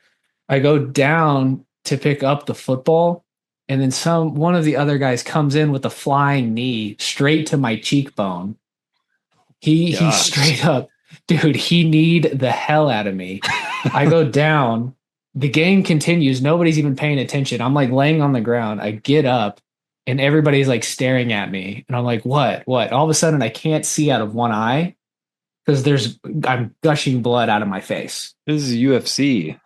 I go down to pick up the football, and then one of the other guys comes in with a flying knee straight to my cheekbone. He straight up, dude, he kneed the hell out of me. I go down. The game continues. Nobody's even paying attention. I'm like laying on the ground. I get up and everybody's like staring at me. And I'm like, what? What? All of a sudden I can't see out of one eye because I'm gushing blood out of my face. This is UFC.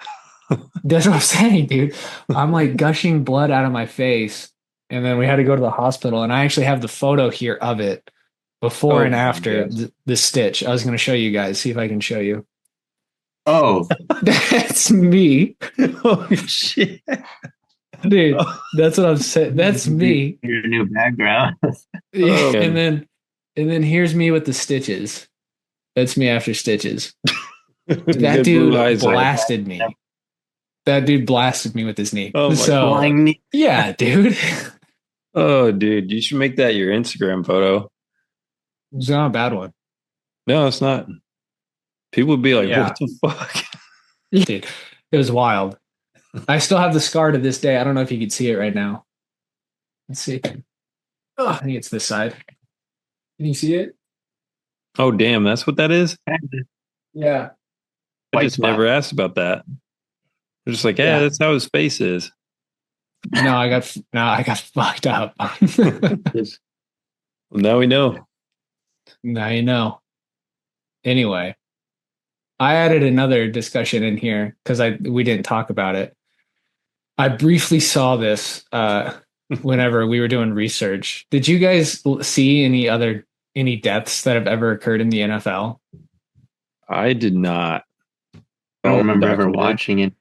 That's what I'm saying, dude. I'm like gushing blood out of my face. And then we had to go to the hospital. And I actually have the photo here of it before and after the stitch. I was going to show you guys, see if I can show you. Oh, That's me. Oh, shit. Dude, that's what I'm saying. That's me. Your new background. Yeah, Oh. and then here's me with the stitches. That's me after stitches. That dude blasted me. That dude blasted me with his knee. Oh my God. Yeah, dude. Oh, dude, you should make that your Instagram photo. It's not a bad one. No, it's not. People would be like, Yeah. what the fuck? Dude, it was wild. I still have the scar to this day. I don't know if you can see it right now. Let's see. Oh, I think it's this side. Can you see it? Oh, damn, that's what that is? Yeah. I just never asked about that. They're just like, yeah, that's how his face is. No, I got fucked up. Now we know. Now you know. Anyway, I added another discussion in here because we didn't talk about it. I briefly saw this whenever we were doing research. Did you guys see any deaths that have ever occurred in the NFL? I did not. I don't remember ever watching it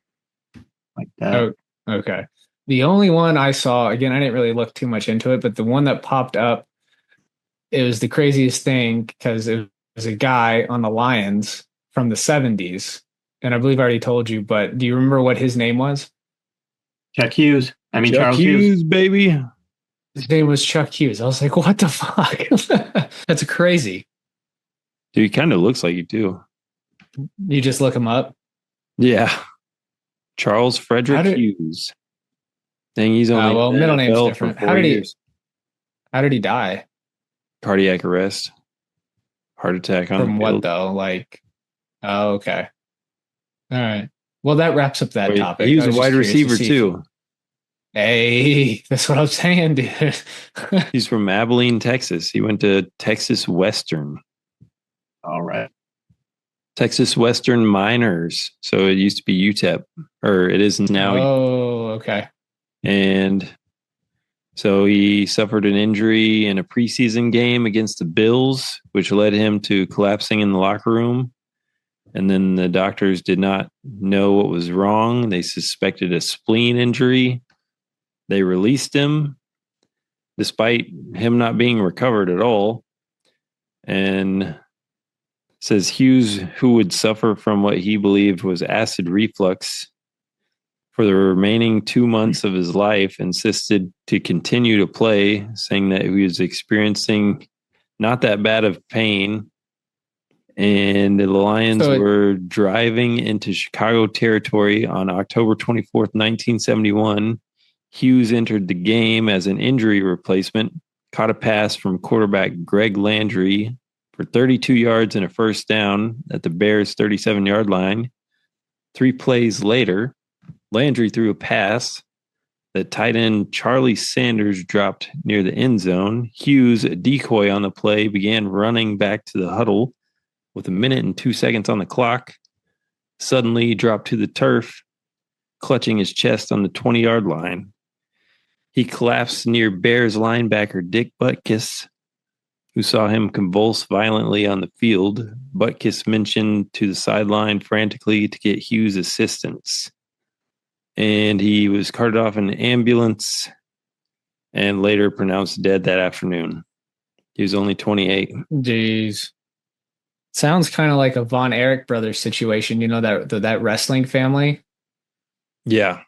like that. Oh, okay. The only one I saw, again, I didn't really look too much into it, but the one that popped up, it was the craziest thing because it was a guy on the Lions from the 70s. And I believe I already told you, but do you remember what his name was? Chuck Hughes. Chuck Charles Hughes, baby. His name was Chuck Hughes. I was like, what the fuck? That's crazy. Dude, he kind of looks like you too. You just look him up? Yeah. Charles Frederick Hughes. Dang, he's only middle name's different. How did he die? Cardiac arrest. Heart attack on From the field. what though? Like, oh, okay. All right. Well, that wraps up that topic. He was a wide receiver too. Hey, that's what I'm saying, dude. He's from Abilene, Texas. He went to Texas Western. All right. Texas Western Miners. So it used to be UTEP, or it is now. Oh, okay. And so he suffered an injury in a preseason game against the Bills, which led him to collapsing in the locker room. And then the doctors did not know what was wrong. They suspected a spleen injury. They released him, despite him not being recovered at all. And says Hughes, who would suffer from what he believed was acid reflux for the remaining 2 months of his life, insisted to continue to play, saying that he was experiencing not that bad of pain. And the Lions were driving into Chicago territory on October 24th, 1971. Hughes entered the game as an injury replacement, caught a pass from quarterback Greg Landry for 32 yards and a first down at the Bears' 37-yard line. 3 plays later, Landry threw a pass that tight end Charlie Sanders dropped near the end zone. Hughes, a decoy on the play, began running back to the huddle with 1 minute and 2 seconds on the clock. Suddenly, he dropped to the turf, clutching his chest on the 20-yard line. He collapsed near Bears linebacker Dick Butkus, who saw him convulse violently on the field. Butkus mentioned to the sideline frantically to get Hughes assistance. And he was carted off in an ambulance and later pronounced dead that afternoon. He was only 28. Jeez. Sounds kind of like a Von Erich brothers situation, that wrestling family. Yeah.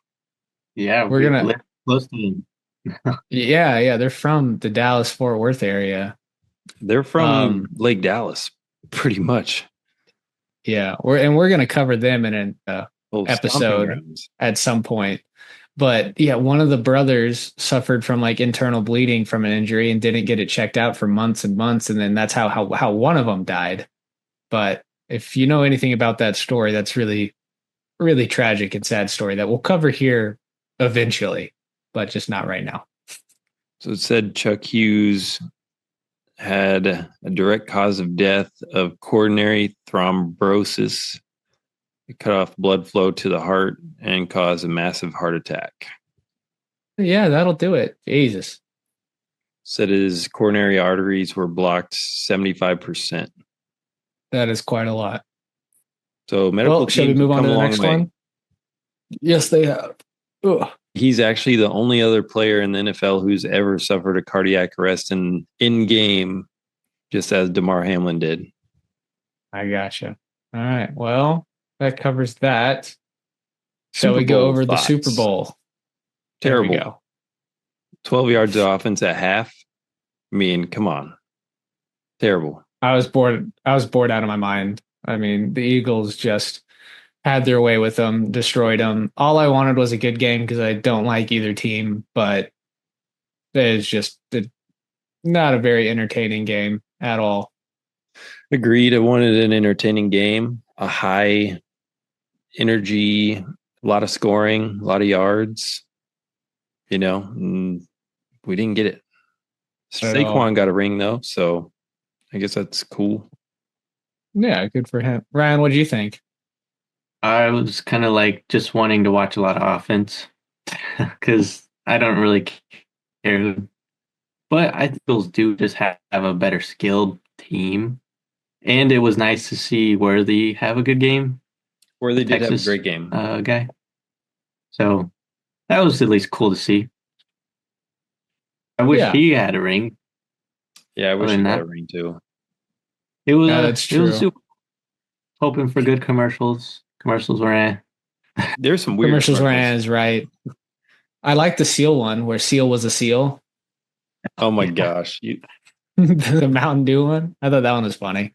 Yeah, we're gonna live close to them. Yeah, they're from the Dallas-Fort Worth area. They're from Lake Dallas, pretty much. Yeah, we're gonna cover them in an episode at some point. But yeah, one of the brothers suffered from like internal bleeding from an injury and didn't get it checked out for months and months, and then that's how one of them died. But if you know anything about that story, that's really, really tragic and sad story that we'll cover here eventually, but just not right now. So it said Chuck Hughes had a direct cause of death of coronary thrombosis. It cut off blood flow to the heart and caused a massive heart attack. Yeah, that'll do it. Jesus. Said his coronary arteries were blocked 75%. That is quite a lot. So medical teams shall we move on to the next way. one? Yes, they have. Ugh. He's actually the only other player in the NFL who's ever suffered a cardiac arrest in game, just as Damar Hamlin did. I gotcha. All right. Well, that covers that. Shall we go over the Super Bowl? Terrible. There we go. 12 yards of offense at half. I mean, come on. Terrible. I was bored out of my mind. I mean, the Eagles just had their way with them, destroyed them. All I wanted was a good game because I don't like either team, but it's just not a very entertaining game at all. Agreed. I wanted an entertaining game, a high energy, a lot of scoring, a lot of yards, and we didn't get it. Saquon got a ring though, so I guess that's cool. Yeah, good for him. Ryan, what do you think? I was kind of like just wanting to watch a lot of offense because I don't really care. But I think Bills do just have a better skilled team. And it was nice to see Worthy have a good game. Worthy did have a great game. Guy. So that was at least cool to see. I wish he had a ring. Yeah, I wish he had a ring too. It was, that's true. It was super. Hoping for good commercials. Commercials were There's some weird commercials were right. I like the seal one where Seal was a seal. Oh my gosh. The Mountain Dew one. I thought that one was funny.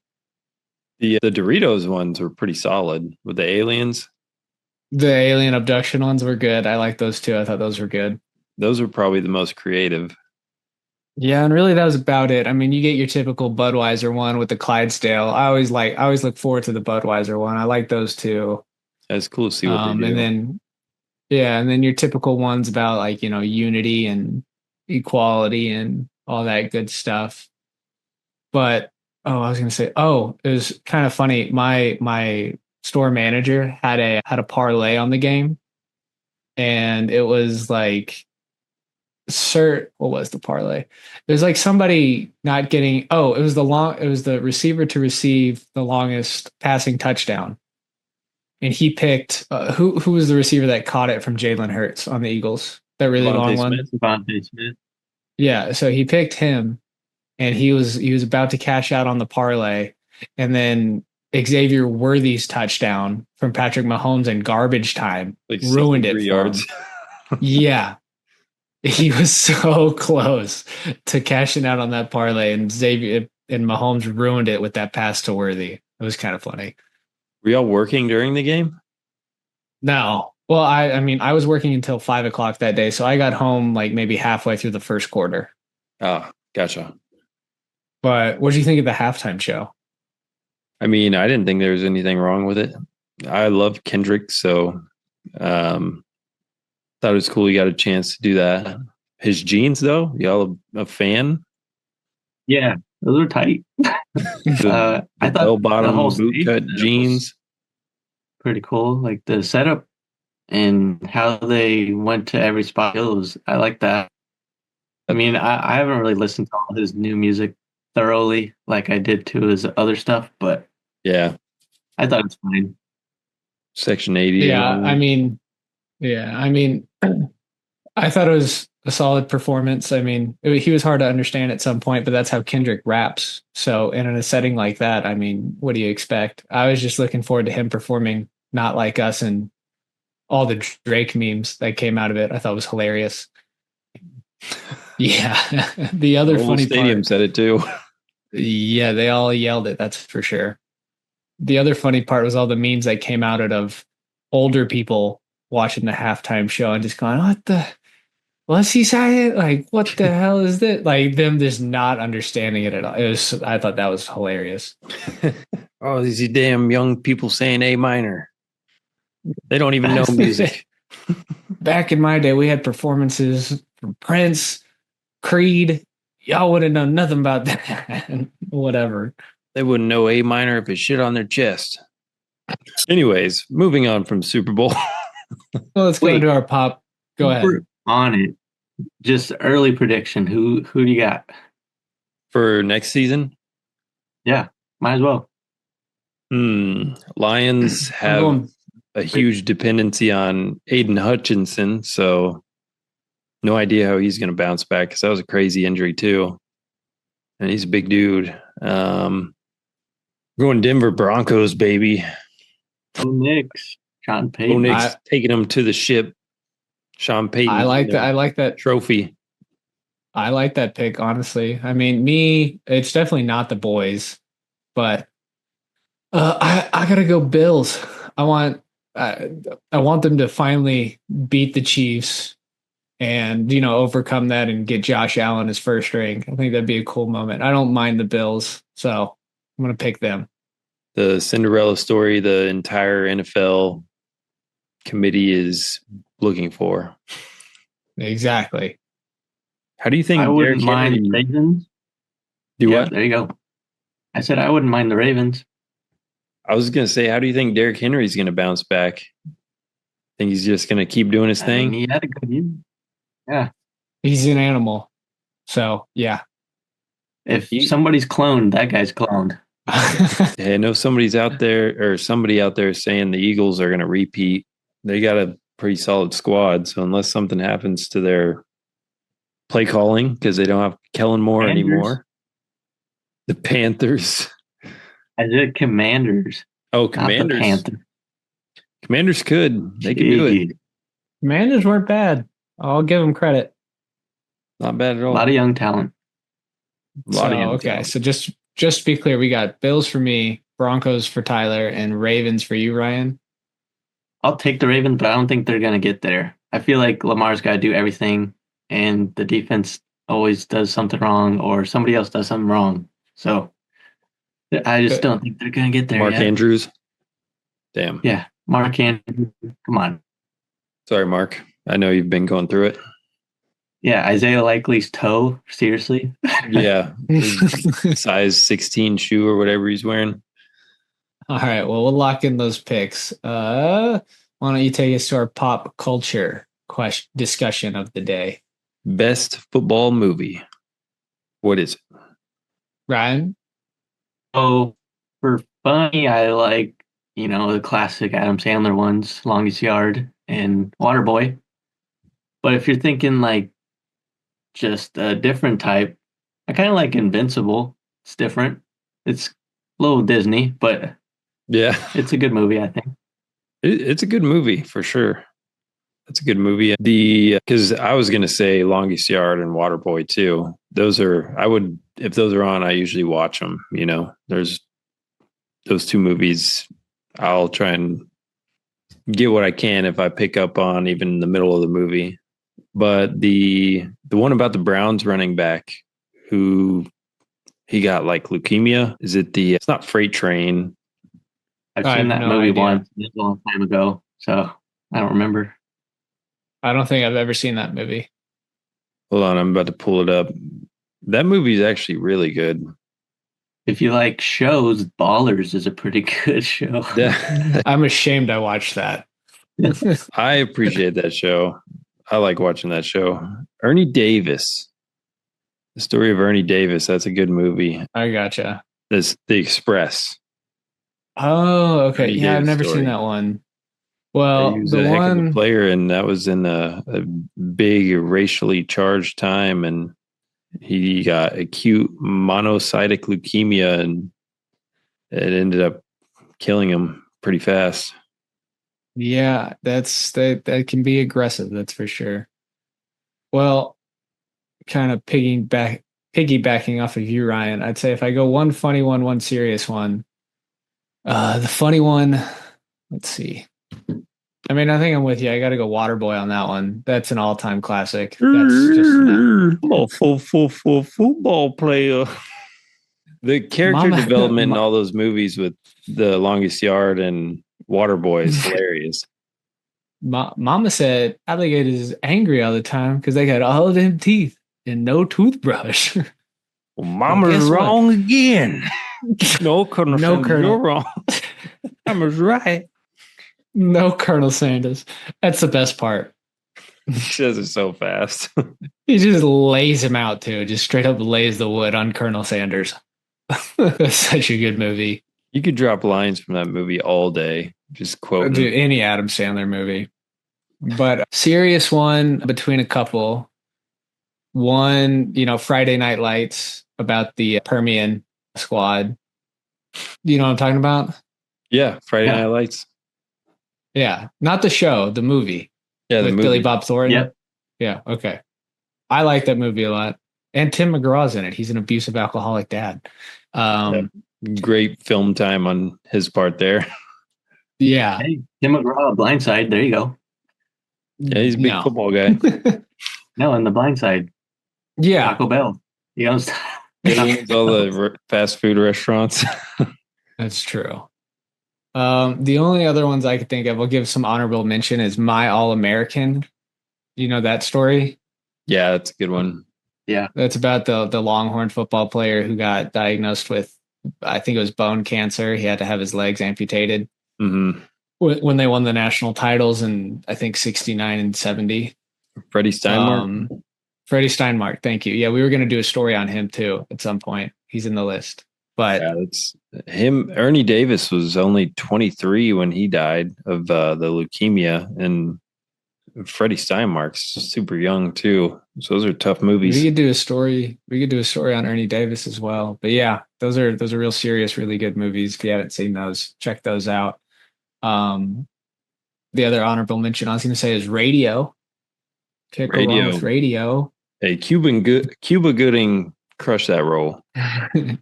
The Doritos ones were pretty solid with the aliens. The alien abduction ones were good. I like those too. I thought those were good. Those were probably the most creative. Yeah, and really that was about it. I mean, you get your typical Budweiser one with the Clydesdale. I always look forward to the Budweiser one. I like those too. That's cool to see what they do. And then your typical ones about like, unity and equality and all that good stuff. But I was gonna say, it was kind of funny. My store manager had a parlay on the game, and it was like, what was the parlay? It was like somebody not getting. It was the receiver to receive the longest passing touchdown, and he picked who was the receiver that caught it from Jalen Hurts on the Eagles? That really long one. Devontae Smith. Yeah, so he picked him, and he was about to cash out on the parlay, and then Xavier Worthy's touchdown from Patrick Mahomes in garbage time Like ruined it 63 for yards. him. Yeah, he was so close to cashing out on that parlay, and Xavier and Mahomes ruined it with that pass to Worthy. It was kind of funny. Were y'all working during the game? No, well, I mean, I was working until 5 o'clock that day, so I got home like maybe halfway through the first quarter. Oh, gotcha. But what do you think of the halftime show? I mean, I didn't think there was anything wrong with it. I love Kendrick, so um, thought it was cool he got a chance to do that. His jeans, though, y'all a fan? Yeah, those were tight. The I bell thought the whole bottom boot stage cut setup was jeans. pretty cool. Like the setup and how they went to every spot. I like that. I mean, I haven't really listened to all his new music thoroughly like I did to his other stuff, but Yeah, I thought it's fine. Section 80 and Yeah, all I that. mean, yeah, I mean, I thought it was a solid performance. I mean, he was hard to understand at some point, but that's how Kendrick raps. So, in a setting like that, I mean, what do you expect? I was just looking forward to him performing Not Like Us and all the Drake memes that came out of it. I thought was hilarious. Yeah. The The other whole funny stadium part, said it too. yeah, they all yelled it, that's for sure. The other funny part was all the memes that came out of older people watching the halftime show and just going, what the what's he saying? Like, what the hell is this? Like them just not understanding it at all. I thought that was hilarious. Oh, these damn young people saying A minor. They don't even know music. Back in my day, we had performances from Prince, Creed. Y'all wouldn't know nothing about that. Whatever. They wouldn't know A minor if it shit on their chest. Anyways, moving on from Super Bowl. Well, let's go Wait, into our pop. Go ahead. we're on it. Just early prediction. Who do you got? For next season. Yeah, might as well. Lions I'm have going. a huge dependency on Aiden Hutchinson, so no idea how he's going to bounce back because that was a crazy injury too, and he's a big dude. Going Denver Broncos, baby. Oh, Knicks. Sean Bo Payton. Nick's taking him to the ship. Sean Payton. I like that. I like that. Trophy. I like that pick. Honestly, I mean, me. It's definitely not the boys, but I gotta go Bills. I want. I, I want them to finally beat the Chiefs and overcome that and get Josh Allen his first ring. I think that'd be a cool moment. I don't mind the Bills, so I'm gonna pick them. The Cinderella story the entire NFL committee is looking for. Exactly. How do you think I Derrick wouldn't mind Henry the Ravens. do Yeah, what? there you go. I said I wouldn't mind the Ravens. I was going to say, how do you think Derrick Henry's going to bounce back? Think he's just going to keep doing his I mean, thing? he had a good year. Yeah. He's an animal. So yeah. If somebody's cloned, that guy's cloned. Hey, I know somebody's out there or somebody out there saying the Eagles are going to repeat. They got a pretty solid squad. So unless something happens to their play calling because they don't have Kellen Moore Panthers? anymore, the Panthers. I said Commanders. Oh, Not the Commanders. Panthers. Commanders could. They could do it. Jeez. Commanders weren't bad. I'll give them credit. Not bad at A all. lot of young talent. A lot of young Okay, talent. so just to be clear, we got Bills for me, Broncos for Tyler, and Ravens for you, Ryan. I'll take the Ravens, but I don't think they're going to get there. I feel like Lamar's got to do everything, and the defense always does something wrong, or somebody else does something wrong. So I just don't think they're going to get there Mark yet. Andrews. Damn. Yeah, Mark Andrews. Come on. Sorry, Mark. I know you've been going through it. Yeah, Isaiah Likely's toe. Seriously. Yeah. Size 16 shoe or whatever he's wearing. All right, well, we'll lock in those picks. Why don't you take us to our pop culture discussion of the day? Best football movie. What is it? Ryan? So for funny, I like, the classic Adam Sandler ones, Longest Yard and Waterboy. But if you're thinking like just a different type. I kind of like Invincible. It's different. It's a little Disney, but Yeah, it's a good movie, I think. it's a good movie for sure. It's a good movie. Because I was gonna say Longest Yard and Waterboy too. Those are I would if those are on, I usually watch them. There's those two movies. I'll try and get what I can if I pick up on even in the middle of the movie. But the one about the Browns running back who he got like leukemia. Is it it's not Freight Train. I've I seen have that no movie idea. once a long time ago, so I don't remember. I don't think I've ever seen that movie. Hold on, I'm about to pull it up. That movie is actually really good. If you like shows, Ballers is a pretty good show. Yeah, I'm ashamed I watched that. I appreciate that show. I like watching that show. Ernie Davis. The story of Ernie Davis. That's a good movie. I gotcha. That's The Express. Oh, okay. Ernie Yeah, I've Davis never seen story. that one. He Well, was the a heck of a one, player, and that was in a big racially charged time. And he got acute monocytic leukemia, and it ended up killing him pretty fast. yeah, that can be aggressive, that's for sure. Well, kind of piggybacking off of you, Ryan, I'd say if I go one funny one serious one, the funny one, let's see. I mean, I think I'm with you. I got to go Waterboy on that one. That's an all-time classic. That's just I'm a football player. The character Mama, development in all those movies with The Longest Yard and Waterboy is hilarious. Mama said alligators is angry all the time because they got all them teeth and no toothbrush. Well, Well, Mama's guess what? wrong again. No, Colonel No, Sanders, Colonel. you're wrong. Mama's right. No, Colonel Sanders. That's the best part. He says it so fast. He just lays him out too. Just straight up lays the wood on Colonel Sanders. That's such a good movie. You could drop lines from that movie all day. Just quoting. Dude, any Adam Sandler movie. But a serious one between a couple. One, Friday Night Lights about the Permian squad. You know what I'm talking about? Yeah, Friday Yeah. Night Lights. Yeah. Not the show, the movie. Yeah, the with movie. Billy Bob Thornton. Yep. Yeah, okay. I like that movie a lot. And Tim McGraw's in it. He's an abusive alcoholic dad. Great film time on his part there. Yeah. Hey, Tim McGraw, Blindside. There you go. Yeah, he's a big No. football guy. No, in the Blindside, Yeah. Taco Bell. He owns. He owns all the fast food restaurants. That's true. The only other ones I could think of, I'll give some honorable mention, is My All American. You know that story? Yeah, that's a good one. Yeah. That's about the Longhorn football player who got diagnosed with, I think it was bone cancer. He had to have his legs amputated Mm-hmm. when they won the national titles in, I think, 69 and 70. Freddie Steinmark. Freddie Steinmark. Thank you. Yeah, we were going to do a story on him too at some point. He's in the list. But yeah, that's him. Ernie Davis was only 23 when he died of the leukemia, and Freddie Steinmark's super young too. So those are tough movies. we could do a story. We could do a story on Ernie Davis as well. But yeah, those are real serious, really good movies. If you haven't seen those, check those out. The other honorable mention I was going to say is Radio. Can't go wrong with Radio. Hey, Cuba Gooding crushed that role.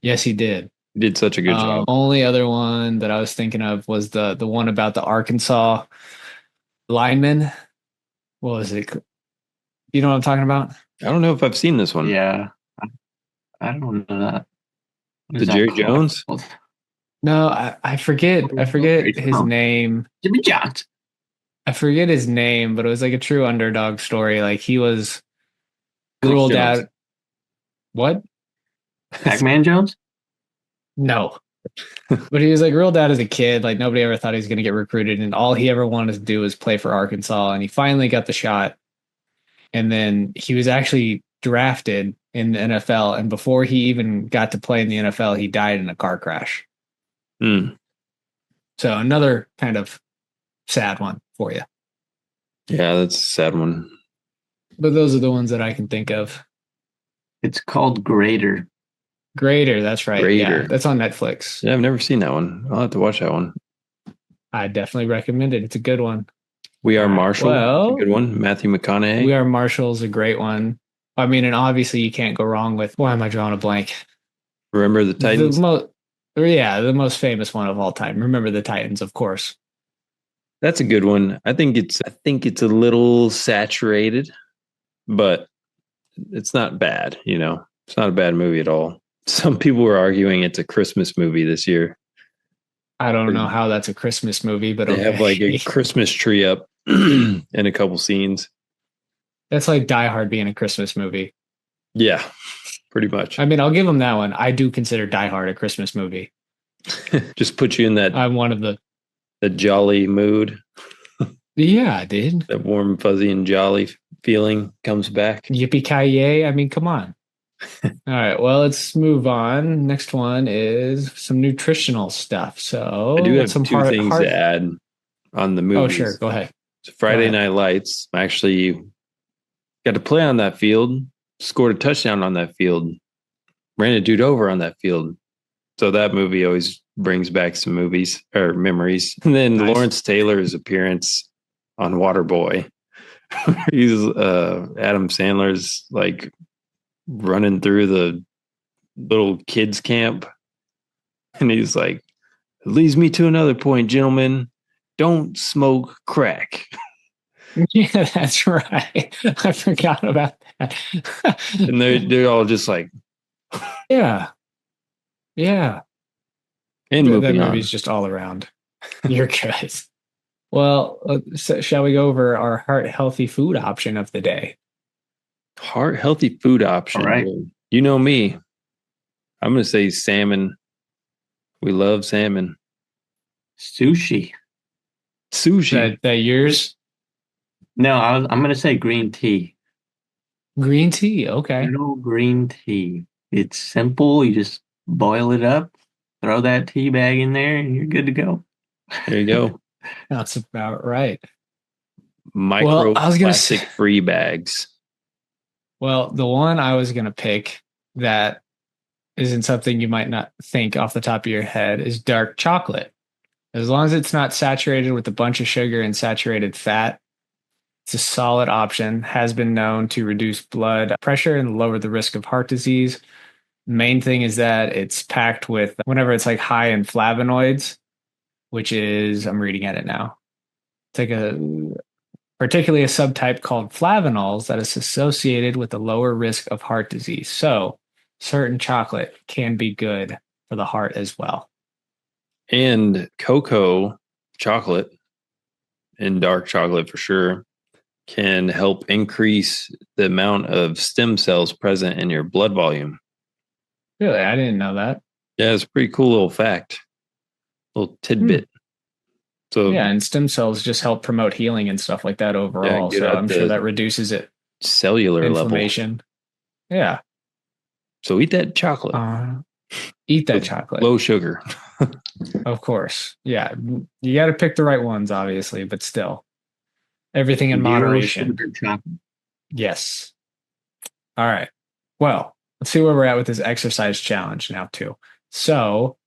Yes, he did. He did such a good job. Only other one that I was thinking of was the one about the Arkansas lineman. What was it? You know what I'm talking about? I don't know if I've seen this one. Yeah. I don't know that. The Jerry Jones? No, I forget. I forget his name. Jimmy Jones. I forget his name, but it was like a true underdog story. Like he was ruled out. What? Pac-Man Jones? No. But he was like ruled out as a kid. Like nobody ever thought he was going to get recruited. And all he ever wanted to do was play for Arkansas. And he finally got the shot. And then he was actually drafted in the NFL. And before he even got to play in the NFL, he died in a car crash. So another kind of sad one for you. Yeah, that's a sad one. But those are the ones that I can think of. It's called Greater. Greater, that's right. Greater. Yeah, that's on Netflix. Yeah, I've never seen that one. I'll have to watch that one. I definitely recommend it. It's a good one. We Are All right. Marshall. That's a Well, good one. Matthew McConaughey. We Are Marshall's a great one. I mean, and obviously you can't go wrong with, why am I drawing a blank? Remember the The Titans? the most famous one of all time. Remember the Titans, of course. That's a good one. I think it's a little saturated, but it's not bad, you know. It's not a bad movie at all. Some people were arguing it's a Christmas movie this year. I don't know how that's a Christmas movie, but They have like a okay. Christmas tree up in a couple scenes. That's like Die Hard being a Christmas movie. Yeah, pretty much. I mean, I'll give them that one. I do consider Die Hard a Christmas movie. Just put you in that I'm one of the jolly mood. yeah, dude. That warm, fuzzy, and jolly feeling comes back. Yippee-ki-yay. I mean, come on. All right, well, let's move on. Next one is some nutritional stuff. So I do have some two things to add on the movies. Oh, sure. Go ahead. So Friday Night Lights. I actually got to play on that field, scored a touchdown on that field, ran a dude over on that field. So that movie always brings back some movies or memories. And then Nice. Lawrence Taylor's appearance on Waterboy. He's Adam Sandler's like running through the little kids camp. And he's like, it leads me to another point, gentlemen. Don't smoke crack. Yeah, that's right. I forgot about that. And they're all just like, yeah. Yeah. and That moving on. movie's just all around. You're good. Well, so shall we go over our heart healthy food option of the day? Heart healthy food option. All right. You know me. I'm going to say salmon. We love salmon. Sushi. Sushi. That yours? No, I'm going to say green tea. Green tea. Okay. No green tea. It's simple. You just boil it up, throw that tea bag in there, and you're good to go. There you go. That's about right. Microplastic free bags. Well, the one I was going to pick that isn't something you might not think off the top of your head is dark chocolate. As long as it's not saturated with a bunch of sugar and saturated fat, it's a solid option. Has been known to reduce blood pressure and lower the risk of heart disease. Main thing is that it's packed with, whenever it's like high in flavonoids, which is, I'm reading at it now. It's like particularly a subtype called flavanols that is associated with a lower risk of heart disease. So certain chocolate can be good for the heart as well. And cocoa chocolate and dark chocolate for sure can help increase the amount of stem cells present in your blood volume. Really? I didn't know that. Yeah, it's a pretty cool little fact, little tidbit. So yeah, and stem cells just help promote healing and stuff like that overall. Yeah, so I'm sure that reduces it. Cellular inflammation. Level. Yeah. So eat that chocolate. Eat that chocolate. Low sugar. Of course. Yeah. You got to pick the right ones, obviously, but still. Everything in moderation. Yes. All right. Well, let's see where we're at with this exercise challenge now, too. So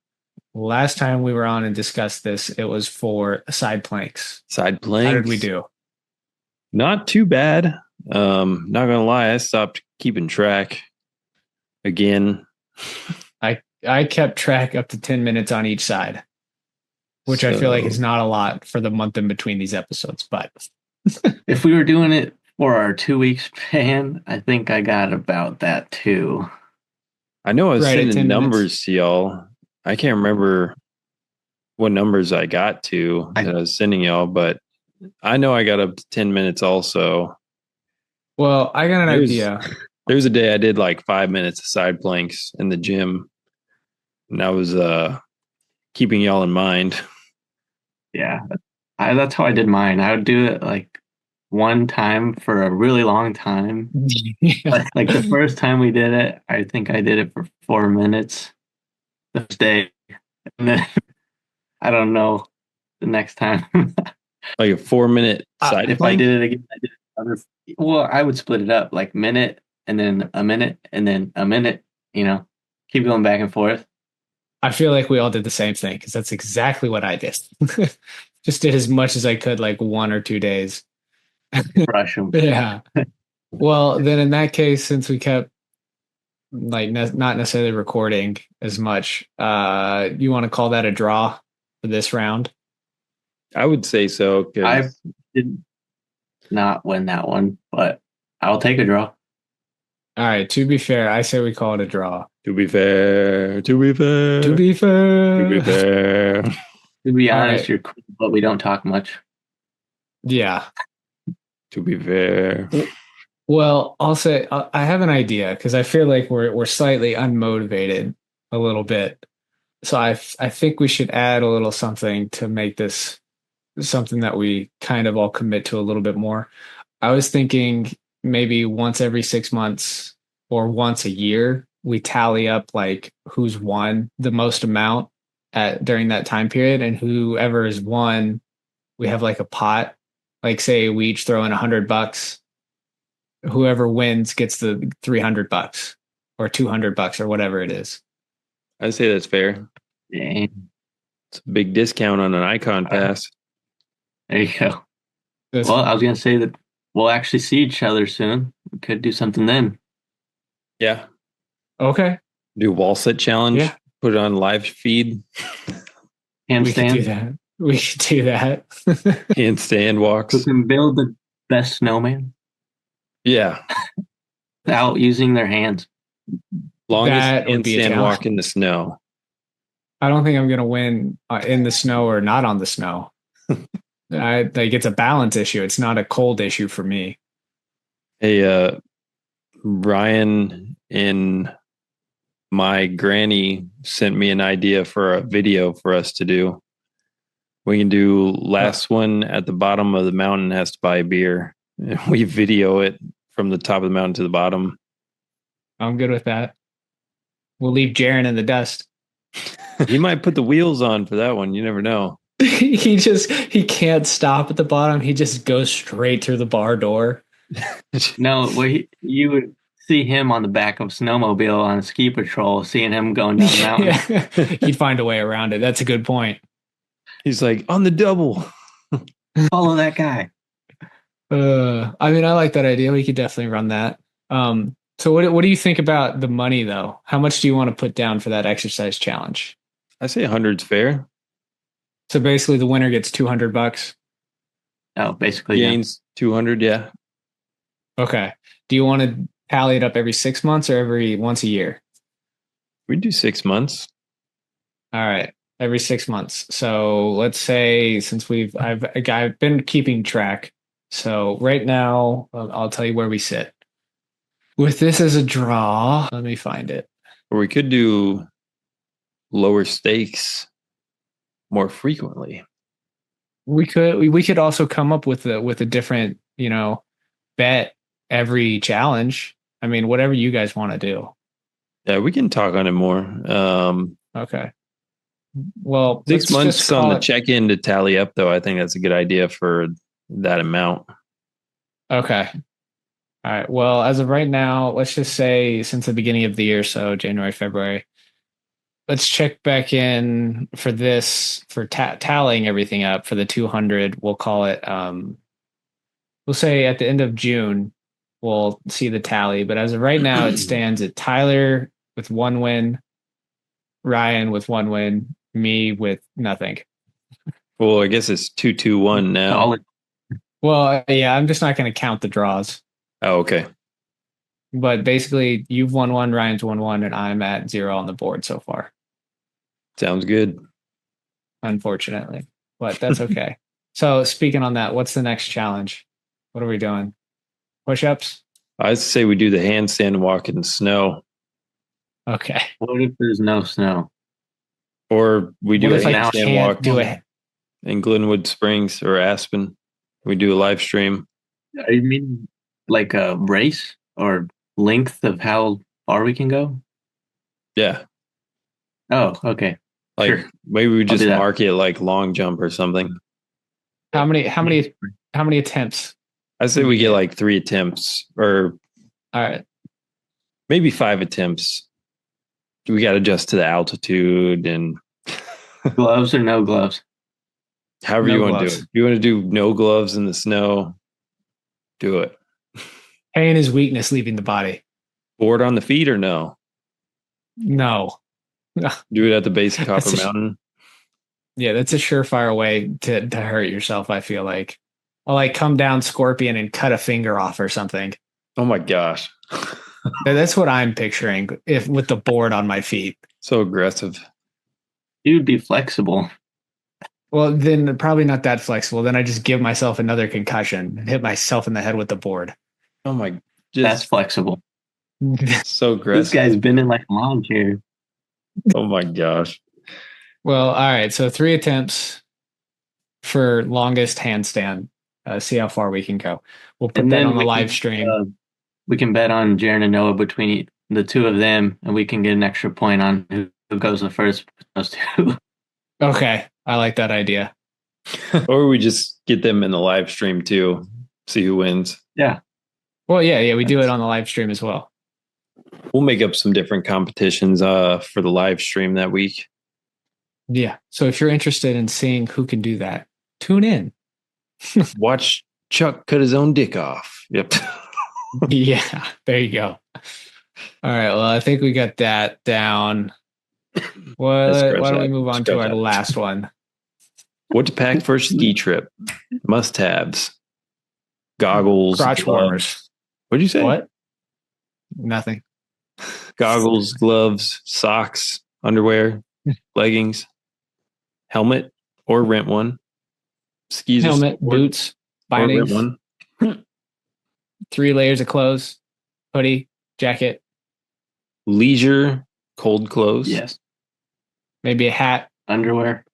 last time we were on and discussed this, it was for side planks. Side planks. How did we do? Not too bad. Not gonna lie, I stopped keeping track again. I kept track up to 10 minutes on each side, which I feel like is not a lot for the month in between these episodes. But if we were doing it for our 2 weeks span, I think I got about that too. I know I was sending numbers to y'all. I can't remember what numbers I got to that I was sending y'all, but I know I got up to 10 minutes also. Well, I got an idea. There was a day I did like 5 minutes of side planks in the gym. And I was keeping y'all in mind. Yeah, that's how I did mine. I would do it like one time for a really long time. Like the first time we did it, I think I did it for 4 minutes the first day. And then I don't know the next time. Like a 4 minute side if plank? I did it again, well, I would split it up like minute and then a minute, and then a minute. Keep going back and forth. I feel like we all did the same thing because that's exactly what I did. Just did as much as I could, like 1 or 2 days. Rush them. Yeah. Well, then in that case, since we kept like not necessarily recording as much, you want to call that a draw for this round? I would say so. I did not win that one, but I'll take a draw. All right. To be fair, I say we call it a draw. To be fair. To be fair. To be fair. To be honest, right. you're cool, but we don't talk much. Yeah. To be fair. Well, I'll say I have an idea because I feel like we're slightly unmotivated a little bit. So I think we should add a little something to make this something that we kind of all commit to a little bit more. I was thinking maybe once every 6 months or once a year, we tally up like who's won the most amount at during that time period, and whoever has won, we have like a pot. Like say we each throw in $100. Whoever wins gets the $300 or $200 or whatever it is. I'd say that's fair. Dang. It's a big discount on an icon pass. There you go. Well, I was going to say that we'll actually see each other soon. We could do something then. Yeah. Okay. Do wall sit challenge. Yeah. Put it on live feed. We could do that. We could do that. Handstand walks. Who can build the best snowman? Yeah. Without using their hands. Longest handstand walk in the snow. I don't think I'm going to win in the snow or not on the snow. Like it's a balance issue. It's not a cold issue for me. Hey, Ryan and my granny sent me an idea for a video for us to do. We can do last one at the bottom of the mountain has to buy a beer. And we video it from the top of the mountain to the bottom. I'm good with that. We'll leave Jaron in the dust. He might put the wheels on for that one. You never know. He can't stop at the bottom. He just goes straight through the bar door. No, you would see him on the back of a snowmobile on a ski patrol, seeing him going down the mountain. Yeah. He'd find a way around it. That's a good point. He's like, on the double. Follow that guy. I mean, I like that idea. We could definitely run that. So what do you think about the money though? How much do you want to put down for that exercise challenge? I say 100's fair. So basically the winner gets $200. Oh, basically gains 200. Yeah. Okay. Do you want to tally it up every 6 months or every once a year? We do 6 months. All right. Every 6 months. So let's say since I've been keeping track. So right now I'll tell you where we sit. With this as a draw, let me find it. Or we could do lower stakes more frequently. We could also come up with a different, bet every challenge. I mean, whatever you guys want to do. Yeah, we can talk on it more. Okay. Well, 6 months on the check-in to tally up, though. I think that's a good idea for that amount. Okay. All right. Well, as of right now, let's just say since the beginning of the year, so January, February, let's check back in for this, for tallying everything up for the 200. We'll call it, we'll say at the end of June, we'll see the tally. But as of right now, it stands at Tyler with 1 win, Ryan with 1 win, me with nothing. Well, I guess it's 2-2-1 now. Well, yeah, I'm just not going to count the draws. Oh, okay. But basically, you've won 1, Ryan's won 1, and I'm at 0 on the board so far. Sounds good. Unfortunately, but that's okay. So speaking on that, what's the next challenge? What are we doing? Push-ups? I'd say we do the handstand walk in snow. Okay. What if there's no snow? Or we do a handstand walk do it in Glenwood Springs or Aspen. We do a live stream. I mean, like a race or length of how far we can go? Yeah. Oh, okay. Like sure. Maybe we just mark it like long jump or something. How many attempts? I say we get like 3 attempts or all right. Maybe 5 attempts. We got to adjust to the altitude and Gloves or no gloves? however No you want to do gloves. it. If you want to do no gloves in the snow, do it. Pain is weakness leaving the body. Board on the feet or no? No. Do it at the base of Copper That's Mountain. Yeah, that's a surefire way to hurt yourself, I feel like. I'll like come down Scorpion and cut a finger off or something. Oh my gosh. That's what I'm picturing if with the board on my feet. So aggressive. You'd be flexible. Well, then probably not that flexible. Then I just give myself another concussion and hit myself in the head with the board. Oh my, That's just flexible. so This aggressive. guy's been in like a lawn chair. Oh my gosh. Well, all right. So 3 attempts for longest handstand. See how far we can go. We'll put And that then on the we live can, stream. We can bet on Jaren and Noah between the two of them, and we can get an extra point on who goes the first with those two. Okay. I like that idea. Or we just get them in the live stream too. See who wins. Yeah. Well, yeah, we do it on the live stream as well. We'll make up some different competitions for the live stream that week. Yeah. So if you're interested in seeing who can do that, tune in. Watch Chuck cut his own dick off. Yep. Yeah. There you go. All right. Well, I think we got that down. Why don't we move on to our last one? What to pack for a ski trip? Must-haves. Goggles. Crotch warmers. What'd you say? What? Nothing. Goggles, gloves, socks, underwear, leggings, helmet or rent one. Skis, helmet, boots, bindings, one. 3 layers of clothes, hoodie, jacket, leisure, cold clothes. Yes. maybe a hat, Underwear.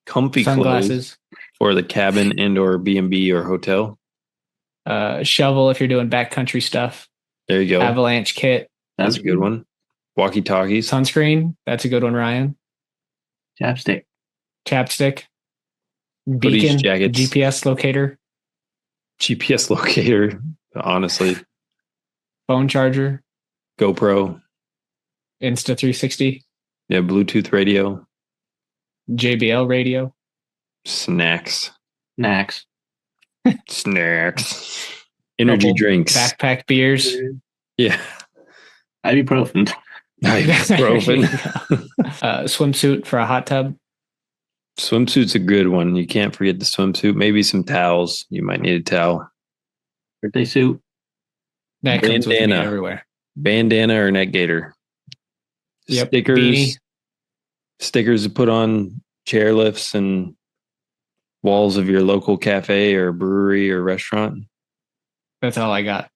Comfy sunglasses, clothes for the cabin and or B&B or hotel. shovel if you're doing backcountry stuff. There you go. Avalanche kit. That's a good one. Walkie-talkies. Sunscreen. That's a good one, Ryan. Chapstick. Chapstick. Beacon. Hoodies, jackets. GPS locator. GPS locator, honestly. Phone charger. GoPro. Insta 360. Yeah, Bluetooth radio. JBL radio. Snacks. Snacks. Snacks. Energy Couple drinks. Backpack beers. Yeah. Ibuprofen. Ibuprofen. Swimsuit for a hot tub. Swimsuit's a good one. You can't forget the swimsuit. Maybe some towels. You might need a towel. Birthday suit. That comes with me Bandana. everywhere. Bandana or neck gaiter. Yep. Stickers. Beanie. Stickers to put on chairlifts and walls of your local cafe or brewery or restaurant. That's all I got.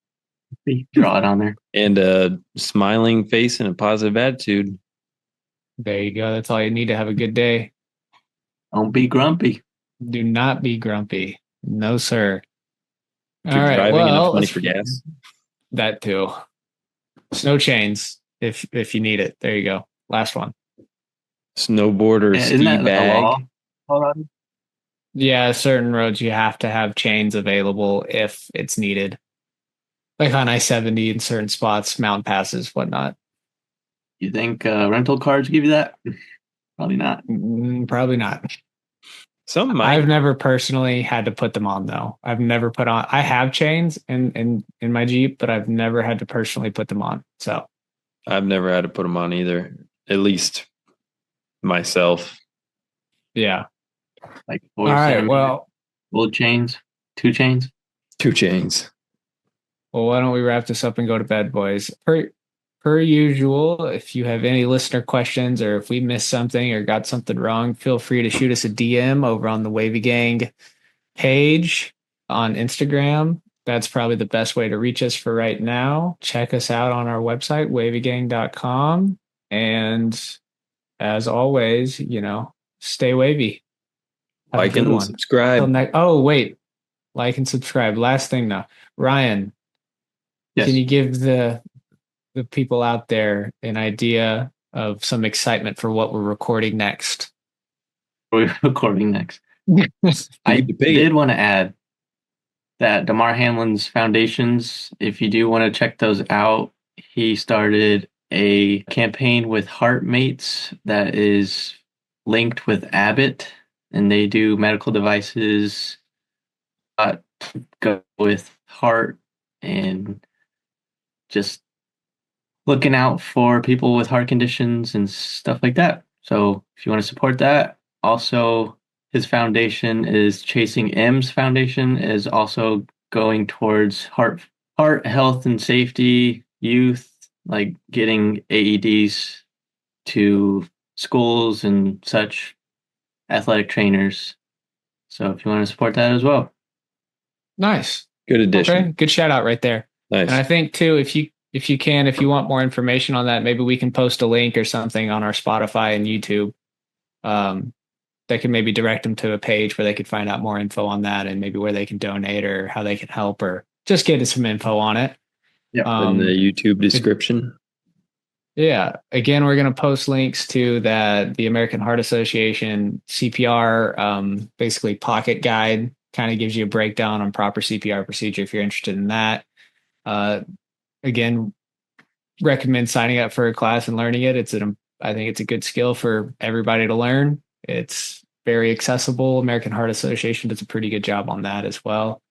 Draw it on there. And a smiling face and a positive attitude. There you go. That's all you need to have a good day. Don't be grumpy. Do not be grumpy. No, sir. If All you're right. driving enough Well, money for gas. that too. Snow chains if you need it. There you go. Last one. Snowboard or Isn't ski that a bag. law? Colorado? Yeah, certain roads you have to have chains available if it's needed. Like on I-70 in certain spots, mountain passes, whatnot. You think rental cars give you that? Probably not. Probably not. Some might. I've never personally had to put them on though. I've never put on. I have chains in my Jeep, but I've never had to personally put them on. So I've never had to put them on either. At least myself. yeah. Like All right. Well, gold chains, 2 chains. 2 chains. why don't we wrap this up and go to bed, boys? Per usual, if you have any listener questions or if we missed something or got something wrong, feel free to shoot us a DM over on the Wavy Gang page on Instagram. That's probably the best way to reach us for right now. Check us out on our website, wavygang.com. And as always, stay wavy. Have a Like good and one. subscribe. Oh, wait. Like and subscribe. Last thing now. Ryan, Yes. can you give the people out there an idea of some excitement for what we're recording next? We're recording next. I did want to add that Damar Hamlin's foundations, if you do want to check those out, he started a campaign with HeartMates that is linked with Abbott, and they do medical devices that go with heart and just looking out for people with heart conditions and stuff like that. So if you want to support that, also his foundation is Chasing M's foundation is also going towards heart health and safety, youth, like getting AEDs to schools and such, athletic trainers. So if you want to support that as well. Nice. Good addition. Okay, good shout out right there. Nice. And I think too, if you want more information on that, maybe we can post a link or something on our Spotify and YouTube. That can maybe direct them to a page where they could find out more info on that, and maybe where they can donate or how they can help, or just get some info on it. Yeah. In the YouTube description. Yeah. Again, we're going to post links to the American Heart Association CPR, basically pocket guide. Kind of gives you a breakdown on proper CPR procedure if you're interested in that. Again, recommend signing up for a class and learning it. I think it's a good skill for everybody to learn. It's very accessible. American Heart Association does a pretty good job on that as well.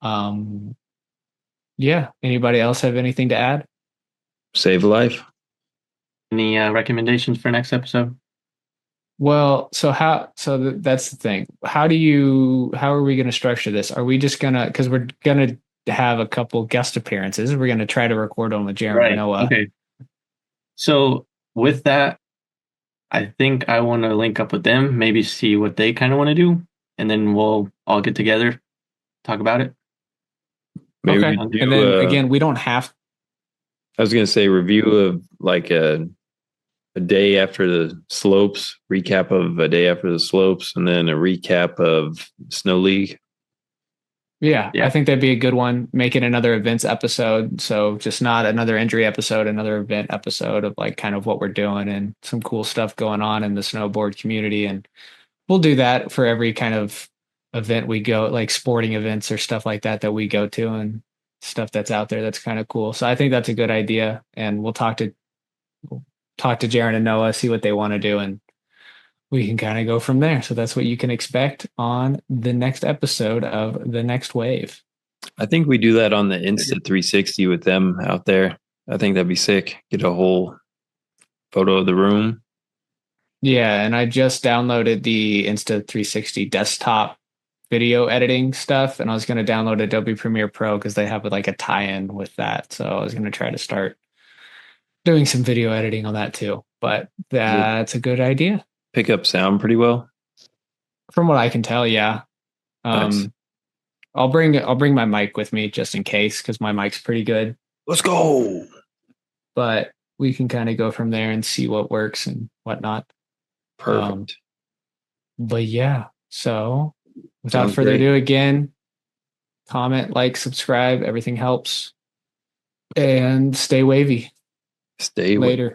Yeah. Anybody else have anything to add? Save a life. Any recommendations for next episode? Well, that's the thing. How are we going to structure this? Are we just because we're going to have a couple guest appearances. We're going to try to record them with Jaron and Noah. Okay. So with that, I think I want to link up with them, maybe see what they kind of want to do, and then we'll all get together, talk about it. Maybe okay. And then again, we don't have. I was going to say review of like a day after the slopes, recap of a day after the slopes, and then a recap of Snow League. Yeah, I think that'd be a good one. Make it another events episode. So just not another injury episode, another event episode of like kind of what we're doing and some cool stuff going on in the snowboard community. And we'll do that for every kind of event we go, like sporting events or stuff like that we go to, and stuff that's out there that's kind of cool. So I think that's a good idea. And we'll talk to Jaron and Noah, see what they want to do, and we can kind of go from there. So that's what you can expect on the next episode of The Next Wave. I think we do that on the Insta 360 with them out there. I think that'd be sick. Get a whole photo of the room. Yeah, and I just downloaded the Insta 360 desktop video editing stuff, and I was going to download Adobe Premiere Pro because they have like a tie-in with that. So I was going to try to start doing some video editing on that too. But that's a good idea. Pick up sound pretty well. From what I can tell, yeah. Nice. I'll bring my mic with me just in case, because my mic's pretty good. Let's go. But we can kind of go from there and see what works and whatnot. Perfect. But yeah, so without further ado, again, comment, like, subscribe. Everything helps. And stay wavy. Stay later.